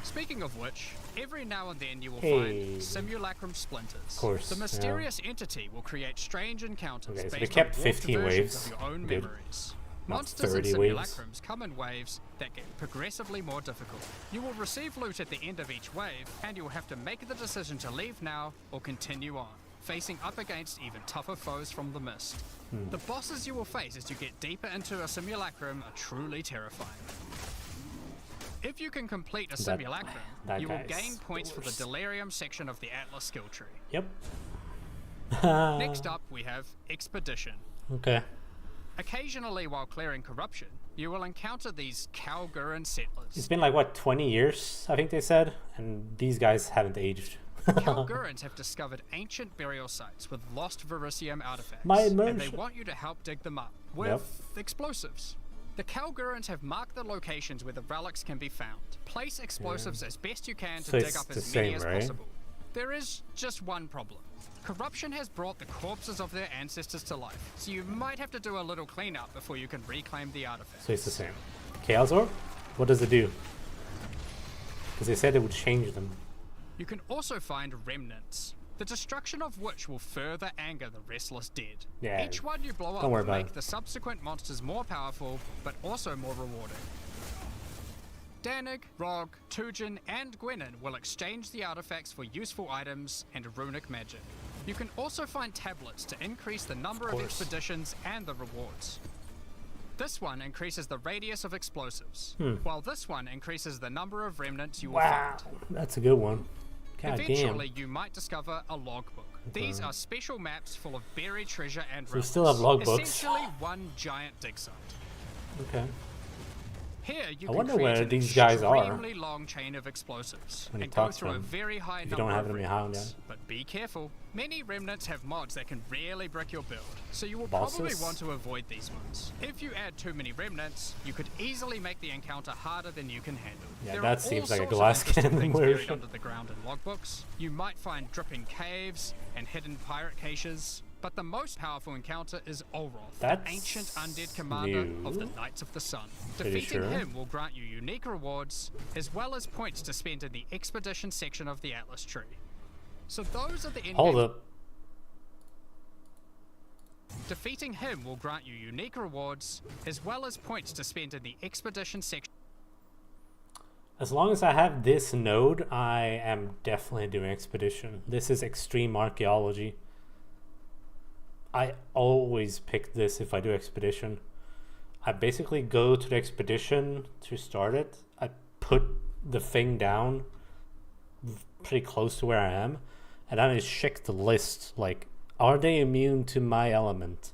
Speaking of which, every now and then you will Hey. find simulacrum splinters. Of course, The yeah. mysterious entity will create strange encounters Okay, so they based kept on 15 warped versions waves. of your own Good. memories. Not Monsters and 30 waves. simulacrums come in waves that get progressively more difficult. You will receive loot at the end of each wave, and you will have to make the decision to leave now or continue on, facing up against even tougher foes from the mist. The bosses you will face as you get deeper into a simulacrum are truly terrifying. If you can complete a That- simulacrum, that you will guy's gain points for the worst. Delirium section of the Atlas skill tree. Yep. Next up, we have Expedition. Okay. Occasionally, while clearing corruption, you will encounter these Kalguran settlers. It's been like, what, 20 years, I think they said? And these guys haven't aged. Kalgurans have discovered ancient burial sites with lost Verisium artifacts, My and they immersion. want you to help dig them up with explosives. The Kalgurans have marked the locations where the relics can be found. Place explosives as best you can to So dig it's up the as many same, as right? possible. There is just one problem. Corruption has brought the corpses of their ancestors to life, so you might have to do a little cleanup before you can reclaim the artifacts. So it's the same. Chaos Orb? What does it do? Because they said it would change them. You can also find remnants, the destruction of which will further anger the restless dead. Yeah, Each one you blow up don't worry will about make it. the subsequent monsters more powerful, but also more rewarding. Danig, Rog, Tujin, and Gwenin will exchange the artifacts for useful items and runic magic. You can also find tablets to increase the number of course. expeditions and the rewards. This one increases the radius of explosives, while this one increases the number of remnants you will Wow. find. That's a good one. God Eventually, damn. you might discover a logbook. These are special maps full of buried treasure and So we relics. still have logbooks. Essentially, one giant dig site. Okay. Here, you I can wonder create where an these guys are. extremely long chain of explosives When you and go talk to through a them. very high If you number don't have of them in your hand, remnants. But be careful. Many remnants have mods that can really brick your build, so you will Bosses? probably want to avoid these ones. If you add too many remnants, you could easily make the encounter harder than you can handle. Yeah, There that are seems all like a sorts of glass interesting cannon things buried version. under the ground in logbooks. You might find dripping caves and hidden pirate caches. But the most powerful encounter is Olroth, the That's ancient undead commander of the new. Knights of the Sun. Pretty Defeating sure. him will grant you unique rewards, as well as points to spend in the expedition section of the Atlas tree. So those are the in-game. Hold up. Defeating him will grant you unique rewards, as well as points to spend in the expedition section. As long as I have this node, I am definitely doing expedition. This is extreme archaeology. I always pick this if I do expedition. I basically go to the expedition to start it. I put the thing down pretty close to where I am, and then I check the list. Like, are they immune to my element?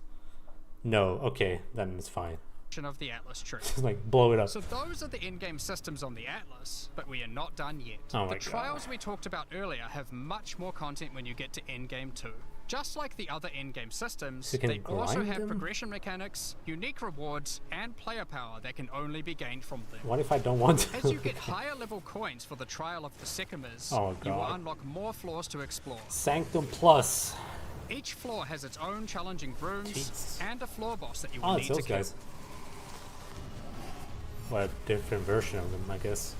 No. Okay, then it's fine. Of the Atlas tree. Just like blow it up. So those are the in-game systems on the Atlas, but we are not done yet. Oh my The God. trials we talked about earlier have much more content when you get to endgame 2. Just like the other in-game systems, So you can they also grind have them? progression mechanics, unique rewards, and player power that can only be gained from them. What if I don't want to? As you get higher level coins for the Trial of the Sycamores, Oh, you will God. unlock more floors to explore. Sanctum Plus. Each floor has its own challenging rooms Jeez. and a floor boss that you will Oh, need it's to those kill. guys. What a different version of them, I guess.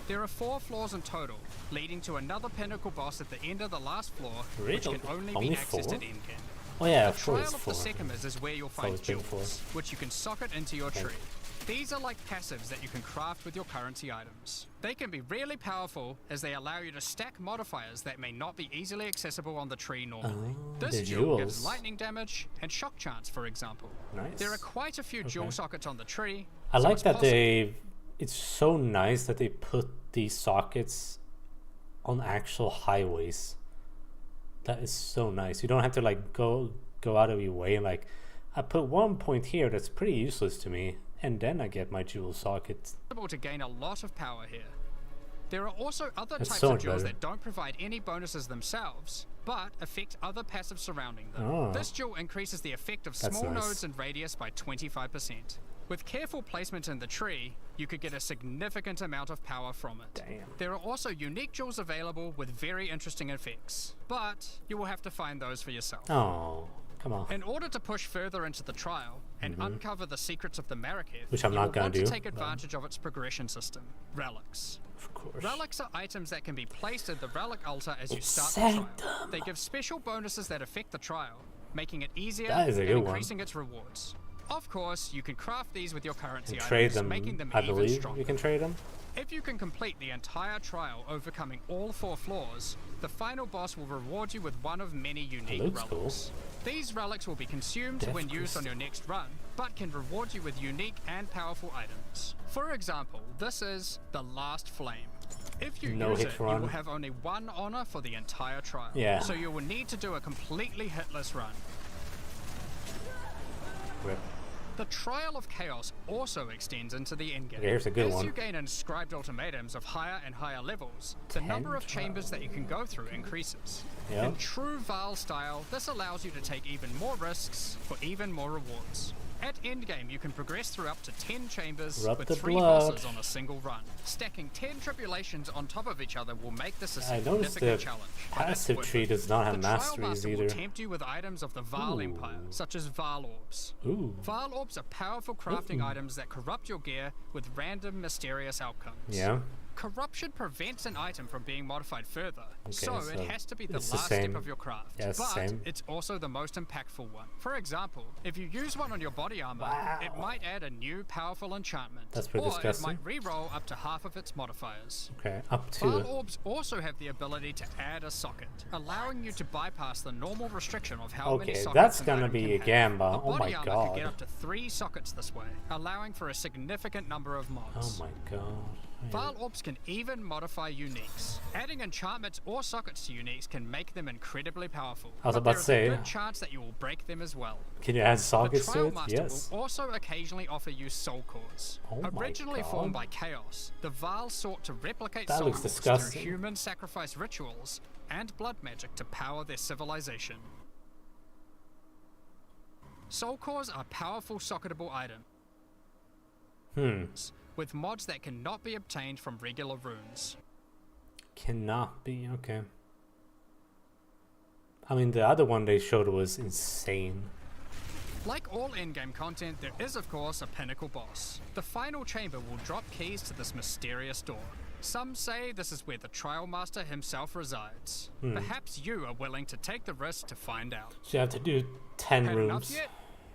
There are 4 floors in total, leading to another pinnacle boss at the end of the last floor, Really? which can only Only be accessed 4? at endgame. Oh yeah, The of Trial course, of 4. the Sycamores is where you'll find always been jewels, 4. which you can socket into your Okay. tree. These are like passives that you can craft with your currency items. They can be really powerful as they allow you to stack modifiers that may not be easily accessible on the tree normally. Oh, This the jewel gives jewels. lightning damage and shock chance, for example. Nice. There are quite a few jewel Okay. sockets on the tree. I so like it's that possible- they... It's so nice that they put these sockets on actual highways. That is so nice. You don't have to like go out of your way and like, I put one point here that's pretty useless to me, and then I get my jewel socket. Possible to gain a lot of power here. There are also other That's types so of much jewels better. that don't provide any bonuses themselves, but affect other passives surrounding them. Oh. This jewel increases the effect of That's small nice. nodes and radius by 25%. With careful placement in the tree, you could get a significant amount of power from it. Damn. There are also unique jewels available with very interesting effects, but you will have to find those for yourself. Oh, come on. In order to push further into the trial and uncover the secrets of the Maraketh, Which I'm you not will gonna want do, to take but- advantage of its progression system, relics. Of course. Relics are items that can be placed at the relic altar as you It's start the Sanctum. trial. They give special bonuses that affect the trial, making it easier That is a and good one. increasing its rewards. Of course, you can craft these with your currency And items, trade them, making them I even believe stronger. you can trade them. If you can complete the entire trial overcoming all 4 floors, the final boss will reward you with one of many unique looks relics. These relics will be consumed Death when used on your next run, but can reward you with unique and powerful items. For example, this is the Last Flame. If you use it, you will have only one honor for the entire trial. Yeah. So you will need to do a completely hitless run. Rip. The Trial of Chaos also extends into the endgame. Okay, here's a good As one. you gain inscribed ultimatums of higher and higher levels, the number of chambers that you can go through increases. Yep. In true Val style, this allows you to take even more risks for even more rewards. At endgame, you can progress through up to 10 chambers Rub with the 3 blood. bosses on a single run. Stacking 10 tribulations on top of each other will make this a I noticed significant the challenge. but it's passive worth tree it. does not have The Trial masteries Master either. will tempt you with items of the Val Empire, such as Val Orbs. Ooh. Val Orbs are powerful crafting items that corrupt your gear with random mysterious outcomes. Yeah. Corruption prevents an item from being modified further, so it has to be the it's the last step same. of your craft. Yeah, it's the but same. it's also the most impactful one. For example, if you use one on your body armor, it might add a new powerful enchantment. That's pretty or disgusting. it might re-roll up to half of its modifiers. Okay, up Val to. Orbs also have the ability to add a socket, allowing you to bypass the normal restriction of how many Okay, sockets that's an gonna item be can a have. gamba. A Oh my body armor can get god. up to 3 sockets this way, allowing for a significant number of mods. Oh my god. Val Orbs can even modify uniques. Adding enchantments or sockets to uniques can make them incredibly powerful. I was but about to say, there is a good chance that you will break them as well. Can you add The sockets to Trial it? Master Yes. will also occasionally offer you soul cores. Oh my Originally God. formed by Chaos, the Val sought to replicate That soul looks cores disgusting. through human sacrifice rituals and blood magic to power their civilization. Soul cores are powerful socketable items with mods that cannot be obtained from regular runes. Cannot be, okay. I mean, the other one they showed was insane. Like all endgame content, there is of course a pinnacle boss. The final chamber will drop keys to this mysterious door. Some say this is where the Trial Master himself resides. Perhaps you are willing to take the risk to find out. So you have to do 10 Had enough rooms. yet?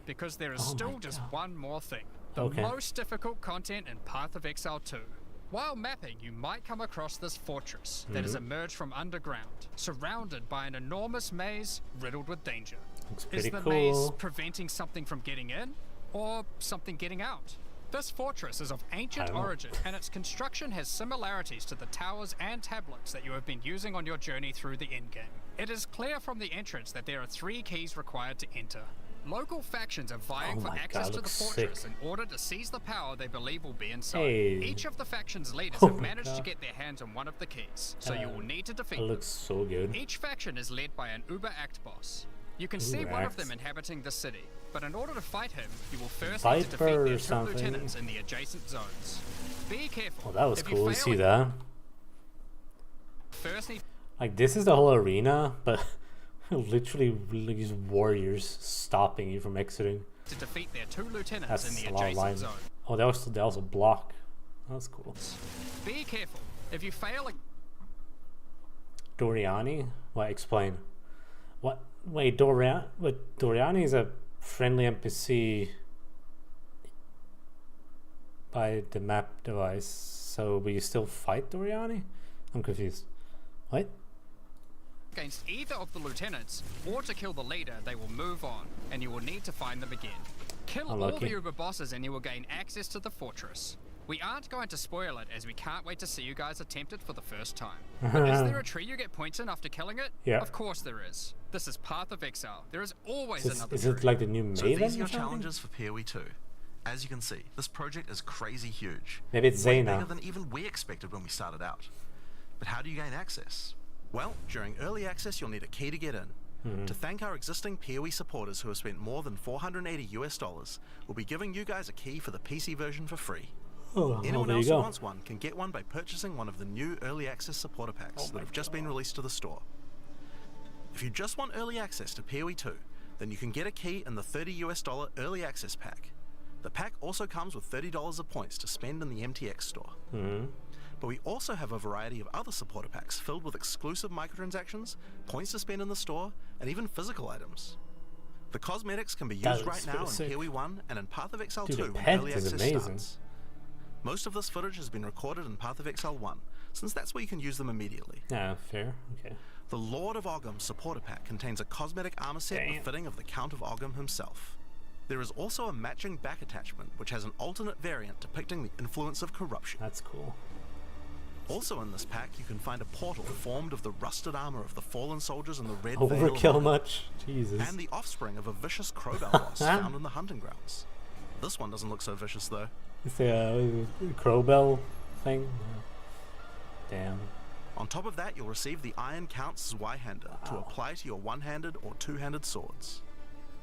Because there is Oh my still just God. one more thing. The Okay. most difficult content in Path of Exile 2. While mapping, you might come across this fortress that has emerged from underground, surrounded by an enormous maze riddled with danger. Looks Is pretty the cool. maze preventing something from getting in, or something getting out? This fortress is of ancient I don't know. origin, and its construction has similarities to the towers and tablets that you have been using on your journey through the endgame. It is clear from the entrance that there are 3 keys required to enter. Local factions are vying Oh for my access God, to the looks fortress sick. in order to seize the power they believe will be inside. Hey. Each of the factions' leaders Oh have my managed to God. get their hands on one of the keys, so you will need to defeat It them. looks so good. Each faction is led by an Uber Act boss. You can see one of them Act. inhabiting the city, but in order to fight him, you will first need to defeat Viper or their 2 something. lieutenants in the adjacent zones. Be careful. Oh, that was If you cool. You fail see it, that? First need Like, this is the whole arena, but literally these warriors stopping you from exiting. to defeat their 2 lieutenants That's in the a lot of adjacent lines. zone. Oh, that was a block. That's cool. Be careful. If you fail, Doriani? What? Explain. What? Wait, Doriani is a friendly NPC by the map device. So will you still fight Doriani? I'm confused. What? against either of the lieutenants, or to kill the leader, they will move on, and you will need to find them again. Kill all Unlucky. the Uber bosses and you will gain access to the fortress. We aren't going to spoil it, as we can't wait to see you guys attempt it for the first time. But is there a tree you get points in after killing it? Yeah. Of course there is. This is Path of Exile. There is always another Is tree. it like the new So Maven these are or your something? challenges for PoE2. As you can see, this project is crazy huge. Maybe it's Way Zayna. bigger than even we expected when we started out. But how do you gain access? Well, during early access, you'll need a key to get in. To thank our existing PoE supporters who have spent more than $480, we'll be giving you guys a key for the PC version for free. Oh, Anyone there you else who go. wants one can get one by purchasing one of the new early access supporter packs that have just been released to the store. If you just want early access to PoE2, then you can get a key in the $30 early access pack. The pack also comes with $30 of points to spend in the MTX store. But we also have a variety of other supporter packs filled with exclusive microtransactions, points to spend in the store, and even physical items. The cosmetics can be That used looks right now in pretty sick. PoE 1 and in Path of Exile Dude, 2 the when pet early is access amazing. starts. Most of this footage has been recorded in Path of Exile 1, since that's where you can use them immediately. Yeah, fair. Okay. The Lord of Ogham supporter pack contains a cosmetic armor set Damn. befitting of the Count of Ogham himself. There is also a matching back attachment, which has an alternate variant depicting the influence of corruption. That's cool. Also in this pack, you can find a portal formed of the rusted armor of the fallen soldiers in the Red Veil of Overkill Honor, much? Jesus. and the offspring of a vicious crowbell boss found in the hunting grounds. This one doesn't look so vicious though. Is there a crowbell thing? Damn. On top of that, you'll receive the Iron Count's Zweihander to apply to your one-handed or two-handed swords.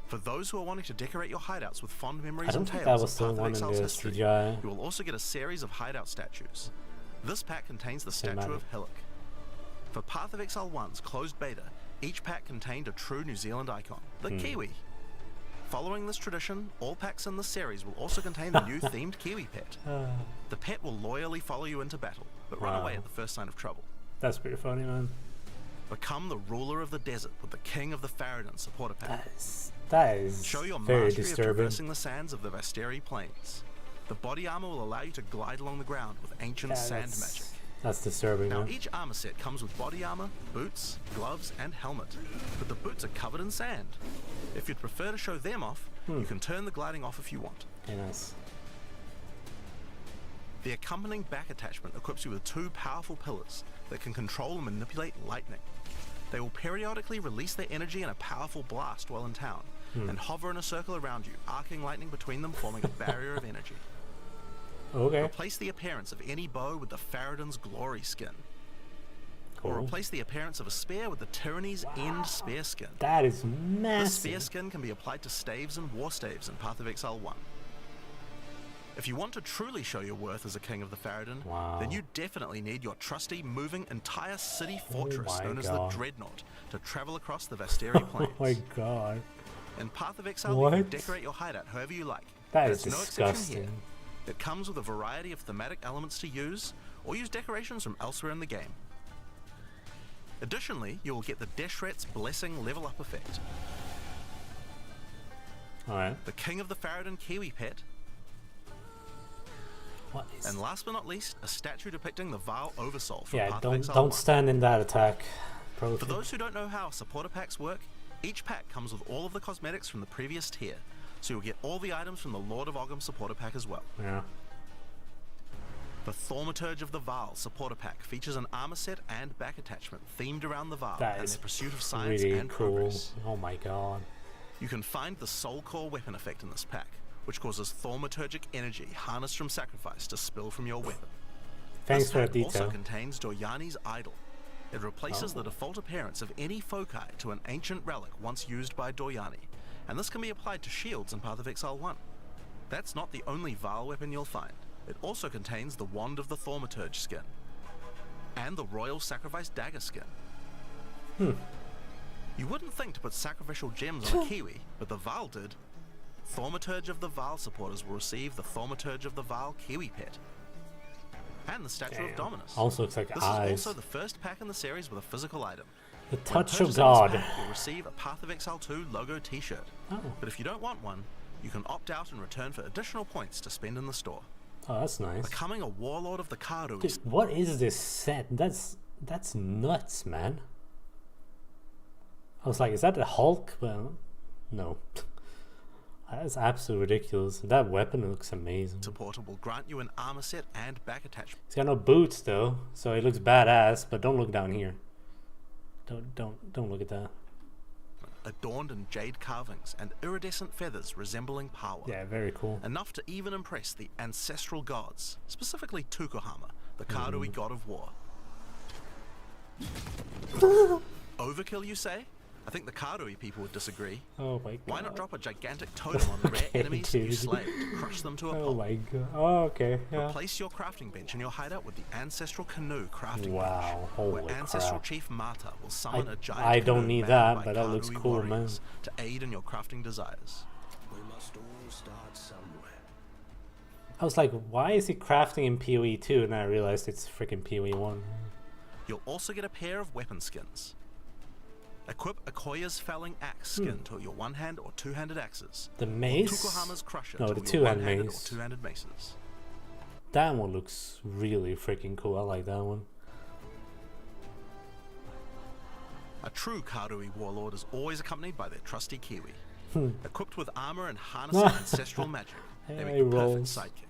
For those who are wanting to decorate your hideouts with fond I memories don't and think tales that was of the Path of one in Exile's the history, CGI. you will also get a series of hideout statues. This pack contains the statue of Hillock. For Path of Exile 1's closed beta, each pack contained a true New Zealand icon, the Kiwi. Following this tradition, all packs in this series will also contain the new themed Kiwi pet. The pet will loyally follow you into battle, but run away at the first sign of trouble. That's pretty funny, man. Become the ruler of the desert with the King of the Faradin supporter pack. That is Show your very mastery of disturbing. traversing the sands of the Vasteri Plains. The body armor will allow you to glide along the ground with ancient sand magic. That's disturbing, Now man. each armor set comes with body armor, boots, gloves, and helmet, but the boots are covered in sand. If you'd prefer to show them off, you can turn the gliding off if you want. Okay, nice. The accompanying back attachment equips you with two powerful pillars that can control and manipulate lightning. They will periodically release their energy in a powerful blast while in town, and hover in a circle around you, arcing lightning between them, forming a barrier of energy. Okay. Replace the appearance of any bow with the Faradin's Glory skin. Or Cool. replace the appearance of a spear with the Tyranny's End spear skin. That is This massive. spear skin can be applied to staves and war staves in Path of Exile 1. If you want to truly show your worth as a king of the Faradin, then you definitely need your trusty, moving, entire city fortress my known as God. the Dreadnought to travel across the Vasteri Plains. Oh my god. In Path of Exile, you can What? decorate your hideout however you like. That There's is no exception here. disgusting. It comes with a variety of thematic elements to use, or use decorations from elsewhere in the game. Additionally, you will get the Deshret's Blessing level up effect. Alright. The King of the Faradin Kiwi pet, What is... and last but not least, a statue depicting the Vaal Oversoul from Yeah, Path of don't Exile 1. stand in that attack. Pro For tip. those who don't know how supporter packs work, each pack comes with all of the cosmetics from the previous tier, so you'll get all the items from the Lord of Ogham supporter pack as well. Yeah. The Thaumaturge of the Vaal supporter pack features an armor set and back attachment themed around the Vaal That and is their pursuit of science really and cool. progress. Oh my god. You can find the Soul Core weapon effect in this pack, which causes thaumaturgic energy harnessed from sacrifice to spill from your weapon. Thanks This for pack the detail. also contains Doryani's Idol. It replaces the default appearance of any foci to an ancient relic once used by Doryani, and this can be applied to shields in Path of Exile 1. That's not the only Vaal weapon you'll find. It also contains the Wand of the Thaumaturge skin, and the Royal Sacrifice Dagger skin. You wouldn't think to put sacrificial gems on a Kiwi, but the Vaal did. Thaumaturge of the Vaal supporters will receive the Thaumaturge of the Vaal Kiwi pet, and the Statue of Dominus. Also looks like This eyes. is also the first pack in the series with a physical item. The When touch of purchasing this God. pack, you'll receive a Path of Exile 2 logo t-shirt. Oh. But if you don't want one, you can opt out and return for additional points to spend in the store. Oh, that's nice. Becoming a warlord of the Karu Dude, what is this set? That's nuts, man. I was like, is that the Hulk? Well, no. That's absolutely ridiculous. That weapon looks amazing. supporter will grant you an armor set and back attachment. It's got no boots though, so it looks badass. But don't look down here. Don't look at that. Adorned in jade carvings and iridescent feathers resembling power. Yeah, very cool. Enough to even impress the ancestral gods, specifically Tukohama, the Karui god of war. Overkill, you say? I think the Karui people would disagree. Oh my god. Why not drop a gigantic totem on the rare Okay, enemies you dude. slay to crush them to a Oh pulp? my god. Oh, okay. Yeah. Replace your crafting bench in your hideout with the Ancestral Canoe crafting Wow, bench, where holy Ancestral crap. Chief Marta will summon a giant I don't canoe need manned that, by but that looks Karui cool, man. warriors to aid in your crafting desires. We must all start somewhere. I was like, why is he crafting in PoE2? And I realized it's freaking PoE1. You'll also get a pair of weapon skins. Equip Akoya's Felling Axe skin to your one-hand or two-handed axes. The Or mace? Tukohama's Crusher No, to the your two-hand one-handed mace. or two-handed maces. That one looks really freaking cool. I like that one. true Karui warlord is always accompanied by their trusty Kiwi. Equipped with armor and harnessing ancestral magic, they make the perfect sidekick.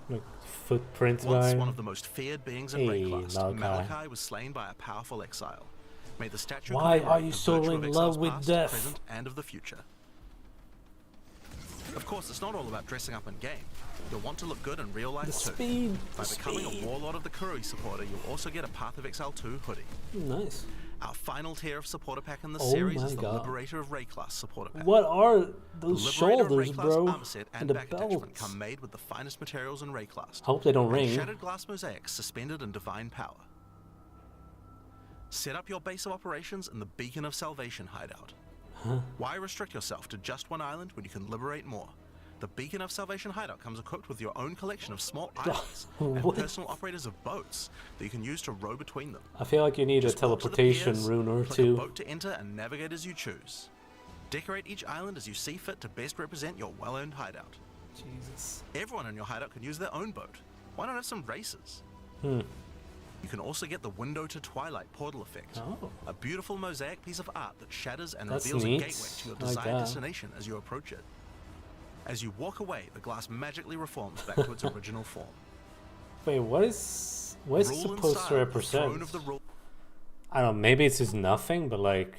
Look, footprint Once guy. one of the most feared beings in Rayclast, Malachi was slain by a powerful exile. May the statue Why commemorate are you the so virtue in of love exile's with past, death? present, and of the future. Of course, it's not all about dressing up in game. You'll want to look good in real life too. By becoming a Warlord of the Karui supporter, you'll also get a Path of Exile 2 hoodie. Nice. Our final tier of supporter pack in the series is the God. Liberator of Rayclast supporter pack. What are those the shoulders, Rayclast bro? armor set and the back attachment belts. come made with the finest materials in Rayclast. I hope they don't and ring. Shattered glass mosaics suspended in divine power. Set up your base of operations in the Beacon of Salvation hideout. Why restrict yourself to just one island when you can liberate more? The Beacon of Salvation hideout comes equipped with your own collection of small islands and personal operators of boats that you can use to row between them. I feel like you need Just a teleportation piers, rune or click two. a boat to enter and navigate as you choose. Decorate each island as you see fit to best represent your well-earned hideout. Jesus. Everyone in your hideout can use their own boat. Why not have some races? You can also get the Window to Twilight portal effect. A beautiful mosaic piece of art that shatters and That's reveals neat. a gateway to your I like desired that. destination as you approach it. As you walk away, the glass magically reforms back to its original form. Wait, what is it Rule and supposed to style, the represent? throne of the rule. I don't know, maybe it's just nothing, but like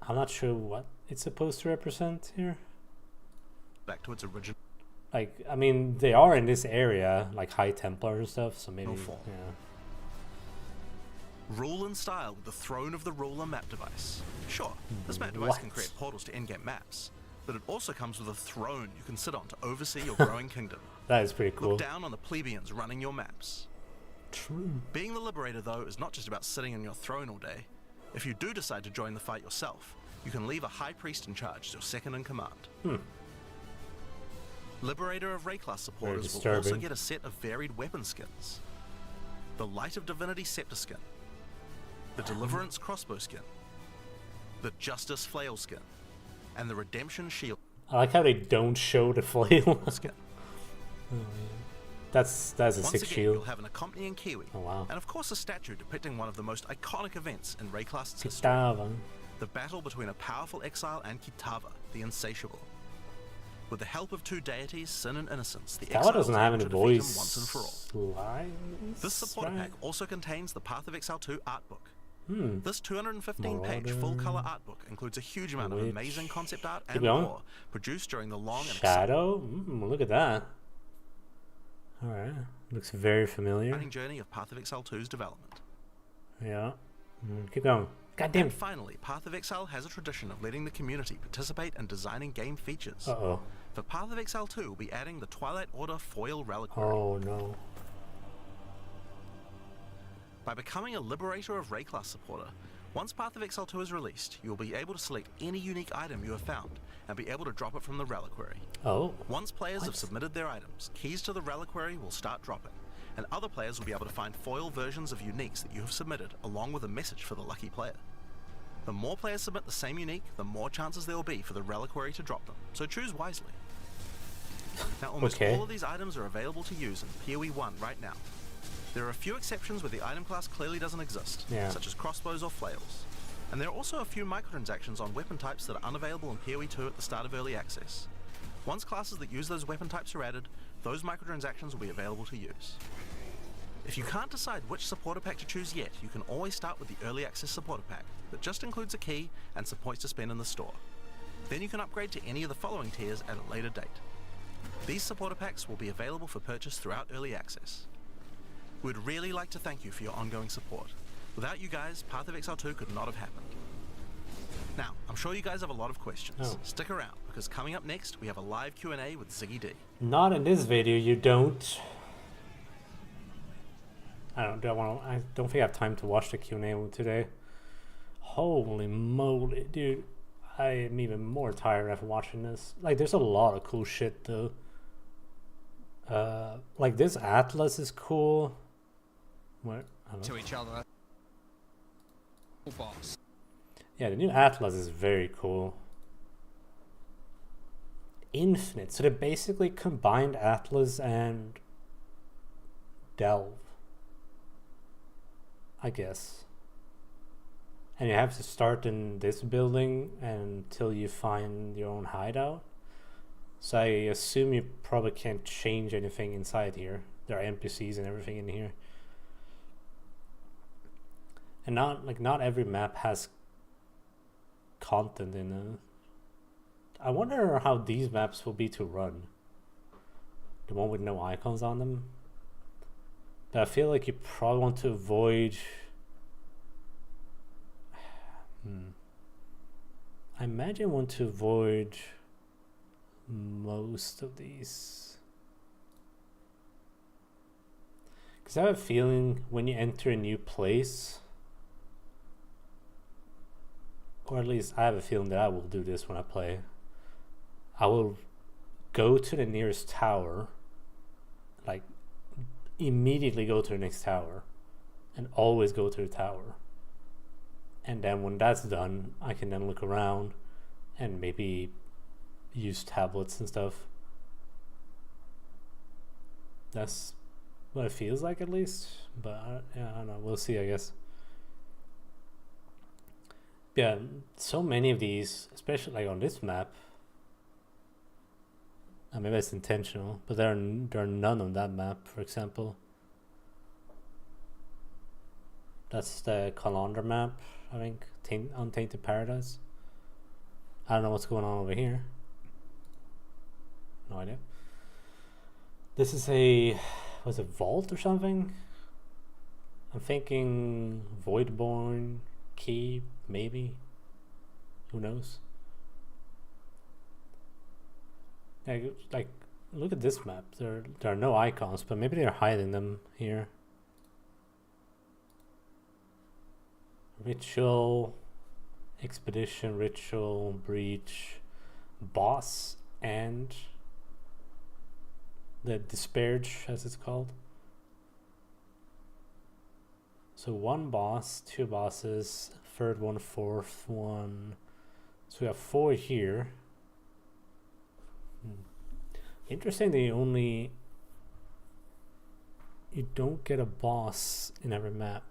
I'm not sure what it's supposed to represent here. Back to its original Like, I mean, they are in this area, like High Templar and stuff, so maybe, form. yeah. Rule and style with the Throne of the Ruler map device. Sure, this map device can create portals to in-game maps, but it also comes with a throne you can sit on to oversee your growing kingdom. That is pretty cool. Look down on the plebeians running your maps. True. Being the Liberator, though, is not just about sitting on your throne all day. If you do decide to join the fight yourself, you can leave a High Priest in charge as your second in command. Liberator of Rayclast supporters will also disturbing. get a set of varied weapon skins. The Light of Divinity Scepter skin, the Deliverance crossbow skin, the Justice flail skin, and the Redemption shield I like how they don't show the flail. skin. That's a Once sick again, shield. you'll have an accompanying Kiwi, Oh wow. and of course a statue depicting one of the most iconic events in Rayclast's history. Kitava. The battle between a powerful exile and Kitava, the Insatiable. With the help of two deities, Sin and Innocence, the Kitava exile doesn't was have able any to defeat him voice once and for all. lines. This supporter right? pack also contains the Path of Exile 2 art book. This 215-page full-color art book includes a huge amount of Witch. amazing concept art Keep and going. lore produced during the long and Shadow? Look at that. Alright. Looks very familiar. exciting journey of Path of Exile 2's development. Yeah. Keep going. God damn. And finally, Path of Exile has a tradition of letting the community participate in designing game features. Uh-oh. For Path of Exile 2, we'll be adding the Twilight Order foil reliquary. Oh no. By becoming a Liberator of Rayclast supporter, once Path of Exile 2 is released, you will be able to select any unique item you have found and be able to drop it from the reliquary. Oh. Once players have What? submitted their items, keys to the reliquary will start dropping, and other players will be able to find foil versions of uniques that you have submitted, along with a message for the lucky player. The more players submit the same unique, the more chances there will be for the reliquary to drop them, so choose wisely. Now, almost Okay. all of these items are available to use in PoE 1 right now. There are a few exceptions where the item class clearly doesn't exist, Yeah. such as crossbows or flails. And there are also a few microtransactions on weapon types that are unavailable in PoE 2 at the start of early access. Once classes that use those weapon types are added, those microtransactions will be available to use. If you can't decide which supporter pack to choose yet, you can always start with the early access supporter pack that just includes a key and some points to spend in the store. Then you can upgrade to any of the following tiers at a later date. These supporter packs will be available for purchase throughout early access. We'd really like to thank you for your ongoing support. Without you guys, Path of Exile 2 could not have happened. Now, I'm sure you guys have a lot of questions. Oh. Stick around, because coming up next, we have a live Q&A with Ziggy D. Not in this video, you don't. I don't think I have time to watch the Q&A today. Holy moly, dude. I am even more tired after watching this. Like, there's a lot of cool shit, though. Like, this Atlas is cool. What? I don't know. To each other. Boss. Yeah, the new Atlas is very cool. Infinite. So they basically combined Atlas and Delve, I guess. and you have to start in this building until you find your own hideout. So I assume you probably can't change anything inside here. There are NPCs and everything in here. And not every map has content in it. I wonder how these maps will be to run. The one with no icons on them. But I feel like you probably want to avoid... I imagine you want to avoid most of these. Because I have a feeling when you enter a new place, or at least I have a feeling that I will do this when I play, I will go to the nearest tower, like immediately go to the next tower, and always go to the tower. And then when that's done, I can then look around and maybe use tablets and stuff. That's what it feels like, at least. But yeah, I don't know. We'll see, I guess. Yeah, so many of these, especially like on this map. Maybe it's intentional, but there are none on that map, for example. That's the Calendar map, I think. Untainted Paradise. I don't know what's going on over here. No idea. This is a... was it Vault or something? I'm thinking Voidborn Key, maybe. Who knows? Like, look at this map. There are no icons, but maybe they're hiding them here. Ritual, Expedition, Ritual, Breach, Boss, and the Disparage, as it's called. So one boss, two bosses, third one, fourth one. So we have 4 here. Interesting that you don't get a boss in every map.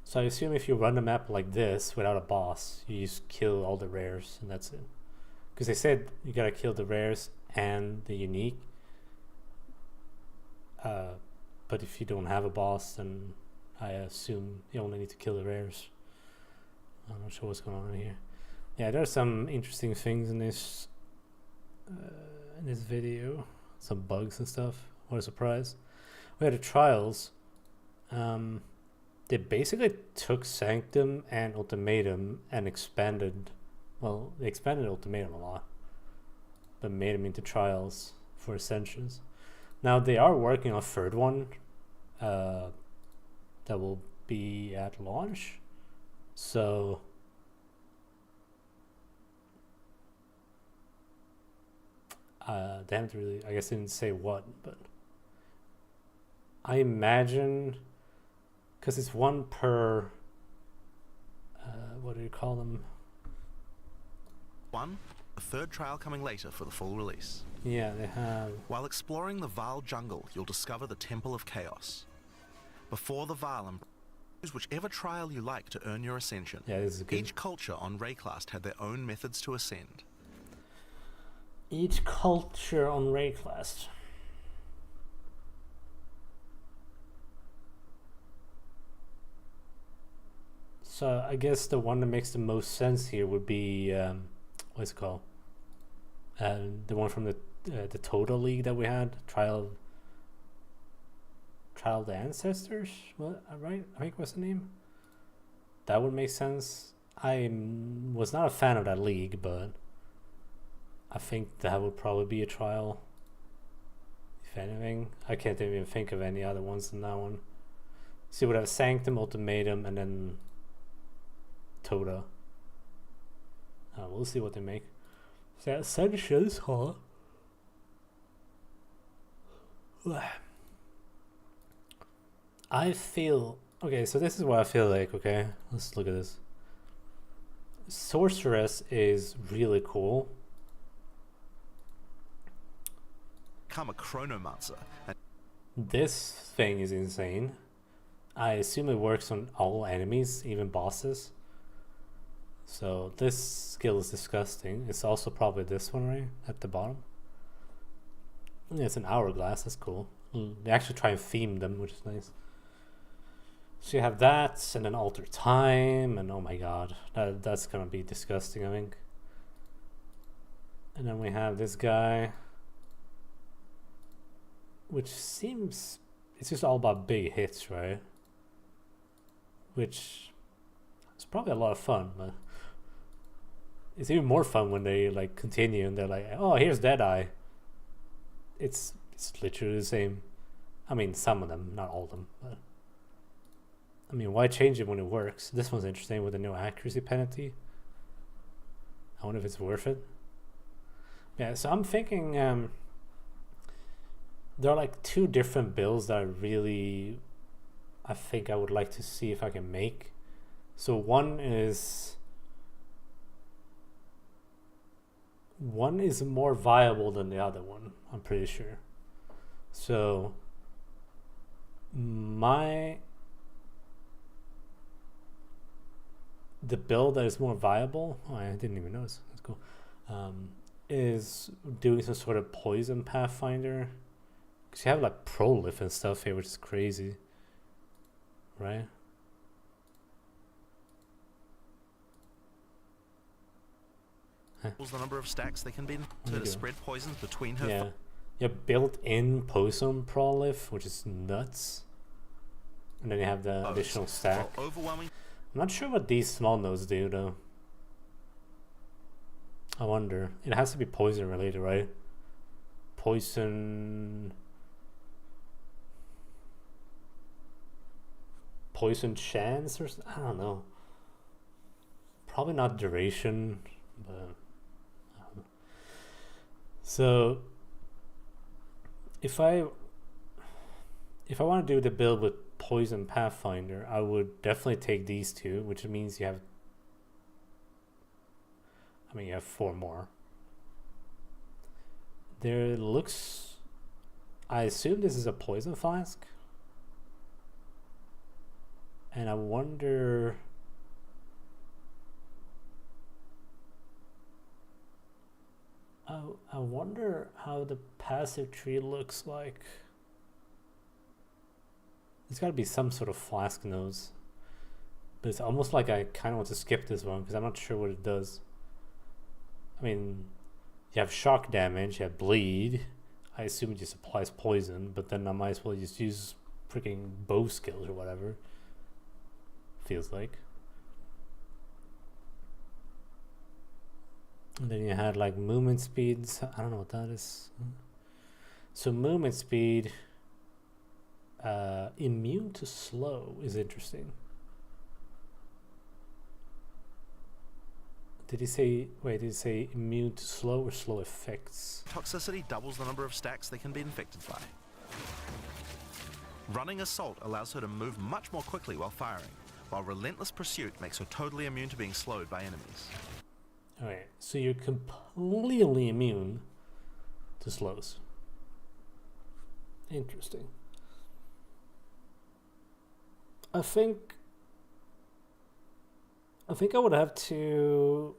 So I assume if you run a map like this without a boss, you just kill all the rares and that's it. Because they said you gotta kill the rares and the unique. But if you don't have a boss, then I assume you only need to kill the rares. I'm not sure what's going on here. Yeah, there are some interesting things in this video. Some bugs and stuff. What a surprise. We had the trials. They basically took Sanctum and Ultimatum and expanded... Well, they expanded Ultimatum a lot. But made them into trials for Ascensions. Now, they are working on a third one. That will be at launch. So... they haven't really, I guess they didn't say what, but I imagine, because it's one per, what do you call them? One, a third trial coming later for the full release. Yeah, they have. While exploring the Vaal jungle, you'll discover the Temple of Chaos. Before the Vaal, choose whichever trial you like to earn your ascension. Yeah, this is good. Each culture on Rayclast had their own methods to ascend. Each culture on Rayclast. So I guess the one that makes the most sense here would be what's it called? The one from the Total League that we had, Trial of the Ancestors. What? Right? I think what's the name? That would make sense. I was not a fan of that league, but I think that would probably be a trial. If anything, I can't even think of any other ones than that one. So you would have Sanctum, Ultimatum, and then Toda. We'll see what they make. So Ascensions, huh? I feel... Okay, so this is what I feel like, okay? Let's look at this. Sorceress is really cool. Become a chronomancer. This thing is insane. I assume it works on all enemies, even bosses. So this skill is disgusting. It's also probably this one right at the bottom. Yeah, it's an hourglass. That's cool. They actually try and theme them, which is nice. So you have that, and then alter time, and oh my god, that's gonna be disgusting, I think. And then we have this guy, which seems it's just all about big hits, right? Which is probably a lot of fun, but it's even more fun when they like continue and they're like, oh, here's Deadeye. It's literally the same. I mean, some of them, not all of them, but I mean, why change it when it works? This one's interesting with a no accuracy penalty. I wonder if it's worth it. Yeah, so I'm thinking there are like two different builds that I think I would like to see if I can make. So one is more viable than the other one, I'm pretty sure. So the build that is more viable, oh, I didn't even notice, that's cool, is doing some sort of poison pathfinder, because you have like prolif and stuff here, which is crazy, right? The number of stacks they can be to spread poisons between her. Yeah, you have built-in poison prolif, which is nuts, and then you have the additional stack. Overwhelming. I'm not sure what these small nodes do though. I wonder. It has to be poison related, right? Poison chance or I don't know. Probably not duration, but I don't know. So if I want to do the build with Poison Pathfinder, I would definitely take these two, which means you have, I mean, you have 4 more. There looks, I assume this is a poison flask, and I wonder, I wonder how the passive tree looks like. There's got to be some sort of flask nodes, but it's almost like I kind of want to skip this one because I'm not sure what it does. I mean, you have shock damage, you have bleed. I assume it just applies poison, but then I might as well just use freaking bow skills or whatever. Feels like. And then you had like movement speeds. I don't know what that is. So movement speed. Immune to slow is interesting. Did he say, wait, did he say immune to slow or slow effects? Toxicity doubles the number of stacks they can be infected by. Running Assault allows her to move much more quickly while firing, while Relentless Pursuit makes her totally immune to being slowed by enemies. Alright, so you're completely immune to slows. Interesting. I think I would have to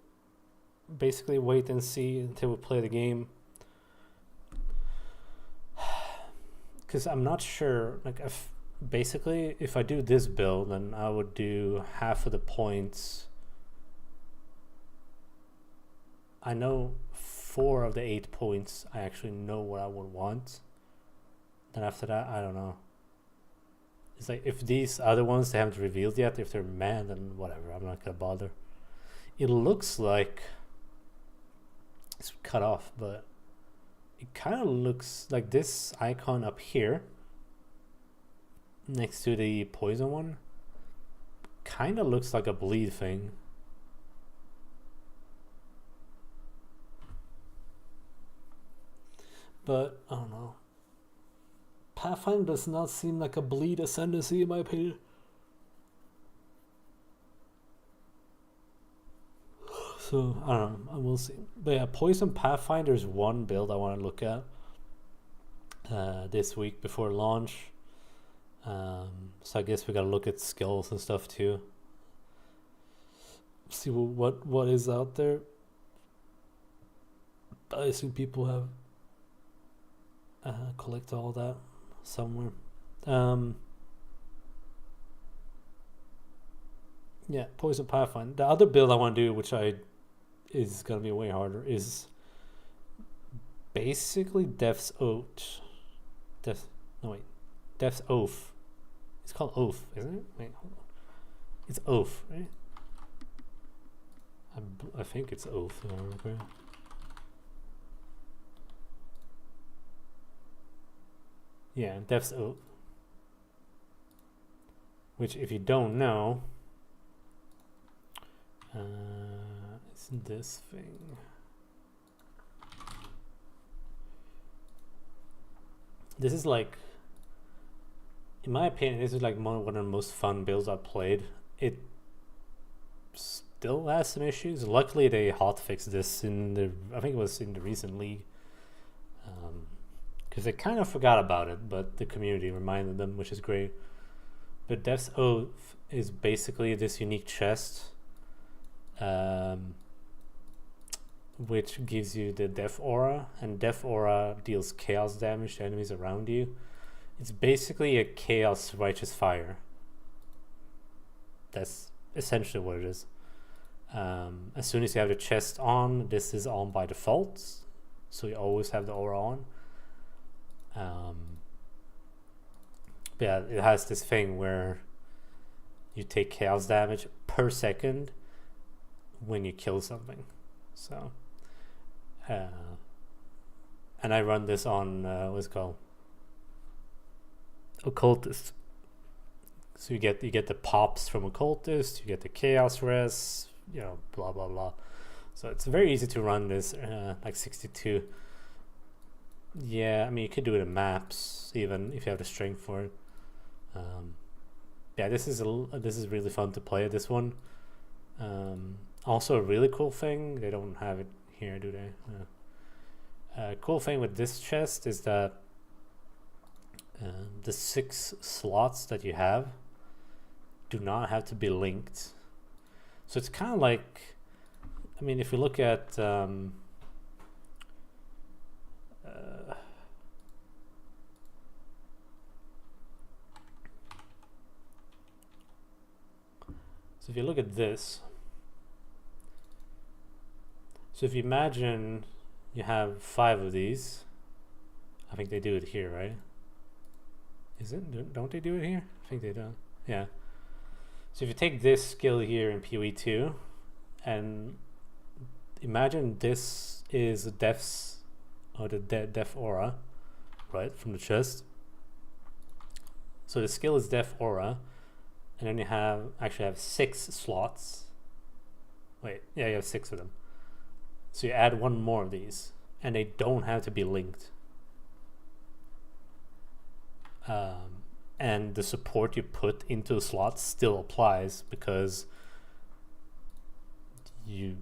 basically wait and see until we play the game, because I'm not sure. Like, if I do this build, then I would do half of the points. I know 4 of the 8 points. I actually know what I would want. Then after that, I don't know. It's like, if these other ones they haven't revealed yet, if they're mad, then whatever, I'm not gonna bother. It looks like it's cut off, but it kind of looks like this icon up here next to the poison one kind of looks like a bleed thing. But I don't know. Pathfinder does not seem like a bleed ascendancy in my opinion. So I don't know, we'll see. But yeah, Poison Pathfinder is one build I want to look at this week before launch. So I guess we gotta look at skills and stuff too. See what is out there. I assume people have collect all that somewhere. Yeah, Poison Pathfinder. The other build I want to do, which is gonna be way harder, is basically Death's Oath. Death's Oath. It's called Oath, isn't it? Wait, hold on. It's Oath, right? I think it's Oath. If I remember. Yeah, Death's Oath. Which, if you don't know, it's this thing. This is like, in my opinion, this is like one of the most fun builds I've played. It still has some issues. Luckily, they hotfixed this in the, I think it was in the recent league, because they kind of forgot about it, but the community reminded them, which is great. But Death's Oath is basically this unique chest, which gives you the Death Aura, and Death Aura deals chaos damage to enemies around you. It's basically a chaos righteous fire. That's essentially what it is. As soon as you have the chest on, this is on by default, so you always have the aura on. Yeah, it has this thing where you take chaos damage per second when you kill something. So, and I run this on what's it called, Occultist. So you get the pops from Occultist, you get the chaos res, you know, blah blah blah. So it's very easy to run this, like 62. Yeah, I mean you could do it in maps even if you have the strength for it. Yeah, this is really fun to play. This one. Also a really cool thing, they don't have it here, do they? Cool thing with this chest is that the 6 slots that you have do not have to be linked. So it's kind of like, I mean, if you look at so if you look at this, so if you imagine you have 5 of these, I think they do it here, right? Is it? Don't they do it here? I think they do. Yeah. So if you take this skill here in PoE2 and imagine this is Death's, or the Death Aura, right, from the chest. So the skill is Death Aura, and then you actually have 6 slots. Wait, yeah, you have 6 of them. So you add 1 more of these, and they don't have to be linked. And the support you put into the slots still applies, because they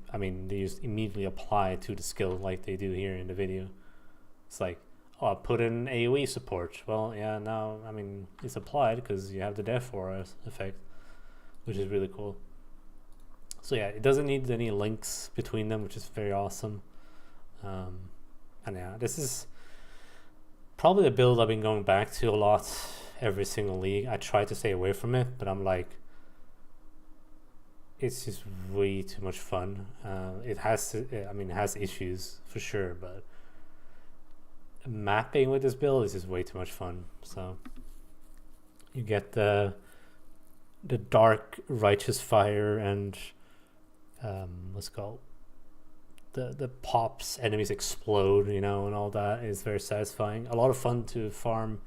just immediately apply to the skill like they do here in the video. It's like, oh, I put in AoE support. Well, yeah, now, I mean, it's applied because you have the Death Aura effect, which is really cool. So yeah, it doesn't need any links between them, which is very awesome. And yeah, this is probably a build I've been going back to a lot every single league. I try to stay away from it, but I'm like, it's just way too much fun. It has issues for sure, but mapping with this build is just way too much fun. So you get the dark righteous fire and what's it called, the pops, enemies explode, you know, and all that is very satisfying. A lot of fun to farm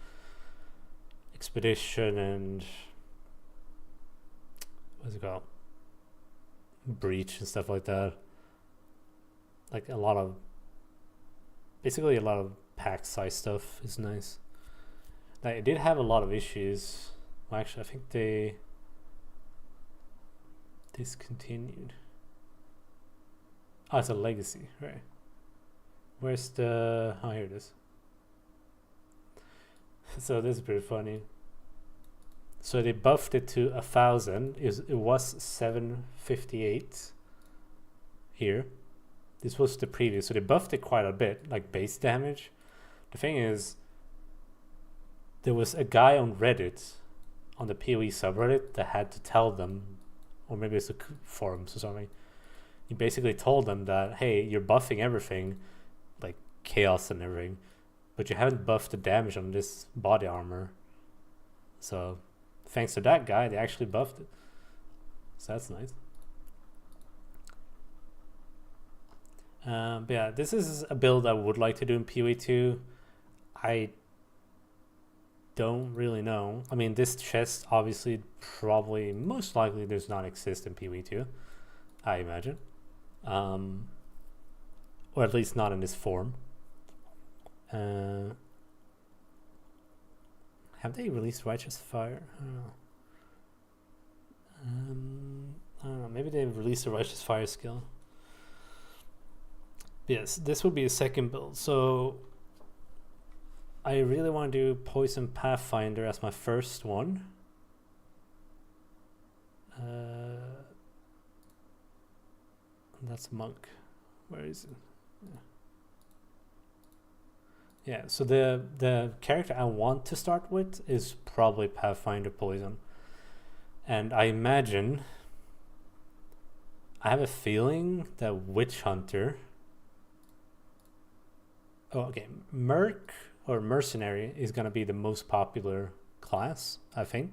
expedition and what's it called, breach and stuff like that. Like basically a lot of pack size stuff is nice. Now it did have a lot of issues. Well, actually I think they discontinued. Oh, it's a legacy, right? Where's the, oh, here it is. So this is pretty funny. So they buffed it to 1,000. It was 758 here. This was the previous, so they buffed it quite a bit, like base damage. The thing is, there was a guy on Reddit, on the PoE subreddit, that had to tell them, or maybe it's the forums or something. He basically told them that, hey, you're buffing everything, like chaos and everything, but you haven't buffed the damage on this body armor. So thanks to that guy, they actually buffed it. So that's nice. But yeah, this is a build I would like to do in PoE2. I don't really know. I mean, this chest obviously probably most likely does not exist in PoE2, I imagine. Or at least not in this form. Have they released Righteous Fire? I don't know. I don't know. Maybe they've released a Righteous Fire skill. Yes, this will be a second build. So I really want to do Poison Pathfinder as my first one. That's Monk. Where is it? Yeah, so the character I want to start with is probably Pathfinder Poison. And I imagine, I have a feeling that Witch Hunter, Merc or Mercenary is going to be the most popular class, I think.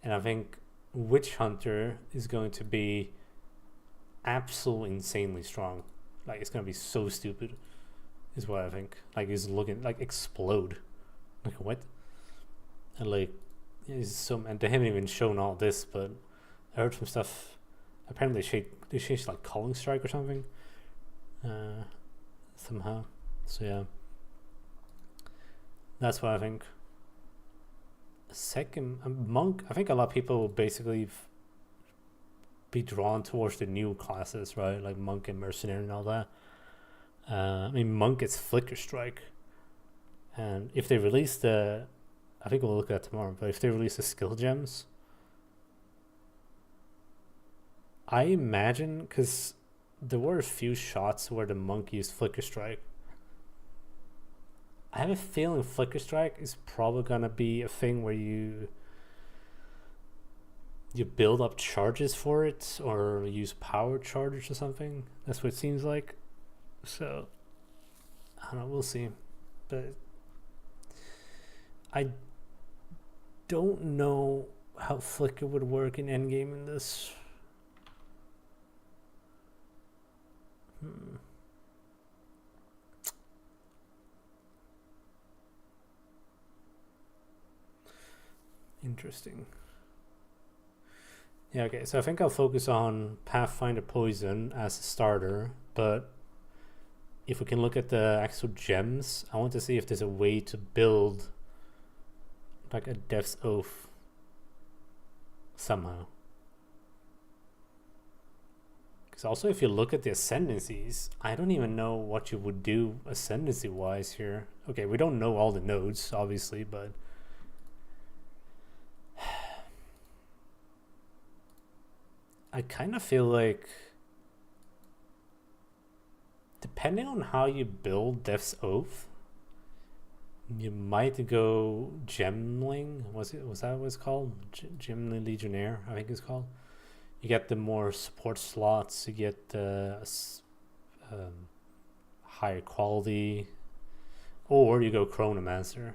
And I think Witch Hunter is going to be absolutely insanely strong. Like, it's going to be so stupid, is what I think. Like, he's looking, like, explode. Like, what? And, like, it's so, and they haven't even shown all this, but I heard some stuff. Apparently they changed like Calling Strike or something. Somehow. So yeah. That's what I think. Second, Monk, I think a lot of people will basically be drawn towards the new classes, right? Like Monk and Mercenary and all that. I mean, Monk is Flicker Strike. And if they release the, I think we'll look at that tomorrow, but if they release the skill gems, I imagine, because there were a few shots where the Monk used Flicker Strike. I have a feeling Flicker Strike is probably gonna be a thing where you build up charges for it or use power charges or something. That's what it seems like. So I don't know, we'll see. But I don't know how Flicker would work in endgame in this. Interesting. Yeah, okay, so I think I'll focus on Pathfinder Poison as a starter, but if we can look at the actual gems, I want to see if there's a way to build like a Death's Oath somehow. Because also if you look at the ascendancies, I don't even know what you would do ascendancy wise here. Okay, we don't know all the nodes obviously, but I kind of feel like depending on how you build Death's Oath, you might go Gemling. Was that what it's called? Gemling Legionnaire, I think it's called. You get the more support slots. You get the higher quality, or you go Chronomancer.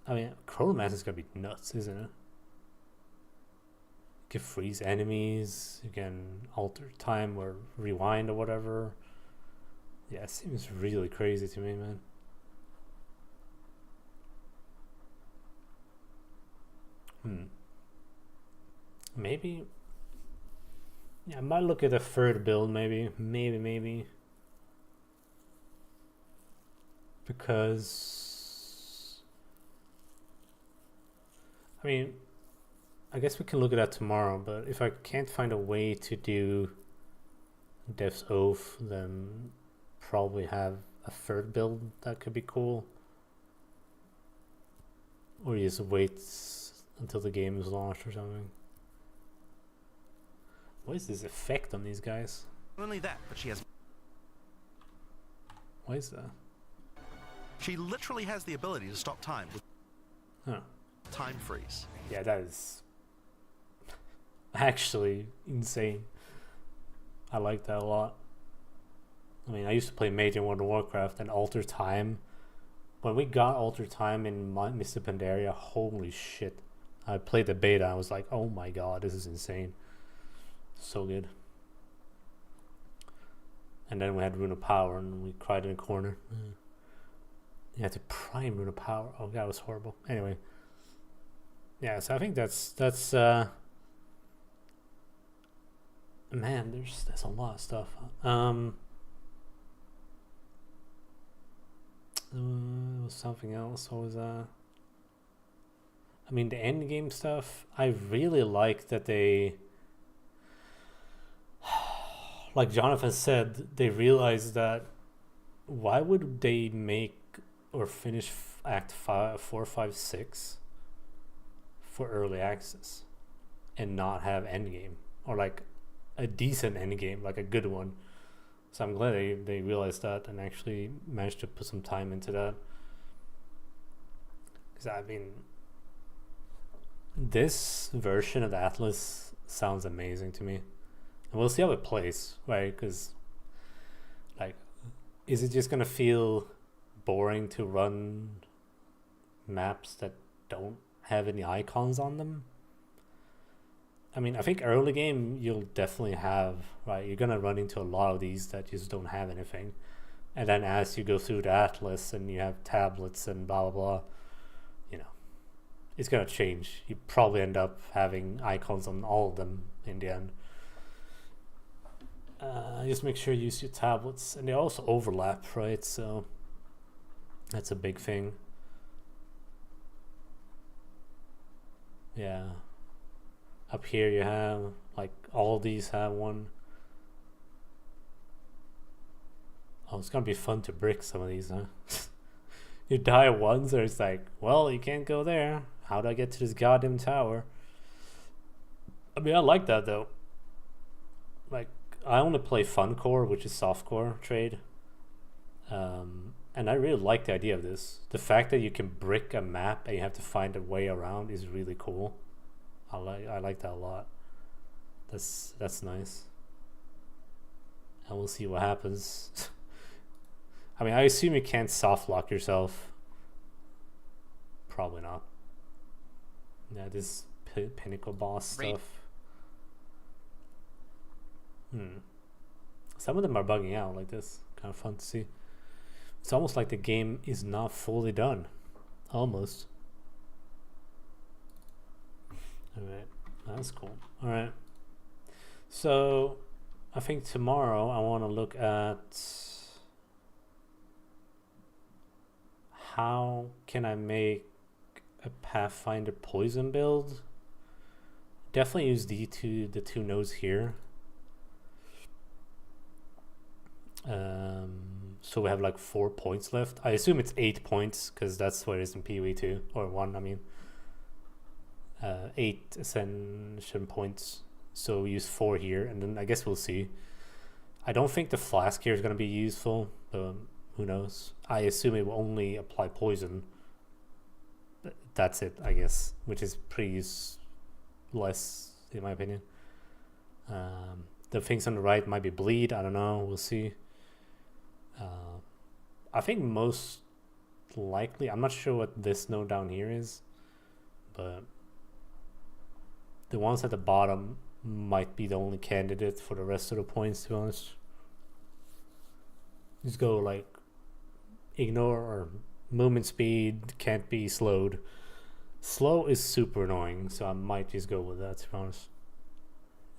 I mean, Chronomancer's gonna be nuts, isn't it? You can freeze enemies, you can alter time or rewind or whatever. Yeah, it seems really crazy to me, man. Maybe. Yeah, I might look at a third build, maybe. Maybe. Because I mean, I guess we can look at that tomorrow, but if I can't find a way to do Death's Oath, then probably have a third build that could be cool. Or you just wait until the game is launched or something. What is this effect on these guys? Not only that, but she has. What is that? She literally has the ability to stop time with time freeze. Yeah, that is actually insane. I like that a lot. I mean, I used to play Mage in World of Warcraft and Alter Time. When we got Alter Time in Mr. Pandaria, holy shit. I played the beta, I was like, oh my god, this is insane. So good. And then we had Rune of Power and we cried in a corner. You had to prime Rune of Power. Oh, that was horrible. Anyway. Yeah, so I think that's man, there's a lot of stuff. There was something else. What was that? I mean, the end game stuff, I really like that they, like Jonathan said, they realized that why would they make or finish Act 4, 5, 6 for early access and not have endgame, or like a decent endgame, like a good one. So I'm glad they realized that and actually managed to put some time into that. Because I mean, this version of the Atlas sounds amazing to me. And we'll see how it plays, right? Because, like, is it just going to feel boring to run maps that don't have any icons on them? I mean, I think early game you'll definitely have, right? You're gonna run into a lot of these that just don't have anything, and then as you go through the Atlas and you have tablets and blah blah blah, you know, it's gonna change. You probably end up having icons on all of them in the end. Just make sure you use your tablets, and they also overlap, right? So that's a big thing. Yeah. Up here you have, like, all these have one. Oh, it's gonna be fun to brick some of these, huh? You die once, or it's like, well, you can't go there. How do I get to this goddamn tower? I mean, I like that, though. Like, I only play fun core, which is softcore trade. And I really like the idea of this. The fact that you can brick a map and you have to find a way around is really cool. I like that a lot. That's nice. And we'll see what happens. I mean, I assume you can't soft lock yourself. Probably not. Yeah, this pinnacle boss stuff. Some of them are bugging out like this. Kind of fun to see. It's almost like the game is not fully done. Almost. Alright, that's cool. Alright. So, I think tomorrow I want to look at how can I make a Pathfinder poison build. Definitely use the two nodes here. So we have like 4 points left. I assume it's 8 points because that's what it is in PoE2, or 1, I mean. 8 ascension points, so we use 4 here, and then I guess we'll see. I don't think the flask here is going to be useful, but who knows. I assume it will only apply poison. That's it, I guess, which is pretty useless in my opinion. The things on the right might be bleed, I don't know, we'll see. I think most likely, I'm not sure what this node down here is, but the ones at the bottom might be the only candidate for the rest of the points, to be honest. Just go like ignore or movement speed can't be slowed. Slow is super annoying, so I might just go with that, to be honest.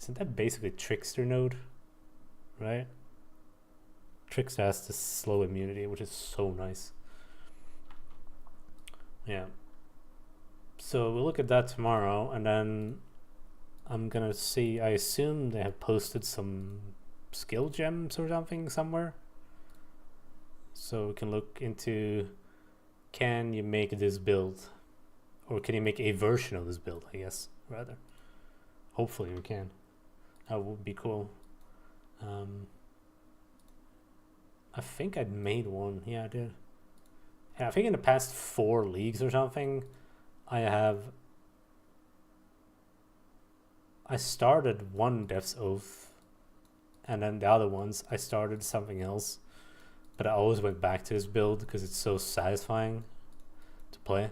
Isn't that basically Trickster node? Right? Trickster has the slow immunity, which is so nice. Yeah. So we'll look at that tomorrow, and then I'm gonna see, I assume they have posted some skill gems or something somewhere. So we can look into, can you make this build? Or can you make a version of this build, I guess, rather. Hopefully we can. That would be cool. I think I'd made one. Yeah, I did. Yeah, I think in the past 4 leagues or something, I started one Death's Oath, and then the other ones I started something else, but I always went back to this build because it's so satisfying to play.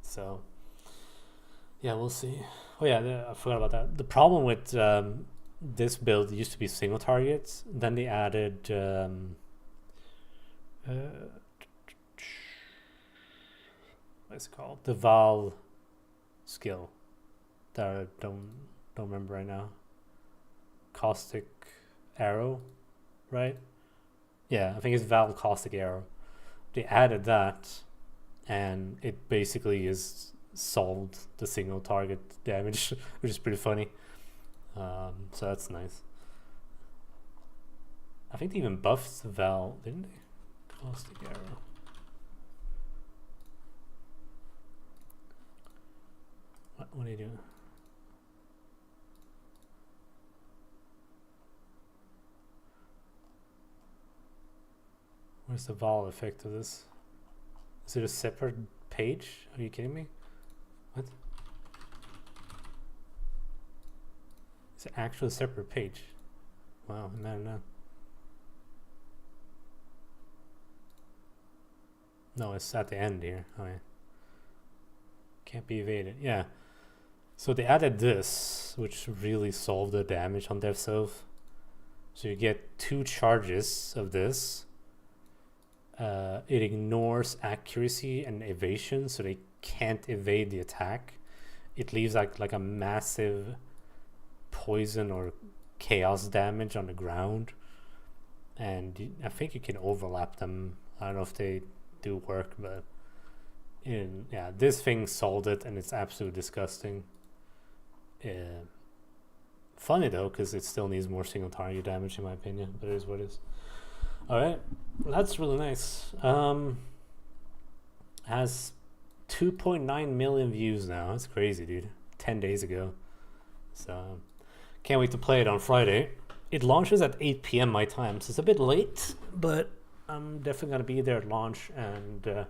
So yeah, we'll see. Oh yeah, I forgot about that. The problem with this build used to be single targets, then they added what's it called? The Val skill that I don't remember right now. Caustic Arrow, right? Yeah, I think it's Val Caustic Arrow. They added that, and it basically is solved the single target damage, which is pretty funny. So that's nice. I think they even buffed Val, didn't they? Caustic Arrow. What do you do? Where's the Val effect of this? Is it a separate page? Are you kidding me? What? It's an actual separate page. Wow, no. No, it's at the end here. Oh yeah. Can't be evaded. Yeah. So they added this, which really solved the damage on Death's Oath. So you get 2 charges of this. It ignores accuracy and evasion, so they can't evade the attack. It leaves like a massive poison or chaos damage on the ground, and I think you can overlap them. I don't know if they do work, but yeah, this thing solved it, and it's absolutely disgusting. Funny though, because it still needs more single target damage in my opinion, but it is what it is. Alright, that's really nice. Has 2.9 million views now. That's crazy, dude. 10 days ago. So can't wait to play it on Friday. It launches at 8 p.m. my time, so it's a bit late, but I'm definitely gonna be there at launch, and the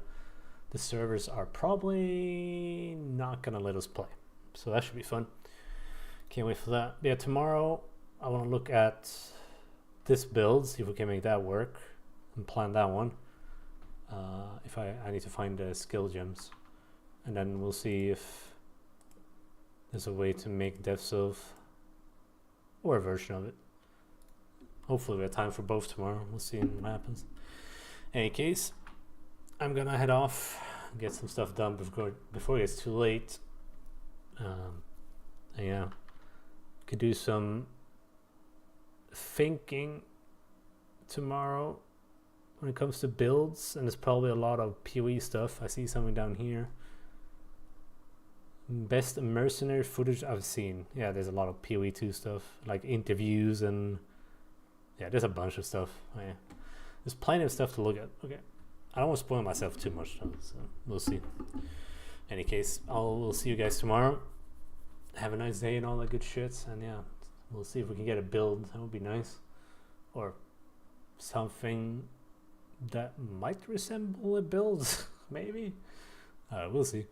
servers are probably not gonna let us play, so that should be fun. Can't wait for that. Yeah, tomorrow I want to look at this build, see if we can make that work and plan that one. If I need to find the skill gems, and then we'll see if there's a way to make Death's Oath or a version of it. Hopefully we have time for both tomorrow. We'll see what happens. In any case, I'm gonna head off, get some stuff done before it gets too late. Yeah, could do some thinking tomorrow when it comes to builds, and there's probably a lot of PoE stuff. I see something down here. Best mercenary footage I've seen. Yeah, there's a lot of PoE2 stuff, like interviews, and yeah, there's a bunch of stuff. Oh, yeah. There's plenty of stuff to look at. Okay, I don't want to spoil myself too much though, so we'll see. In any case, we'll see you guys tomorrow. Have a nice day and all that good shit, and yeah, we'll see if we can get a build. That would be nice, or something that might resemble a build. Maybe we'll see.